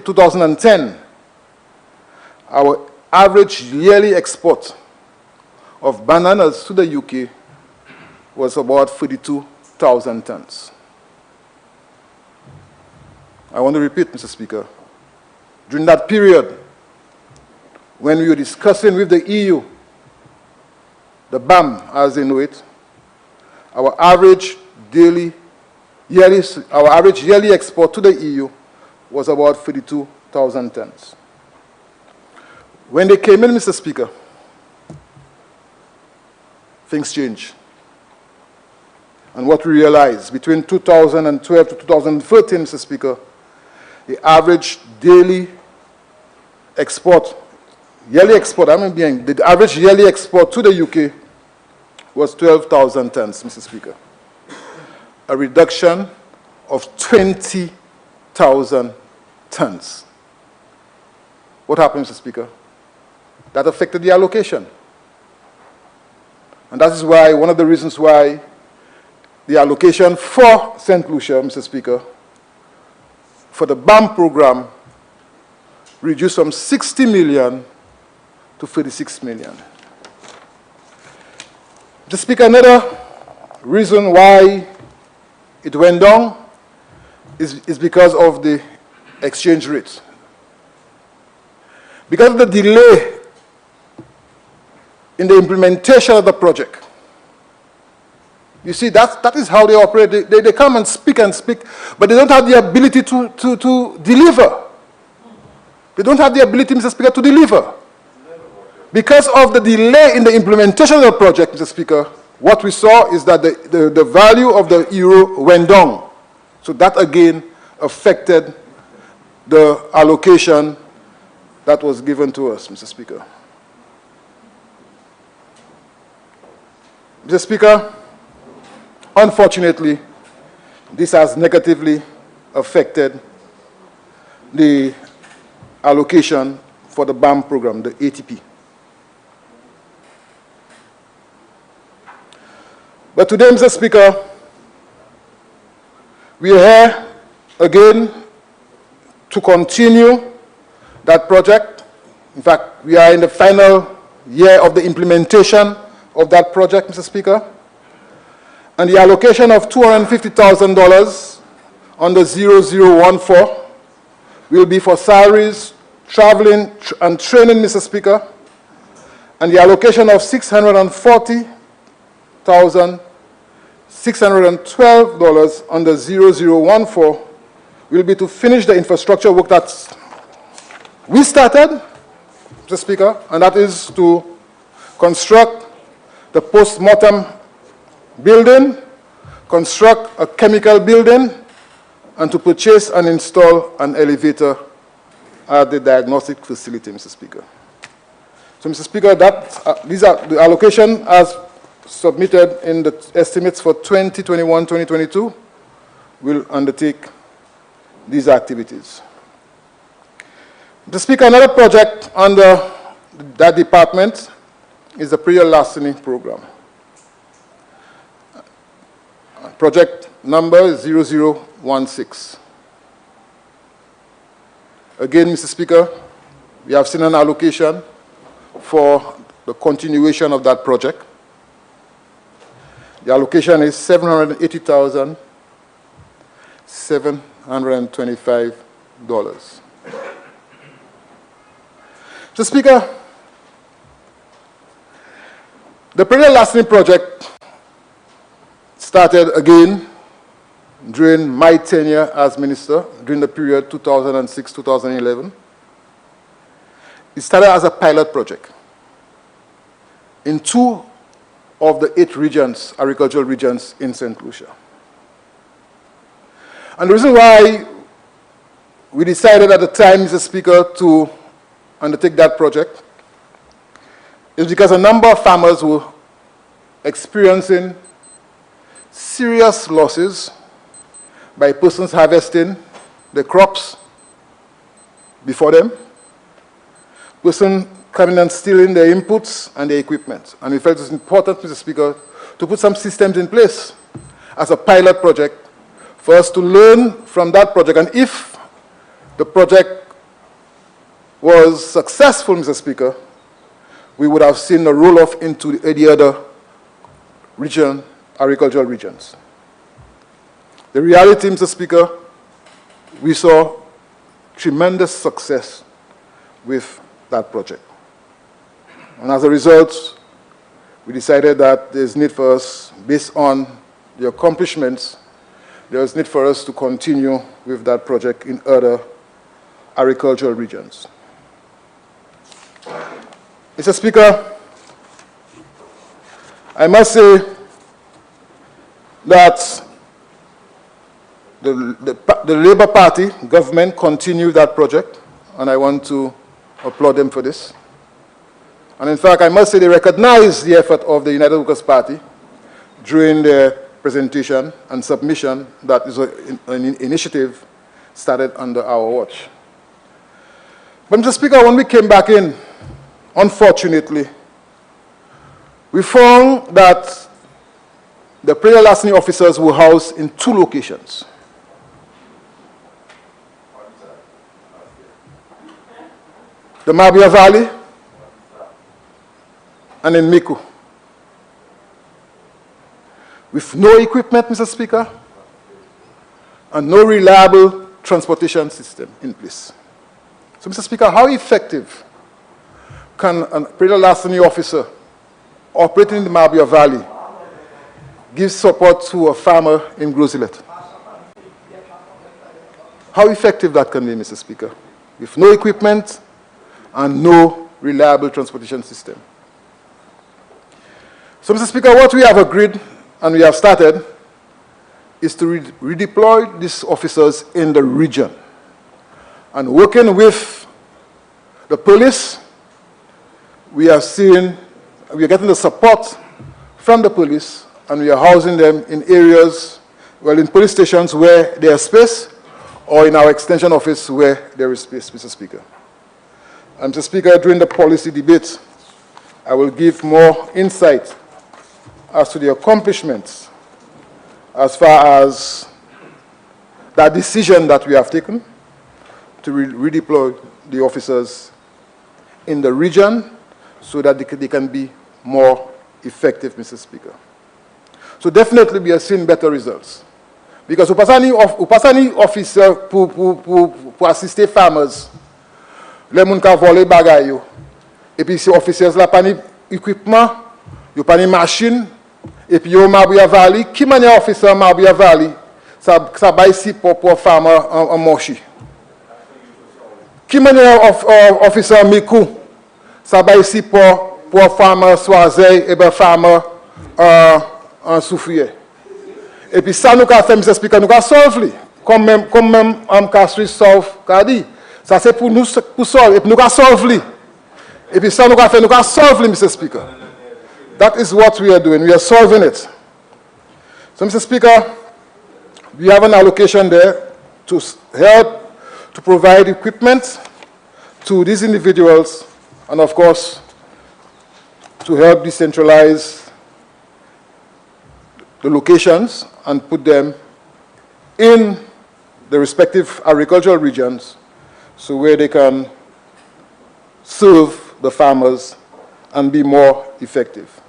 2010, our average yearly export of bananas to the UK was about 42,000 tons. I want to repeat, Mr. Speaker. During that period, when we were discussing with the EU, the BAM, as they know it, our average yearly export to the EU was about 42,000 tons. When they came in, Mr. Speaker, things changed. And what we realized, between 2012 to 2013, Mr. Speaker, the average daily export, the average yearly export to the UK was 12,000 tons, Mr. Speaker. A reduction of 20 100,000 tons. What happened, Mr. Speaker? That affected the allocation. And that is why, one of the reasons why the allocation for St. Lucia, Mr. Speaker, for the BAM program reduced from 60 million to 36 million. Mr. Speaker, another reason why it went down is because of the exchange rate. Because of the delay in the implementation of the project. You see, that is how they operate. They come and speak, but they don't have the ability to deliver. They don't have the ability, Mr. Speaker, to deliver. Because of the delay in the implementation of the project, Mr. Speaker, what we saw is that the value of the euro went down. So that again affected the allocation that was given to us, Mr. Speaker. Mr. Speaker, unfortunately, this has negatively affected the allocation for the BAM program, the ATP. But today, Mr. Speaker, we are here again to continue that project. In fact, we are in the final year of the implementation of that project, Mr. Speaker. And the allocation of $250,000 under 0014 will be for salaries, traveling, and training, Mr. Speaker. And the allocation of $640,612 under 0014 will be to finish the infrastructure work that we started, Mr. Speaker, and that is to construct the post-mortem building, construct a chemical building, and to purchase and install an elevator at the diagnostic facility, Mr. Speaker. So, Mr. Speaker, these are the allocation as submitted in the estimates for 2021-2022 will undertake these activities. Mr. Speaker, another project under that department is the Prayer Larceny program. Project number 0016. Again, Mr. Speaker, we have seen an allocation for the continuation of that project. The allocation is $780,725. Mr. Speaker, the Prayer Larceny project started again during my tenure as minister, during the period 2006-2011. It started as a pilot project in 2 of the 8 regions, agricultural regions in St. Lucia. And the reason why we decided at the time, Mr. Speaker, to undertake that project is because a number of farmers were experiencing serious losses by persons harvesting the crops before them, person coming and stealing their inputs and their equipment. And we felt it was important, Mr. Speaker, to put some systems in place as a pilot project for us to learn from that project. And if the project was successful, Mr. Speaker, we would have seen a roll-off into the other region, agricultural regions. The reality, Mr. Speaker, we saw tremendous success with that project. And as a result, we decided that there's need for us, based on the accomplishments, there's need for us to continue with that project in other agricultural regions. Mr. Speaker, I must say that the Labour Party government continued that project, and I want to applaud them for this. And in fact, I must say they recognize the effort of the United Workers' Party during their presentation and submission that is an initiative started under our watch. But Mr. Speaker, when we came back in, unfortunately, we found that the prayer larceny officers were housed in 2 locations. The Mabia Valley and in Miku. With no equipment, Mr. Speaker, and no reliable transportation system in place. So, Mr. Speaker, how effective can a prayer larceny officer operating in the Mabia Valley give support to a farmer in Grozilet? How effective that can be, Mr. Speaker, with no equipment and no reliable transportation system. So, Mr. Speaker, what we have agreed and we have started is to redeploy these officers in the region. And working with the police, we are getting the support from the police, and we are housing them in areas, well, in police stations where there is space, or in our extension office where there is space, Mr. Speaker. And Mr. Speaker, during the policy debate, I will give more insight as to the accomplishments as far as that decision that we have taken to redeploy the officers in the region so that they can be more effective, Mr. Speaker. So definitely we are seeing better results. Because upasani officer pour assister farmers, les moun ka voler bagay yo. Et puis ces officers là pas ni équipement, yo pas ni machine, et puis yo Mabia Valley, qui manière officer Mabia Valley, ça ba ici pour farmer en mochi. Qui manière officer Miku, ça va ici pour farmer Soisey et ben farmer en soufrier. Et puis ça nous a fait, Mr. Speaker, nous a solve, comme même Castries solve qu'a dit. Ça c'est pour nous pour solve, et puis nous a solve. Et puis ça nous a fait, nous a solve, Mr. Speaker. That is what we are doing. We are solving it. So, Mr. Speaker, we have an allocation there to help to provide equipment to these individuals and, of course, to help decentralize the locations and put them in the respective agricultural regions so where they can serve the farmers and be more effective.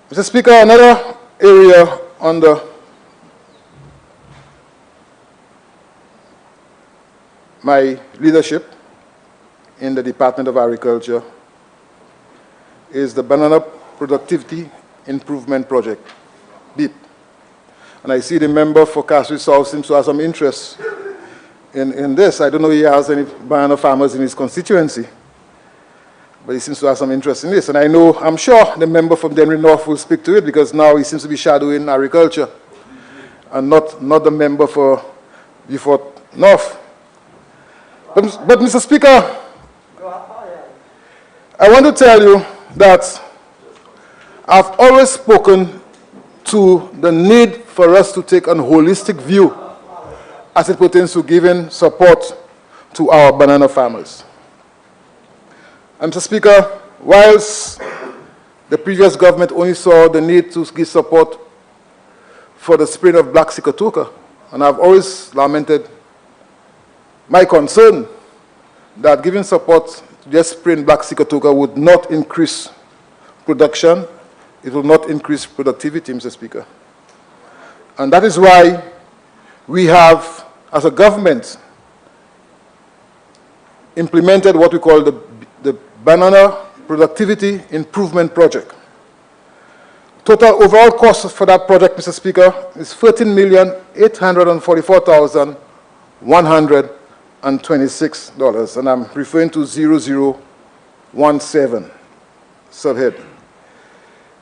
Mr. Speaker, another area under my leadership in the Department of Agriculture is the Banana Productivity Improvement Project, BIP. And I see the member for Castries South seems to have some interest in this. I don't know if he has any banana farmers in his constituency, but he seems to have some interest in this. And I'm sure the member from Denry North will speak to it because now he seems to be shadowing agriculture and not the member for Beaufort North. But Mr. Speaker, I want to tell you that I've always spoken to the need for us to take a holistic view as it pertains to giving support to our banana farmers. And Mr. Speaker, whilst the previous government only saw the need to give support for the spread of black cicotoca, and I've always lamented my concern that giving support to just spraying black cicotoca would not increase production, it will not increase productivity, Mr. Speaker. And that is why we have, as a government, implemented what we call the Banana Productivity Improvement Project. Total overall cost for that project, Mr. Speaker, is $13,844,126, and I'm referring to 0017 subhead.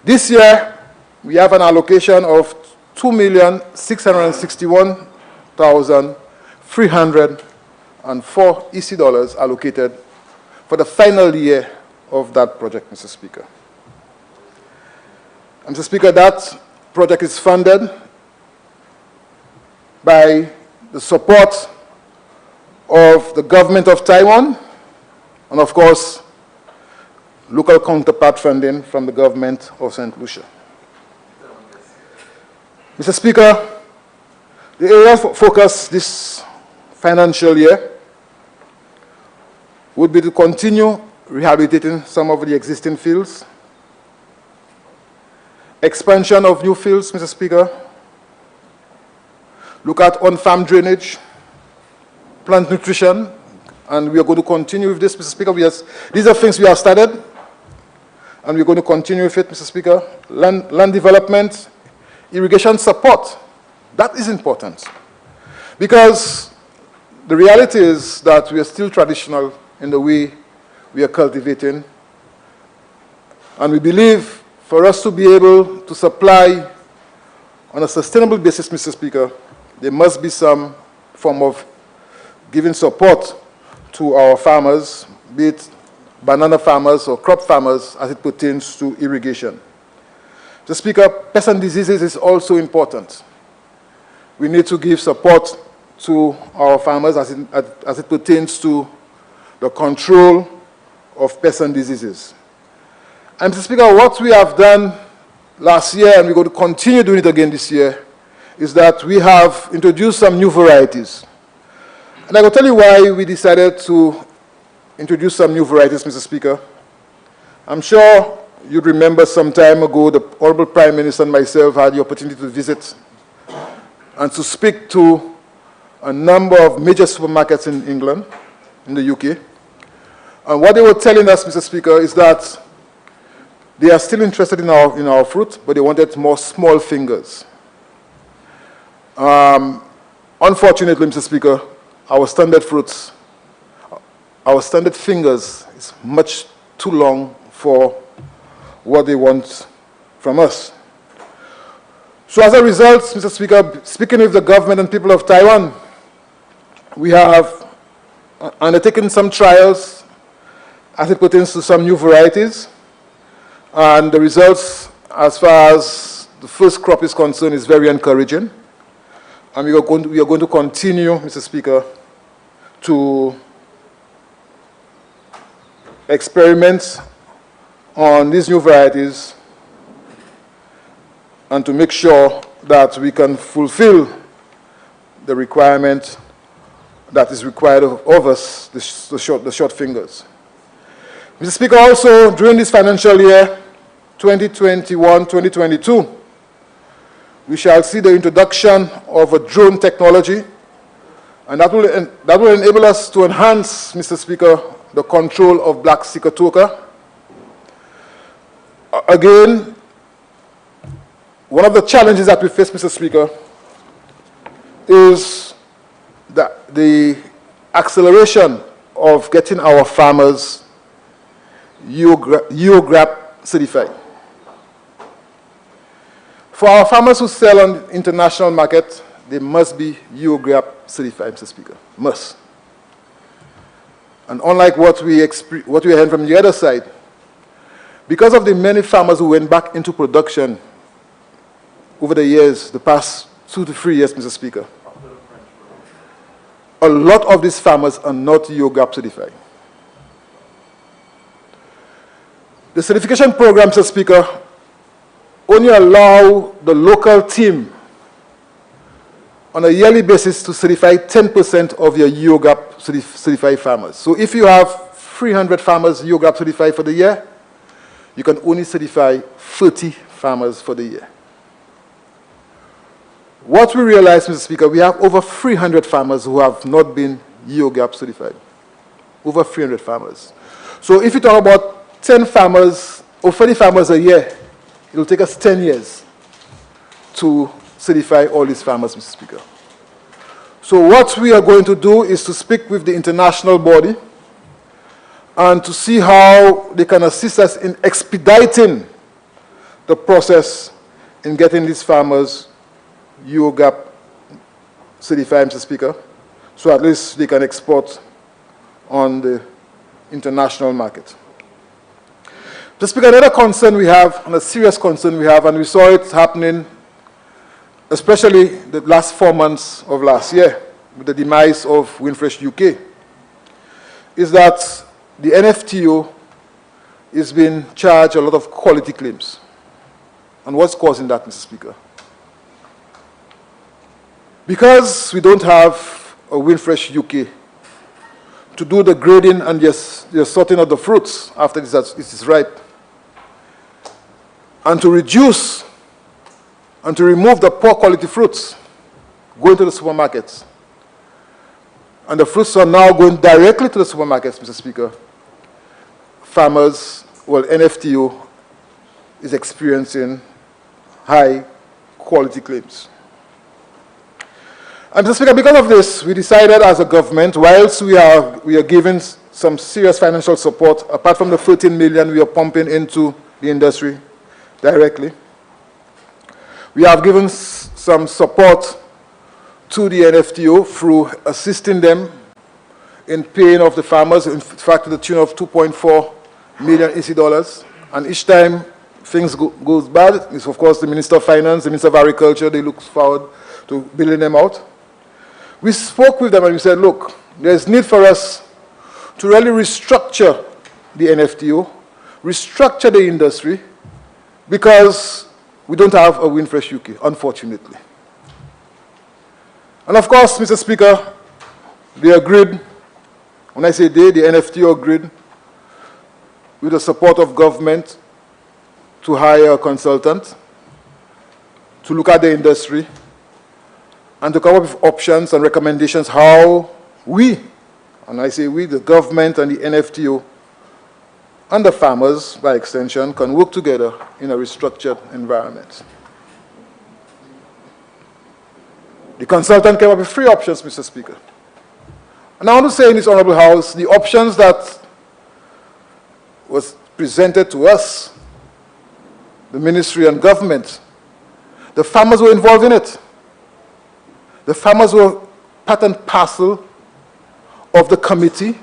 This year, we have an allocation of $2,661,304 EC dollars allocated for the final year of that project, Mr. Speaker. And Mr. Speaker, that project is funded by the support of the government of Taiwan, and of course, local counterpart funding from the government of St. Lucia. Mr. Speaker, the area of focus this financial year would be to continue rehabilitating some of the existing fields, expansion of new fields, Mr. Speaker, look at on-farm drainage, plant nutrition, and we are going to continue with this, Mr. Speaker. These are things we have started, and we're going to continue with it, Mr. Speaker. Land development, irrigation support, that is important. Because the reality is that we are still traditional in the way we are cultivating, and we believe for us to be able to supply on a sustainable basis, Mr. Speaker, there must be some form of giving support to our farmers, be it banana farmers or crop farmers, as it pertains to irrigation. Mr. Speaker, pests and diseases is also important. We need to give support to our farmers as it pertains to the control of pests and diseases. And Mr. Speaker, what we have done last year, and we're going to continue doing it again this year, is that we have introduced some new varieties. And I will tell you why we decided to introduce some new varieties, Mr. Speaker. I'm sure you'd remember some time ago the Honorable Prime Minister and myself had the opportunity to visit and to speak to a number of major supermarkets in England, in the UK. And what they were telling us, Mr. Speaker, is that they are still interested in our fruit, but they wanted more small fingers. Unfortunately, Mr. Speaker, our standard fruits, our standard fingers is much too long for what they want from us. So as a result, Mr. Speaker, speaking with the government and people of Taiwan, we have undertaken some trials as it pertains to some new varieties. And the results, as far as the first crop is concerned, is very encouraging. And we are going to continue, Mr. Speaker, to experiment on these new varieties and to make sure that we can fulfill the requirement that is required of us, the short fingers. Mr. Speaker, also during this financial year, 2021-2022, we shall see the introduction of a drone technology, and that will enable us to enhance, Mr. Speaker, the control of black cicotoca. Again, one of the challenges that we face, Mr. Speaker, is that the acceleration of getting our farmers UOGRAP certified. For our farmers who sell on the international market, they must be UOGRAP certified, Mr. Speaker, must. And unlike what we heard from the other side, because of the many farmers who went back into production over the years, the past 2 to 3 years, Mr. Speaker, a lot of these farmers are not UOGRAP certified. The certification program, Mr. Speaker, only allow the local team on a yearly basis to certify 10% of your UOGRAP certified farmers. So if you have 300 farmers UOGRAP certified for the year, you can only certify 30 farmers for the year. What we realize, Mr. Speaker, we have over 300 farmers who have not been UOGRAP certified. Over 300 farmers. So if you talk about 10 farmers or 30 farmers a year, it will take us 10 years to certify all these farmers, Mr. Speaker. So what we are going to do is to speak with the international body and to see how they can assist us in expediting the process in getting these farmers UOGRAP certified, Mr. Speaker, so at least they can export on the international market. Mr. Speaker, another concern we have, and a serious concern we have, and we saw it happening especially the last 4 months of last year, with the demise of Winfresh UK is that the NFTO is being charged a lot of quality claims. And what's causing that, Mr. Speaker? Because we don't have a Winfresh UK to do the grading and the sorting of the fruits after it is ripe, and to reduce and to remove the poor quality fruits going to the supermarkets. And the fruits are now going directly to the supermarkets, Mr. Speaker. Farmers, well, NFTO is experiencing high quality claims. And Mr. Speaker, because of this, we decided as a government, whilst we are giving some serious financial support, apart from the 13 million we are pumping into the industry directly, we have given some support to the NFTO through assisting them in paying off the farmers, in fact, to the tune of 2.4 million EC dollars. And each time things goes bad, it's of course the Minister of Finance, the Minister of Agriculture, they look forward to bailing them out. We spoke with them and we said, look, there's need for us to really restructure the NFTO, restructure the industry, because we don't have a Winfresh UK, unfortunately. And of course, Mr. Speaker, they agreed, when I say they, the NFTO agreed, with the support of government, to hire a consultant to look at the industry and to come up with options and recommendations how we, and I say we, the government and the NFTO, and the farmers, by extension, can work together in a restructured environment. The consultant came up with 3 options, Mr. Speaker. And I want to say in this Honorable House, the options that was presented to us, the ministry and government, the farmers were involved in it. The farmers were part and parcel of the committee.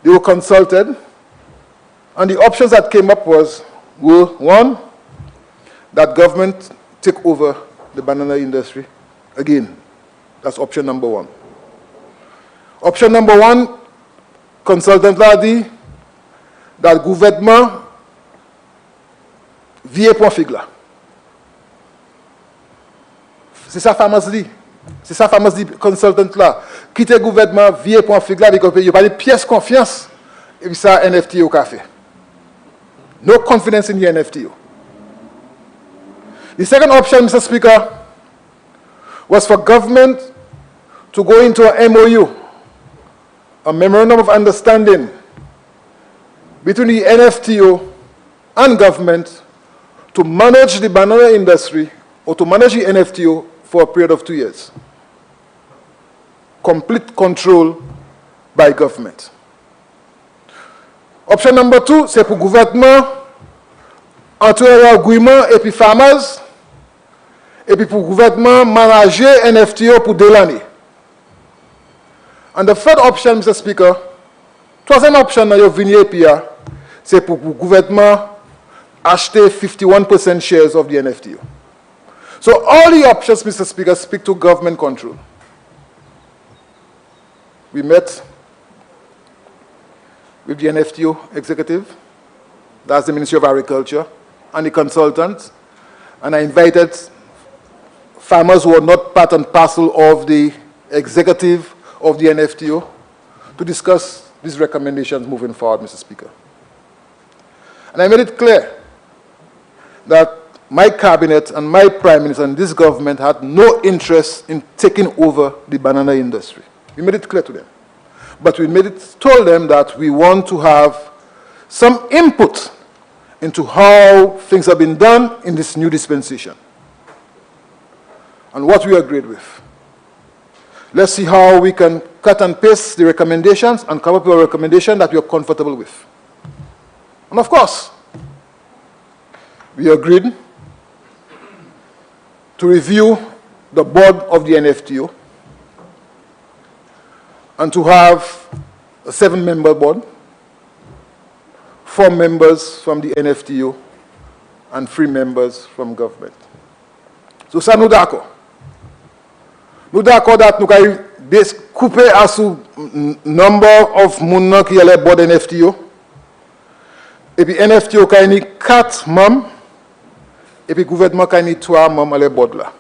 They were consulted. And the options that came up were, one, that government take over the banana industry. Again, that's option number 1. Option number 1, consultant l'a dit, that gouvernement vie point figue là. C'est ça farmers dit. C'est ça farmers dit consultant là. Quitter gouvernement vie point figue là, parce qu'il n'y a pas de pièce confiance. Et puis ça, NFTO qu'a fait. No confidence in the NFTO. The second option, Mr. Speaker, was for government to go into a MOU, a Memorandum of Understanding, between the NFTO and government to manage the banana industry or to manage the NFTO for a period of 2 years. Complete control by government. Option number 2, c'est pour le gouvernement entre l'agreement et puis farmers, et puis pour le gouvernement manager NFTO pour 2 années. And the third option, Mr. Speaker, troisième option dans le vigné PIA, c'est pour le gouvernement acheter 51% shares of the NFTO. So all the options, Mr. Speaker, speak to government control. We met with the NFTO executive, that's the Ministry of Agriculture, and the consultants, and I invited farmers who are not part and parcel of the executive of the NFTO to discuss these recommendations moving forward, Mr. Speaker. And I made it clear that my cabinet and my prime minister and this government had no interest in taking over the banana industry. We made it clear to them. But we told them that we want to have some input into how things have been done in this new dispensation and what we agreed with. Let's see how we can cut and paste the recommendations and come up with a recommendation that we are comfortable with. And of course, we agreed to review the board of the NFTO and to have a 7-member board, 4 members from the NFTO and 3 members from government. So ça nous d'accord. Nous d'accord that nous avons This coupe as a number of moun qui allait board NFTO. Et puis NFTO a 4 membres. Et puis le gouvernement a 3 membres à la board là.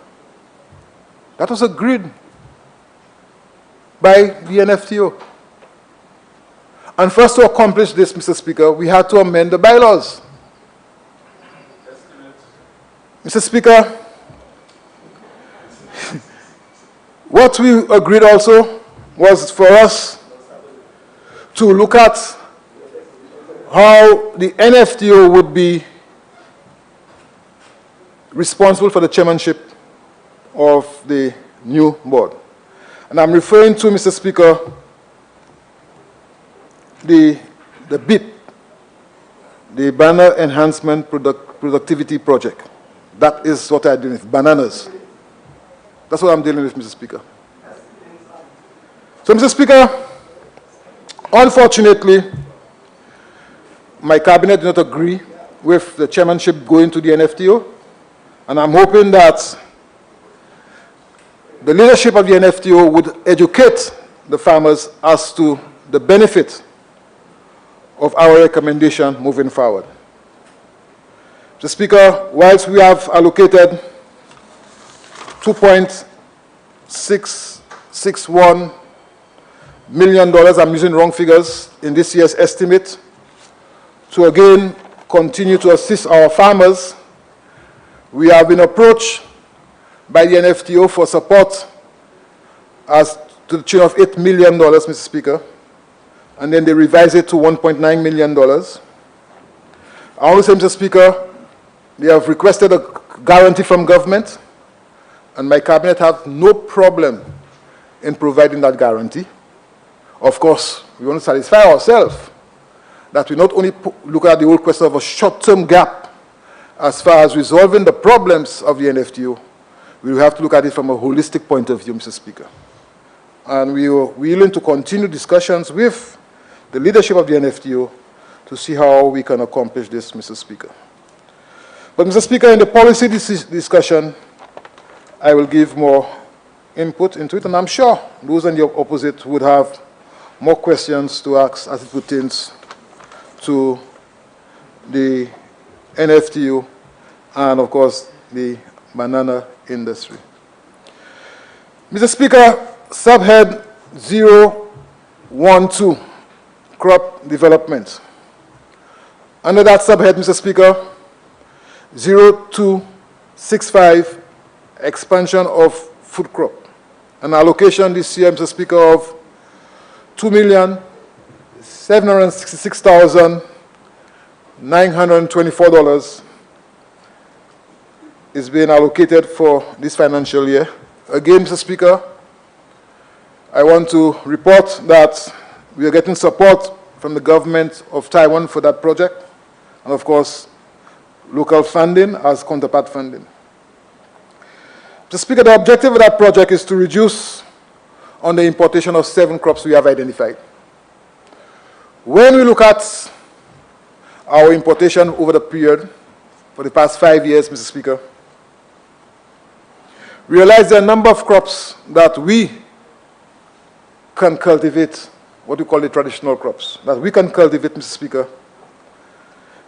That was agreed by the NFTO. And for us to accomplish this, Mr. Speaker, we had to amend the bylaws. Mr. Speaker, what we agreed also was for us to look at how the NFTO would be responsible for the chairmanship of the new board. And I'm referring to, Mr. Speaker, the BIP, the Banner Enhancement Productivity Project. That is what I'm dealing with, bananas. That's what I'm dealing with, Mr. Speaker. So, Mr. Speaker, unfortunately, my cabinet did not agree with the chairmanship going to the NFTO, and I'm hoping that the leadership of the NFTO would educate the farmers as to the benefit of our recommendation moving forward. Mr. Speaker, whilst we have allocated $2.661 million, I'm using wrong figures, in this year's estimate, to again continue to assist our farmers, we have been approached by the NFTO for support as to the tune of $8 million, Mr. Speaker, and then they revised it to $1.9 million. I want to say, Mr. Speaker, they have requested a guarantee from government, and my cabinet have no problem in providing that guarantee. Of course, we want to satisfy ourselves that we not only look at the whole question of a short-term gap as far as resolving the problems of the NFTO, we will have to look at it from a holistic point of view, Mr. Speaker. And we are willing to continue discussions with the leadership of the NFTO to see how we can accomplish this, Mr. Speaker. But, Mr. Speaker, in the policy discussion, I will give more input into it, and I'm sure those on the opposite would have more questions to ask as it pertains to the NFTO and, of course, the banana industry. Mr. Speaker, subhead 012, crop development. Under that subhead, Mr. Speaker, 0265, expansion of food crop. An allocation this year, Mr. Speaker, of $2,766,924 is being allocated for this financial year. Again, Mr. Speaker, I want to report that we are getting support from the government of Taiwan for that project, and of course, local funding as counterpart funding. Mr. Speaker, the objective of that project is to reduce on the importation of 7 crops we have identified. When we look at our importation over the period for the past 5 years, Mr. Speaker, we realize there are a number of crops that we can cultivate, what we call the traditional crops, that we can cultivate, Mr. Speaker,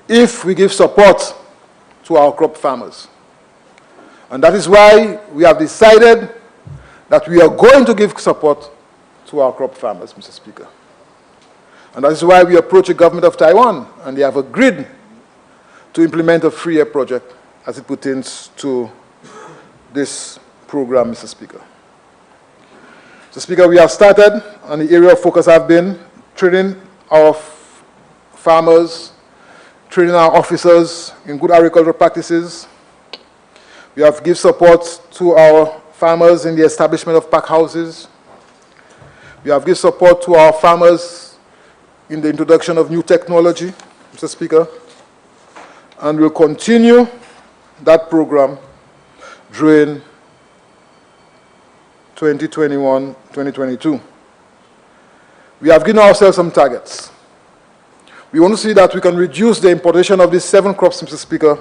if we give support to our crop farmers. And that is why we have decided that we are going to give support to our crop farmers, Mr. Speaker. And that is why we approach the government of Taiwan, and they have agreed to implement a free-air project as it pertains to this program, Mr. Speaker. Mr. Speaker, we have started, and the area of focus have been training our farmers, training our officers in good agricultural practices. We have given support to our farmers in the establishment of pack houses. We have given support to our farmers in the introduction of new technology, Mr. Speaker. And we'll continue that program during 2021-2022. We have given ourselves some targets. We want to see that we can reduce the importation of these 7 crops, Mr. Speaker.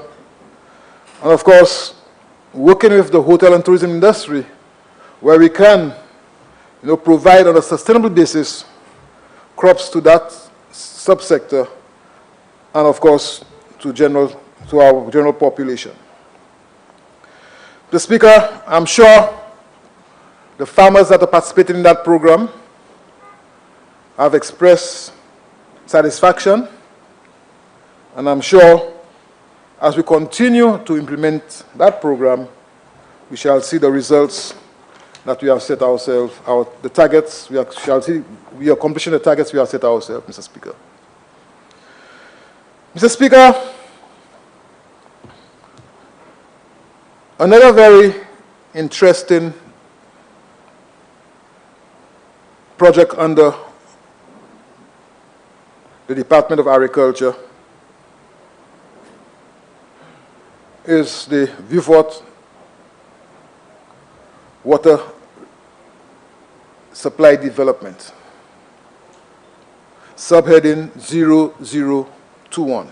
And of course, working with the hotel and tourism industry, where we can provide on a sustainable basis crops to that subsector and, of course, to our general population. Mr. Speaker, I'm sure the farmers that are participating in that program have expressed satisfaction, and I'm sure as we continue to implement that program, we shall see the results that we have set ourselves, the targets, shall see we are accomplishing the targets we have set ourselves, Mr. Speaker. Mr. Speaker, another very interesting project under the Department of Agriculture is the Viewfort Water Supply Development, subheading 0021.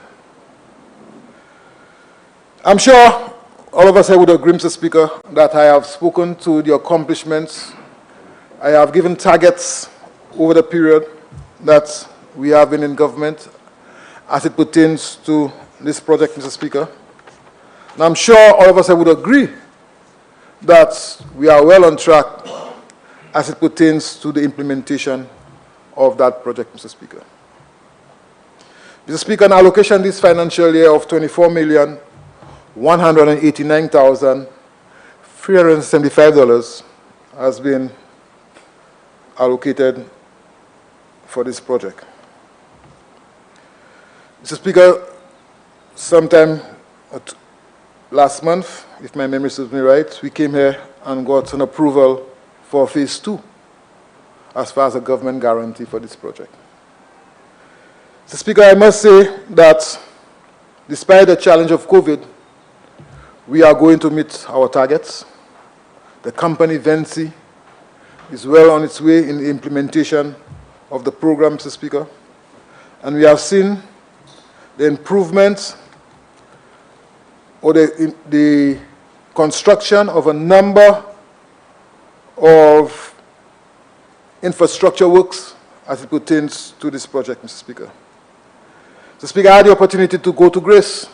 I'm sure all of us here would agree, Mr. Speaker, that I have spoken to the accomplishments. I have given targets over the period that we have been in government as it pertains to this project, Mr. Speaker. And I'm sure all of us here would agree that we are well on track as it pertains to the implementation of that project, Mr. Speaker. Mr. Speaker, an allocation this financial year of $24,189,375 has been allocated for this project. Mr. Speaker, sometime last month, if my memory serves me right, we came here and got an approval for phase 2 as far as a government guarantee for this project. Mr. Speaker, I must say that despite the challenge of COVID, we are going to meet our targets. The company, Venci, is well on its way in the implementation of the program, Mr. Speaker. And we have seen the improvements or the construction of a number of infrastructure works as it pertains to this project, Mr. Speaker. Mr. Speaker, I had the opportunity to go to Grace.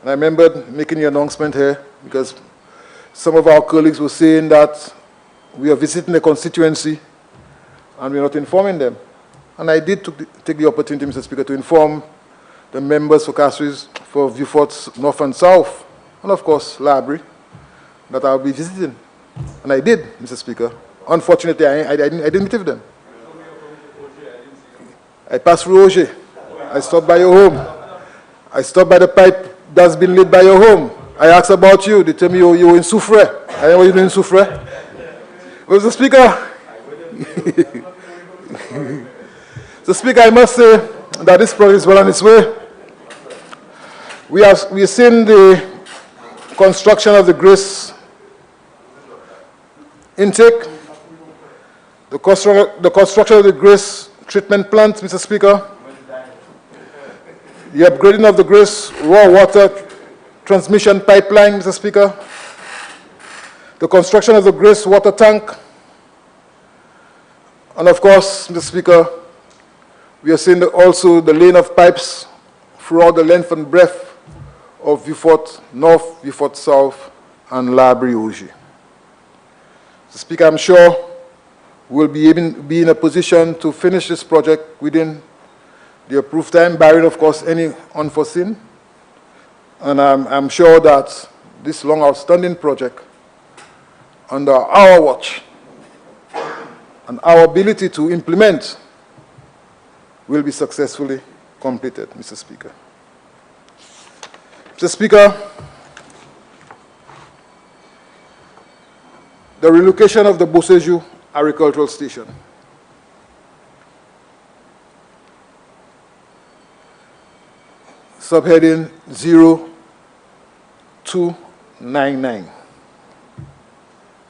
And I remembered making the announcement here because some of our colleagues were saying that we are visiting the constituency and we're not informing them. And I did take the opportunity, Mr. Speaker, to inform the members for Castries, for Viewforts North and South, and of course, Library, that I'll be visiting. And I did, Mr. Speaker. Unfortunately, I didn't meet with them. I passed through Oje. I stopped by your home. I stopped by the pipe that's been lit by your home. I asked about you. They tell me you were in Soufre. I know what you're doing in Soufre. Mr. Speaker, Mr. Speaker, I must say that this project is well on its way. We have seen the construction of the Grace intake, the construction of the Grace treatment plant, Mr. Speaker, the upgrading of the Grace raw water transmission pipeline, Mr. Speaker, the construction of the Grace water tank, and of course, Mr. Speaker, we are seeing also the laying of pipes throughout the length and breadth of Viewfort North, Viewfort South, and Library Oji. Mr. Speaker, I'm sure we'll be in a position to finish this project within the approved time, barring, of course, any unforeseen. And I'm sure that this long outstanding project, under our watch and our ability to implement, will be successfully completed, Mr. Speaker. Mr. Speaker, the relocation of the Boseju Agricultural Station. Subheading 0299.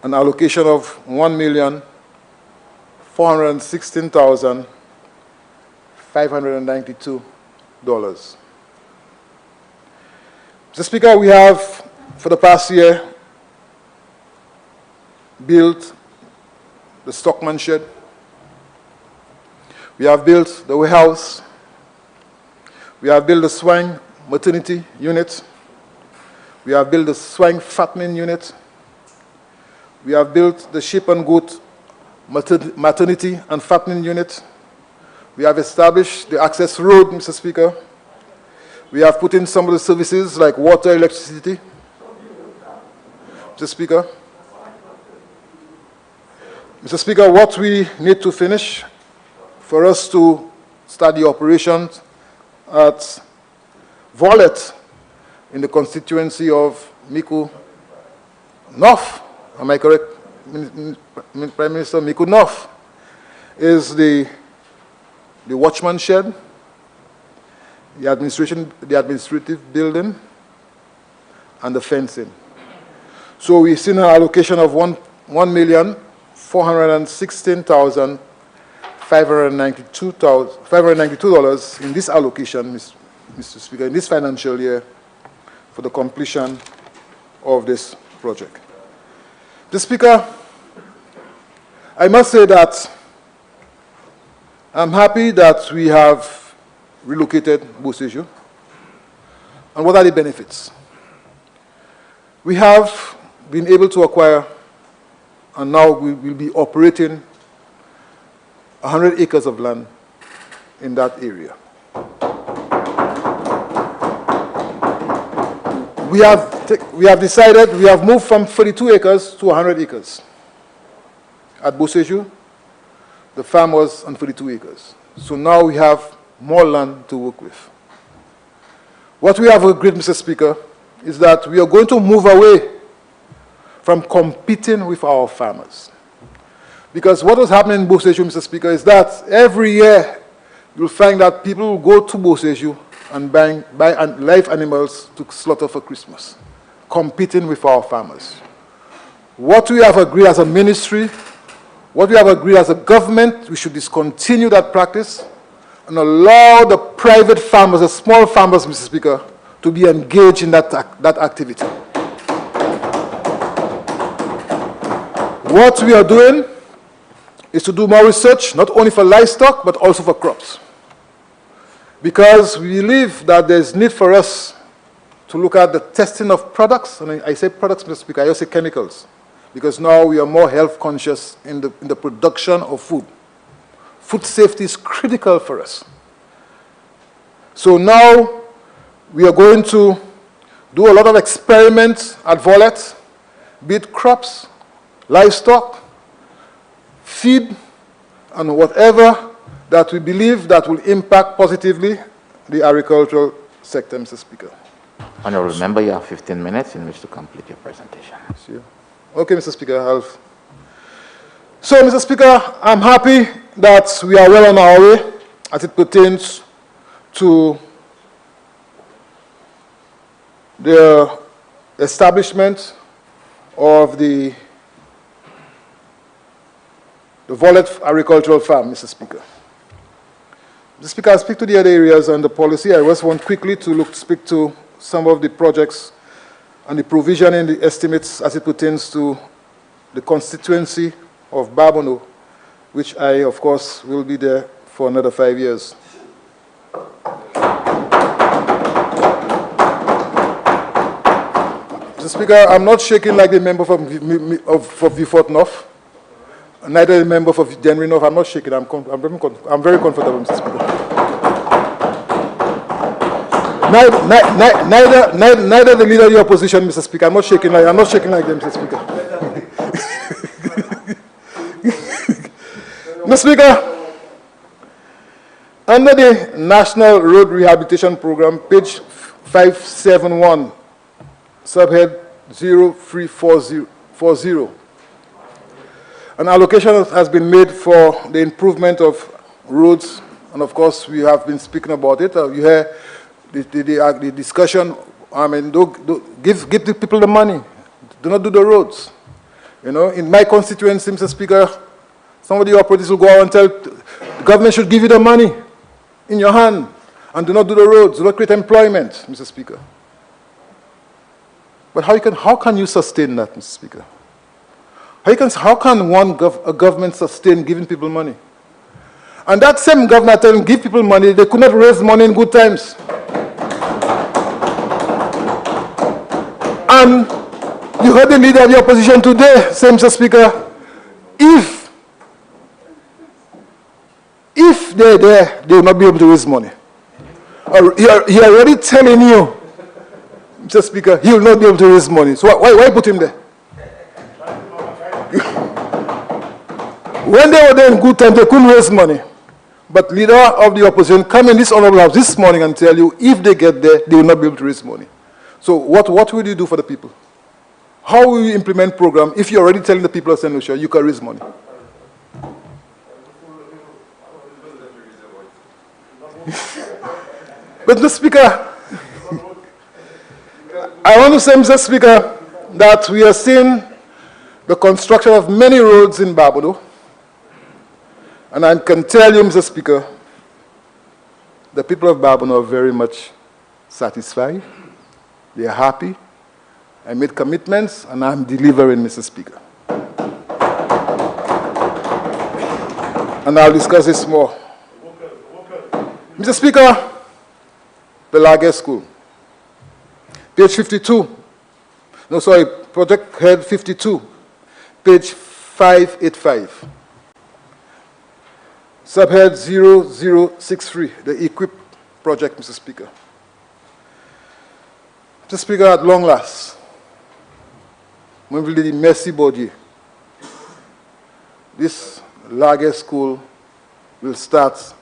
An allocation of $1,416,592. Mr. Speaker, we have, for the past year, built the stockman shed. We have built the warehouse. We have built the swine maternity unit. We have built the swine fattening unit. We have built the sheep and goat maternity and fattening unit. We have established the access road, Mr. Speaker. We have put in some of the services like water, electricity. Mr. Speaker. Mr. Speaker, what we need to finish for us to start the operations at Wallet in the constituency of Miku North, am I correct, Prime Minister? Miku North is the watchman shed, the administrative building, and the fencing. So we've seen an allocation of $1,416,592 in this allocation, Mr. Speaker, in this financial year for the completion of this project. Mr. Speaker, I must say that I'm happy that we have relocated Boseju. And what are the benefits? We have been able to acquire, and now we will be operating 100 acres of land in that area. We have decided, we have moved from 32 acres to 100 acres. At Boseju, the farm was on 32 acres. So now we have more land to work with. What we have agreed, Mr. Speaker, is that we are going to move away from competing with our farmers. Because what was happening in Boseju, Mr. Speaker, is that every year you'll find that people will go to Boseju and buy live animals to slaughter for Christmas, competing with our farmers. What we have agreed as a ministry, what we have agreed as a government, we should discontinue that practice and allow the private farmers, the small farmers, Mr. Speaker, to be engaged in that activity. What we are doing is to do more research, not only for livestock, but also for crops. Because we believe that there's need for us to look at the testing of products, and I say products, Mr. Speaker, I also say chemicals, because now we are more health conscious in the production of food. Food safety is critical for us. So now we are going to do a lot of experiments at Wallet, be it crops, livestock, feed, and whatever that we believe that will impact positively the agricultural sector, Mr. Speaker. Honourable Member, you have 15 minutes in which to complete your presentation. Sure. Okay, Mr. Speaker. So, Mr. Speaker, I'm happy that we are well on our way as it pertains to the establishment of the Wallet Agricultural Farm, Mr. Speaker. Mr. Speaker, I'll speak to the other areas on the policy. I just want quickly to speak to some of the projects and the provision in the estimates as it pertains to the constituency of Babono, which I, of course, will be there for another 5 years. Mr. Speaker, I'm not shaking like the member for Beaufort North, neither the member for Denry North. I'm not shaking. I'm very comfortable, Mr. Speaker. Neither the leader of the opposition, Mr. Speaker. I'm not shaking like them, Mr. Speaker. Mr. Speaker, under the National Road Rehabilitation Program, page 571, subhead 0340, an allocation has been made for the improvement of roads, and of course we have been speaking about it. You hear the discussion. I mean, give the people the money. Do not do the roads. You know, in my constituency, Mr. Speaker, some of the operators will go out and tell the government should give you the money in your hand and do not do the roads, do not create employment, Mr. Speaker. But how can you sustain that, Mr. Speaker? How can a government sustain giving people money? And that same governor telling give people money, they could not raise money in good times. And you heard the leader of the opposition today say, Mr. Speaker, if they're there, they will not be able to raise money. He already telling you, Mr. Speaker, he will not be able to raise money. So why put him there? When they were there in good time, they couldn't raise money. But leader of the opposition come in this honorable house this morning and tell you, if they get there, they will not be able to raise money. So what will you do for the people? How will you implement program if you're already telling the people of St. Lucia you can raise money? But Mr. Speaker, I want to say, Mr. Speaker, that we are seeing the construction of many roads in Barbados. And I can tell you, Mr. Speaker, the people of Barbados are very much satisfied. They are happy. I made commitments, and I'm delivering, Mr. Speaker. And I'll discuss this more. Mr. Speaker, the Laguerre School. Page 52. No, sorry, project head 52. Page 585. Subhead 0063, the EQUIP project, Mr. Speaker. Mr. Speaker, at long last, when we did the Merci Baudier, this Laguerre School will start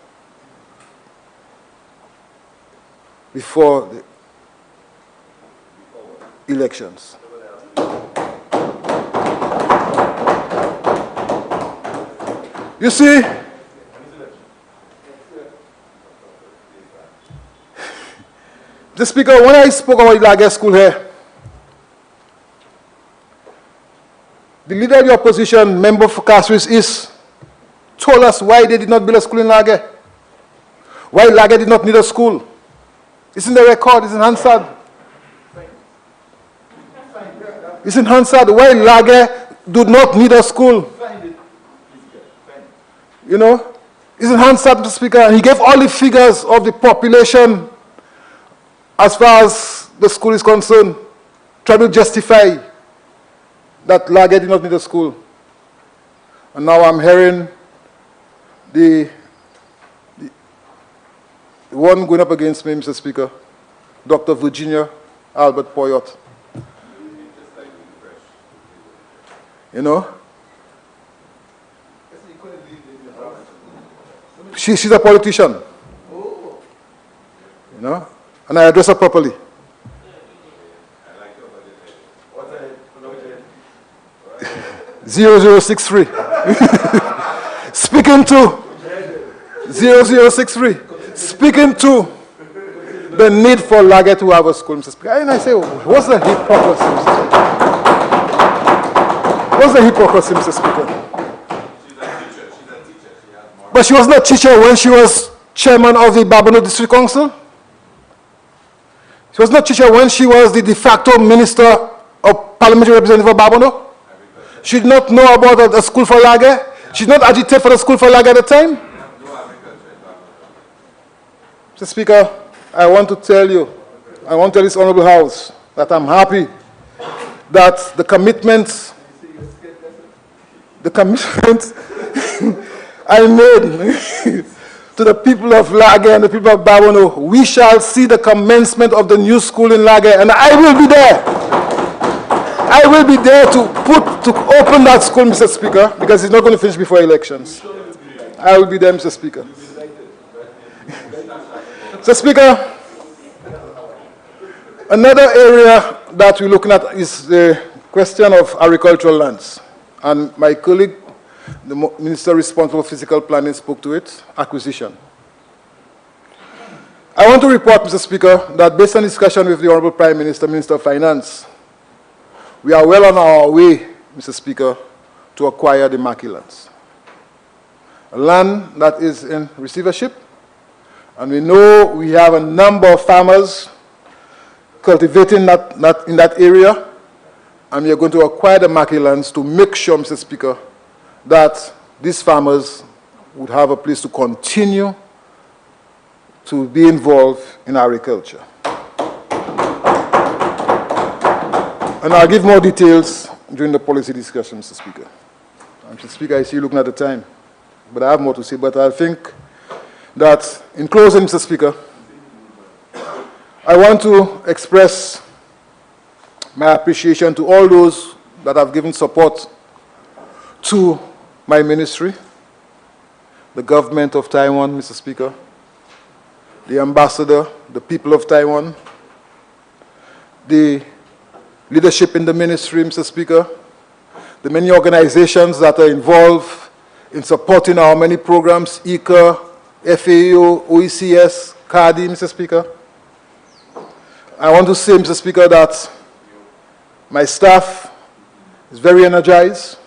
before the elections. You see, Mr. Speaker, when I spoke about Laguerre School here, the leader of the opposition, member for Castries East, told us why they did not build a school in Laguerre. Why Laguerre did not need a school. It's in the record, it's in Hansard. It's in Hansard. Why Laguerre do not need a school. You know, it's in Hansard, Mr. Speaker, and he gave all the figures of the population as far as the school is concerned, trying to justify that Laguerre did not need a school. And now I'm hearing the one going up against me, Mr. Speaker, Dr. Virginia Albert Poyot. You know? She's a politician. You know? And I address her properly. 0063. Speaking to 0063. Speaking to the need for Laguerre to have a school, Mr. Speaker. And I say, what's the hypocrisy, Mr. Speaker? What's the hypocrisy, Mr. Speaker? But she was not a teacher when she was chairman of the Barbados District Council. She was not a teacher when she was the de facto minister of parliamentary representative of Barbados. She did not know about a school for Laguerre. She did not agitate for the school for Laguerre at the time. Mr. Speaker, I want to tell you, I want to tell this honorable House that I'm happy that the commitments I made to the people of Laguerre and the people of Barbados, we shall see the commencement of the new school in Laguerre, and I will be there. I will be there to open that school, Mr. Speaker, because it's not going to finish before elections. I will be there, Mr. Speaker. Mr. Speaker, another area that we're looking at is the question of agricultural lands. And my colleague, the Minister responsible for physical planning, spoke to it, acquisition. I want to report, Mr. Speaker, that based on discussion with the Honorable Prime Minister, Minister of Finance, we are well on our way, Mr. Speaker, to acquire the Mackay lands. A land that is in receivership, and we know we have a number of farmers cultivating in that area, and we are going to acquire the Mackay lands to make sure, Mr. Speaker, that these farmers would have a place to continue to be involved in agriculture. And I'll give more details during the policy discussion, Mr. Speaker. Mr. Speaker, I see you looking at the time, but I have more to say. But I think that in closing, Mr. Speaker, I want to express my appreciation to all those that have given support to my ministry, the government of Taiwan, Mr. Speaker, the ambassador, the people of Taiwan, the leadership in the ministry, Mr. Speaker, the many organizations that are involved in supporting our many programs, ICA, FAO, OECS, CARDI, Mr. Speaker. I want to say, Mr. Speaker, that my staff is very energized.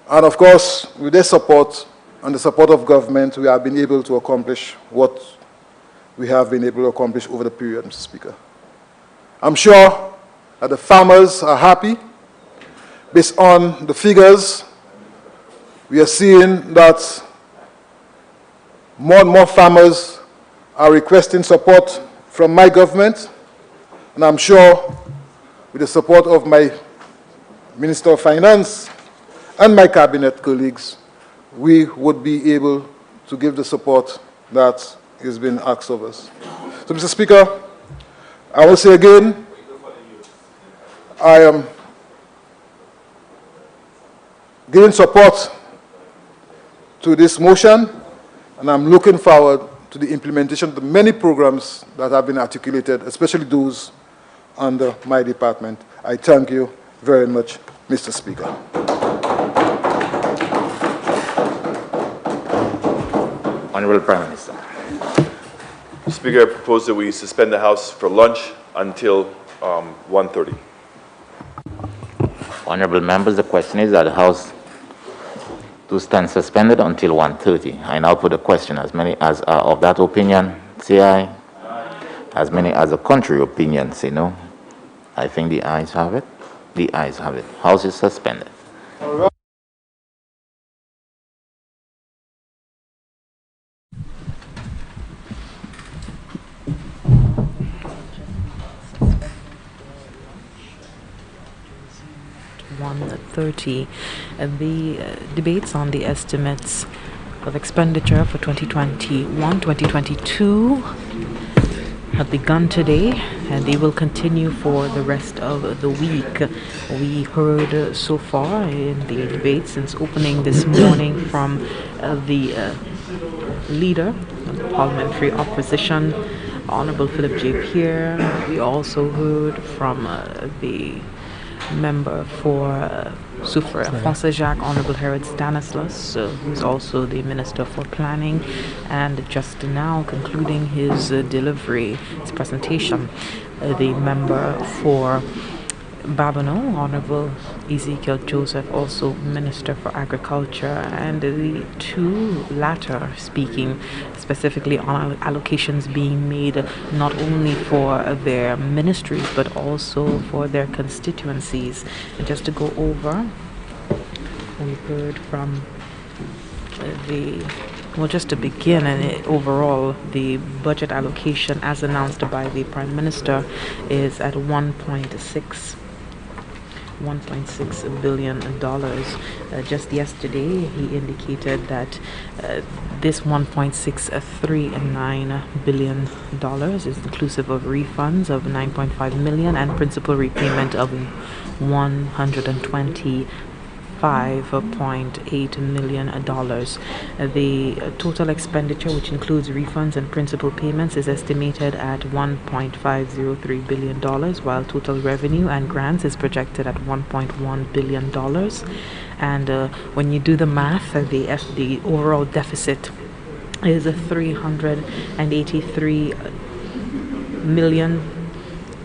And of course, with their support and the support of government, we have been able to accomplish what we have been able to accomplish over the period, Mr. Speaker. I'm sure that the farmers are happy. Based on the figures, we are seeing that more and more farmers are requesting support from my government, and I'm sure with the support of my Minister of Finance and my cabinet colleagues, we would be able to give the support that is being asked of us. So, Mr. Speaker, I will say again, I am giving support to this motion, and I'm looking forward to the implementation of the many programs that have been articulated, especially those under my department. I thank you very much, Mr. Speaker. Honorable Prime Minister. Speaker, I propose that we suspend the House for lunch until 1:30. Honorable members, the question is that the House to stand suspended until 1:30. I now put a question. As many as are of that opinion, say aye. As many as a contrary opinion, say no. I think the ayes have it. The ayes have it. House is suspended. The debates on the estimates of expenditure for 2021-2022 have begun today, and they will continue for the rest of the week. We heard so far in the debate since opening this morning from the leader of the parliamentary opposition, Honorable Philip J. Pierre. We also heard from the member for Soufrière Fonsejac, Honorable Herod Stanislas, who's also the Minister for Planning, and just now concluding his delivery, his presentation, the member for Babonneau, Honorable Ezekiel Joseph, also Minister for Agriculture, and the two latter speaking specifically on allocations being made not only for their ministries but also for their constituencies. And just to go over, we heard from just to begin, and overall, the budget allocation as announced by the Prime Minister is at $1.6 billion. Just yesterday, he indicated that this $1.639 billion is inclusive of refunds of $9.5 million and principal repayment of $125.8 million. The total expenditure, which includes refunds and principal payments, is estimated at $1.503 billion, while total revenue and grants is projected at $1.1 billion. And when you do the math, the overall deficit is $383 million,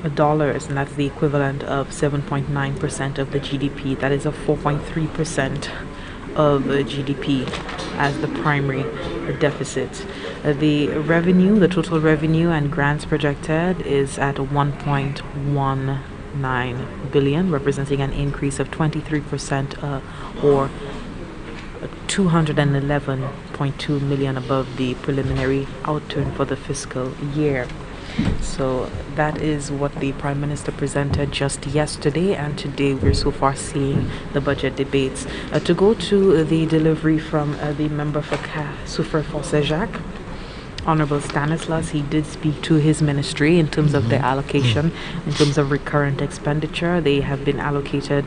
and that's the equivalent of 7.9% of the GDP. That is a 4.3% of GDP as the primary deficit. The revenue, the total revenue and grants projected is at $1.1 $1.9 billion, representing an increase of 23% or 211.2 million above the preliminary outturn for the fiscal year. So that is what the Prime Minister presented just yesterday, and today we're so far seeing the budget debates. To go to the delivery from the member for Soufrière Forcé Jacques, Honorable Stanislas, he did speak to his ministry in terms of their allocation, in terms of recurrent expenditure. They have been allocated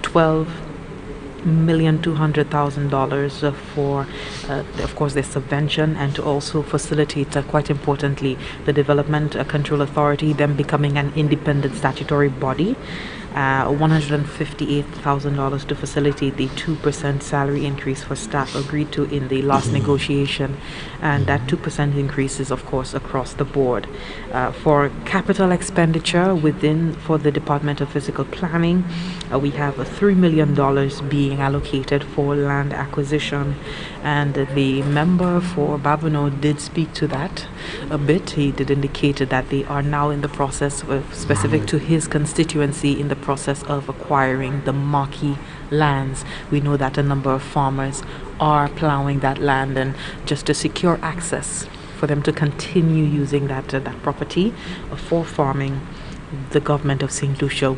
$12,200,000 for, of course, their subvention, and to also facilitate, quite importantly, the Development Control Authority, them becoming an independent statutory body. $158,000 to facilitate the 2% salary increase for staff agreed to in the last negotiation, and that 2% increase is, of course, across the board. For capital expenditure for the Department of Physical Planning, we have $3 million being allocated for land acquisition, and the member for Babonneau did speak to that a bit. He did indicate that they are now in the process, specific to his constituency, in the process of acquiring the marquee lands. We know that a number of farmers are plowing that land, and just to secure access for them to continue using that property for farming, the government of St. Lucia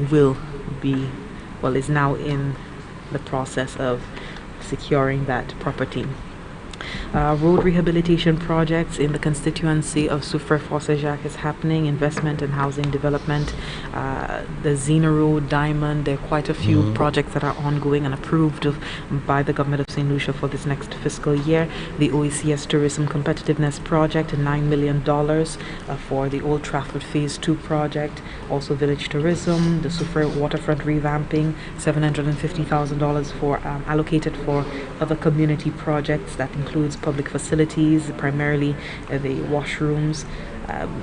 is now in the process of securing that property. Road rehabilitation projects in the constituency of Soufrière Forcé Jacques is happening. Investment and housing development, the Xena Road, Diamond, there are quite a few projects that are ongoing and approved by the government of St. Lucia for this next fiscal year. The OECS Tourism Competitiveness project, $9 million for the Old Trafford Phase 2 project. Also village tourism, the Soufrière waterfront revamping, $750,000 for allocated for other community projects. That includes public facilities, primarily the washrooms.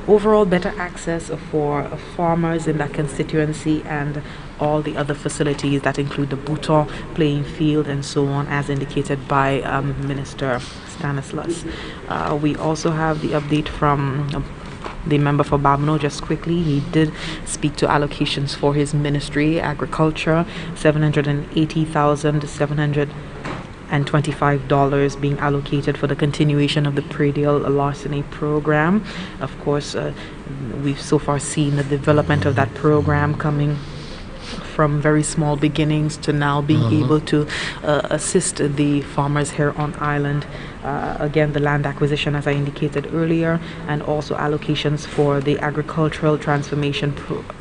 Overall better access for farmers in that constituency, and all the other facilities that include the Bouton playing field and so on, as indicated by Minister Stanislas. We also have the update from the member for Babonneau. Just quickly, he did speak to allocations for his ministry. Agriculture, $780,725 being allocated for the continuation of the predial larceny program. Of course, we've so far seen the development of that program coming from very small beginnings to now being able to assist the farmers here on island. Again, the land acquisition, as I indicated earlier, and also allocations for the agricultural transformation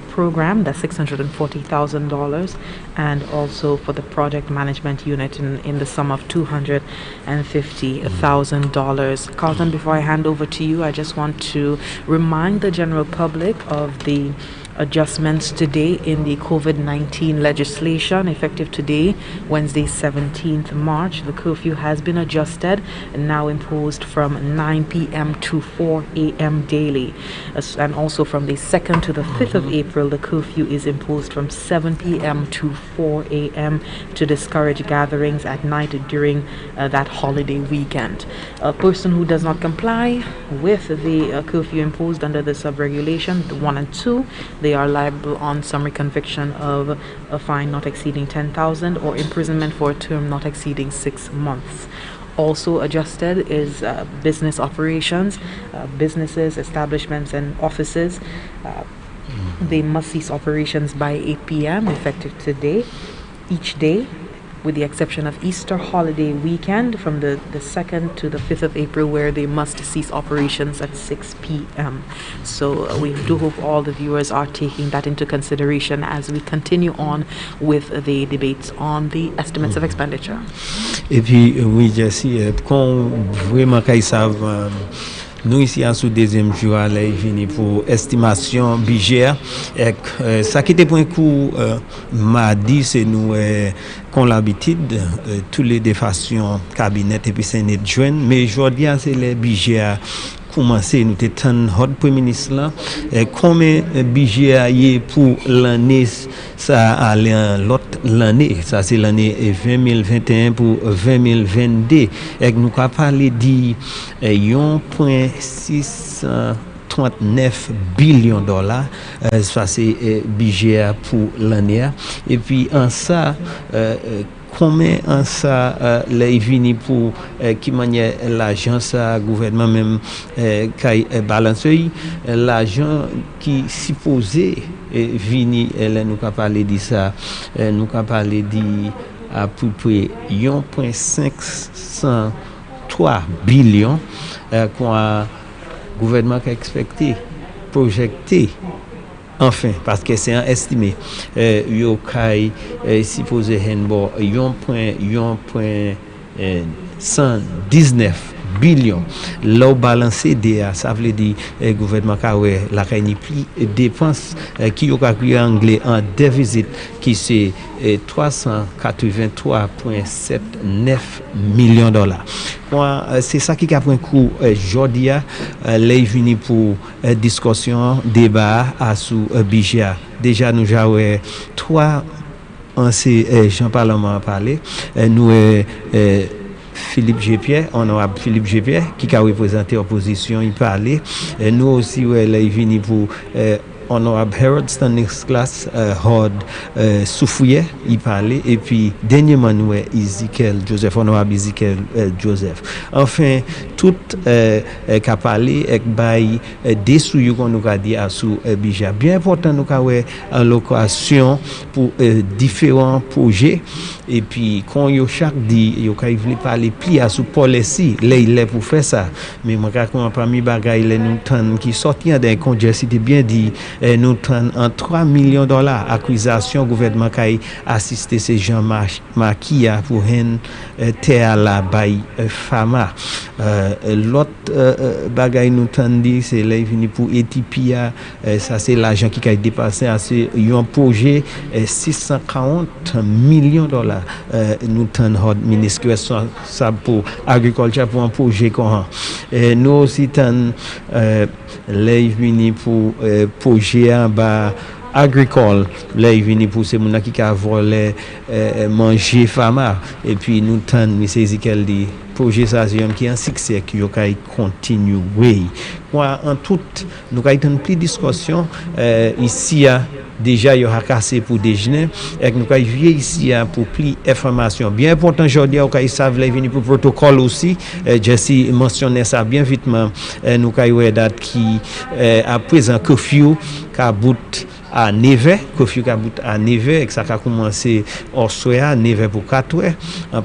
program, that's $640,000, and also for the project management unit in the sum of $250,000. Carlton, before I hand over to you, I just want to remind the general public of the adjustments today in the COVID-19 legislation. Effective today, Wednesday 17th March, the curfew has been adjusted and now imposed from 9 p.m. to 4 a.m. daily. And also from the 2nd to the 5th of April, the curfew is imposed from 7 p.m. to 4 a.m. to discourage gatherings at night during that holiday weekend. A person who does not comply with the curfew imposed under the sub-regulation 1 and 2, they are liable on summary conviction of a fine not exceeding $10,000 or imprisonment for a term not exceeding 6 months. Also adjusted is business operations, businesses, establishments, and offices. They must cease operations by 8 p.m. effective today, each day, with the exception of Easter holiday weekend from the 2nd to the 5th of April, where they must cease operations at 6 p.m. So we do hope all the viewers are taking that into consideration as we continue on with the debates on the estimates of expenditure. Et puis, oui, Jessie, quand vraiment qu'ils savent, nous ici à sous deuxième jour à vini pour estimation budget et ça qui était point coup mardi c'est nous qu'on l'habitude tous les défactions cabinet et puis c'est net joindre mais aujourd'hui c'est les budget commencer nous t'en hot premier ministre là combien budget y pour l'année ça aller en l'autre l'année ça c'est l'année 2021 pour 2022 et nous qu'a parler dit 1.6 39 billions de dollars. Ça c'est budget pour l'année. Et puis en ça combien en ça les vini pour qui manière l'argent ça gouvernement même qui balancer l'argent qui supposé vini nous qu'a parler de ça nous qu'a parler de à peu près 1,503 billions qu'on gouvernement qui a expecté projeté. Enfin, parce que c'est un estimé, yo kai supposé henbo 1,119 billions. L'eau balancé DA, ça veut dire gouvernement qui a la caille plus dépenses qui yo calculé en anglais en déficit qui c'est 383,79 millions de dollars. C'est ça qui a pris un coup aujourd'hui les vini pour discussion débat à sous budget. Déjà nous avons trois anciens gens parlement à parler nous Philippe Gépierre, honorable Philippe Gépierre, qui a représenté l'opposition, il parlait. Nous aussi, il est venu pour honorable Harold Stanislas Hord Soufouye, il parlait. Et puis, dernièrement, nous Ezekiel Joseph, honorable Ezekiel Joseph. Enfin, tout qui a parlé avec des sous qu'on nous a dit à sous budget. Bien important, nous avons allocation pour différents projets. Et puis, quand yo chaque dit, yo ka voulait parler pli à sous policy, là il est pour faire ça. Mais moi quand parmi bagay les nous tan qui sorti d'un congé c'était bien dit nous tan en 3 millions de dollars acquisition gouvernement qui assister ces gens maquilla pour hen terre la bay fama. L'autre bagay nous tan dit c'est là venu pour Ethiopia ça c'est l'argent qui a dépassé à un projet 640 millions de dollars. Nous tenons ministre ça pour agriculture pour un projet qu'on nous aussi tenons les venus pour projet en bas agricole les venus pour ces gens qui a volé manger fama et puis nous tenons monsieur Ezekiel dit projet ça c'est qui en succès qui yo kay continue moi en tout nous avons une petite discussion ici déjà il y a cassé pour déjeuner et nous avons vu ici pour plus information bien important aujourd'hui on savent les venir pour protocole aussi Jesse mentionnait ça bien vitement nous avons date qui à présent curfew ka bout à 9h, curfew ka bout à 9h et ça a commencé au soir 9h pour 4h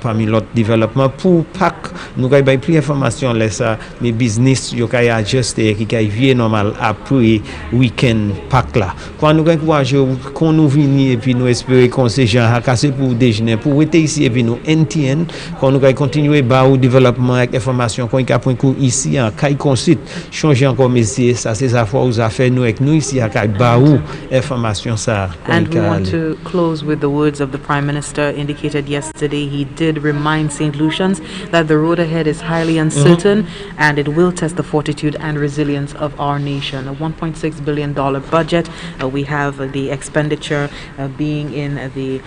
parmi l'autre développement pour Pâques nous avons plus d'informations là ça mais business yo kay adjuster qui kay vie normal après week-end Pâques là quand nous encourager qu'on nous venir et puis nous espérer qu'on ces gens a casser pour déjeuner pour rester ici et puis nous NTN quand nous allons continuer ba au développement avec information qu'on a point cours ici en kay consult changer encore messieurs ça c'est ça fois aux affaires nous avec nous ici à kay ba ou information ça. And we want to close with the words of the Prime Minister indicated yesterday. He did remind St. Lucians that the road ahead is highly uncertain and it will test the fortitude and resilience of our nation. A $1.6 billion budget. We have the expenditure being in the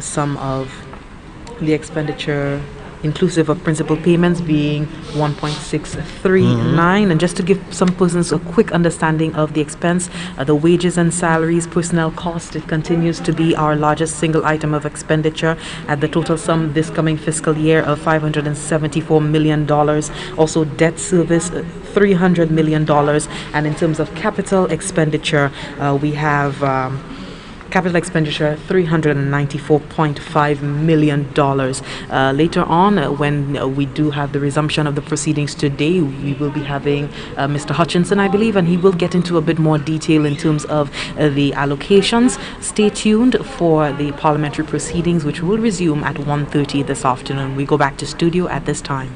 sum of the expenditure inclusive of principal payments being 1.639 and just to give some persons a quick understanding of the expense, the wages and salaries, personnel cost, it continues to be our largest single item of expenditure at the total sum this coming fiscal year of $574 million. Also debt service $300 million, and in terms of capital expenditure we have capital expenditure $394.5 million. Later on, when we do have the resumption of the proceedings today, we will be having Mr. Hutchinson, I believe, and he will get into a bit more detail in terms of the allocations. Stay tuned for the parliamentary proceedings, which will resume at 1:30 this afternoon. We go back to studio at this time.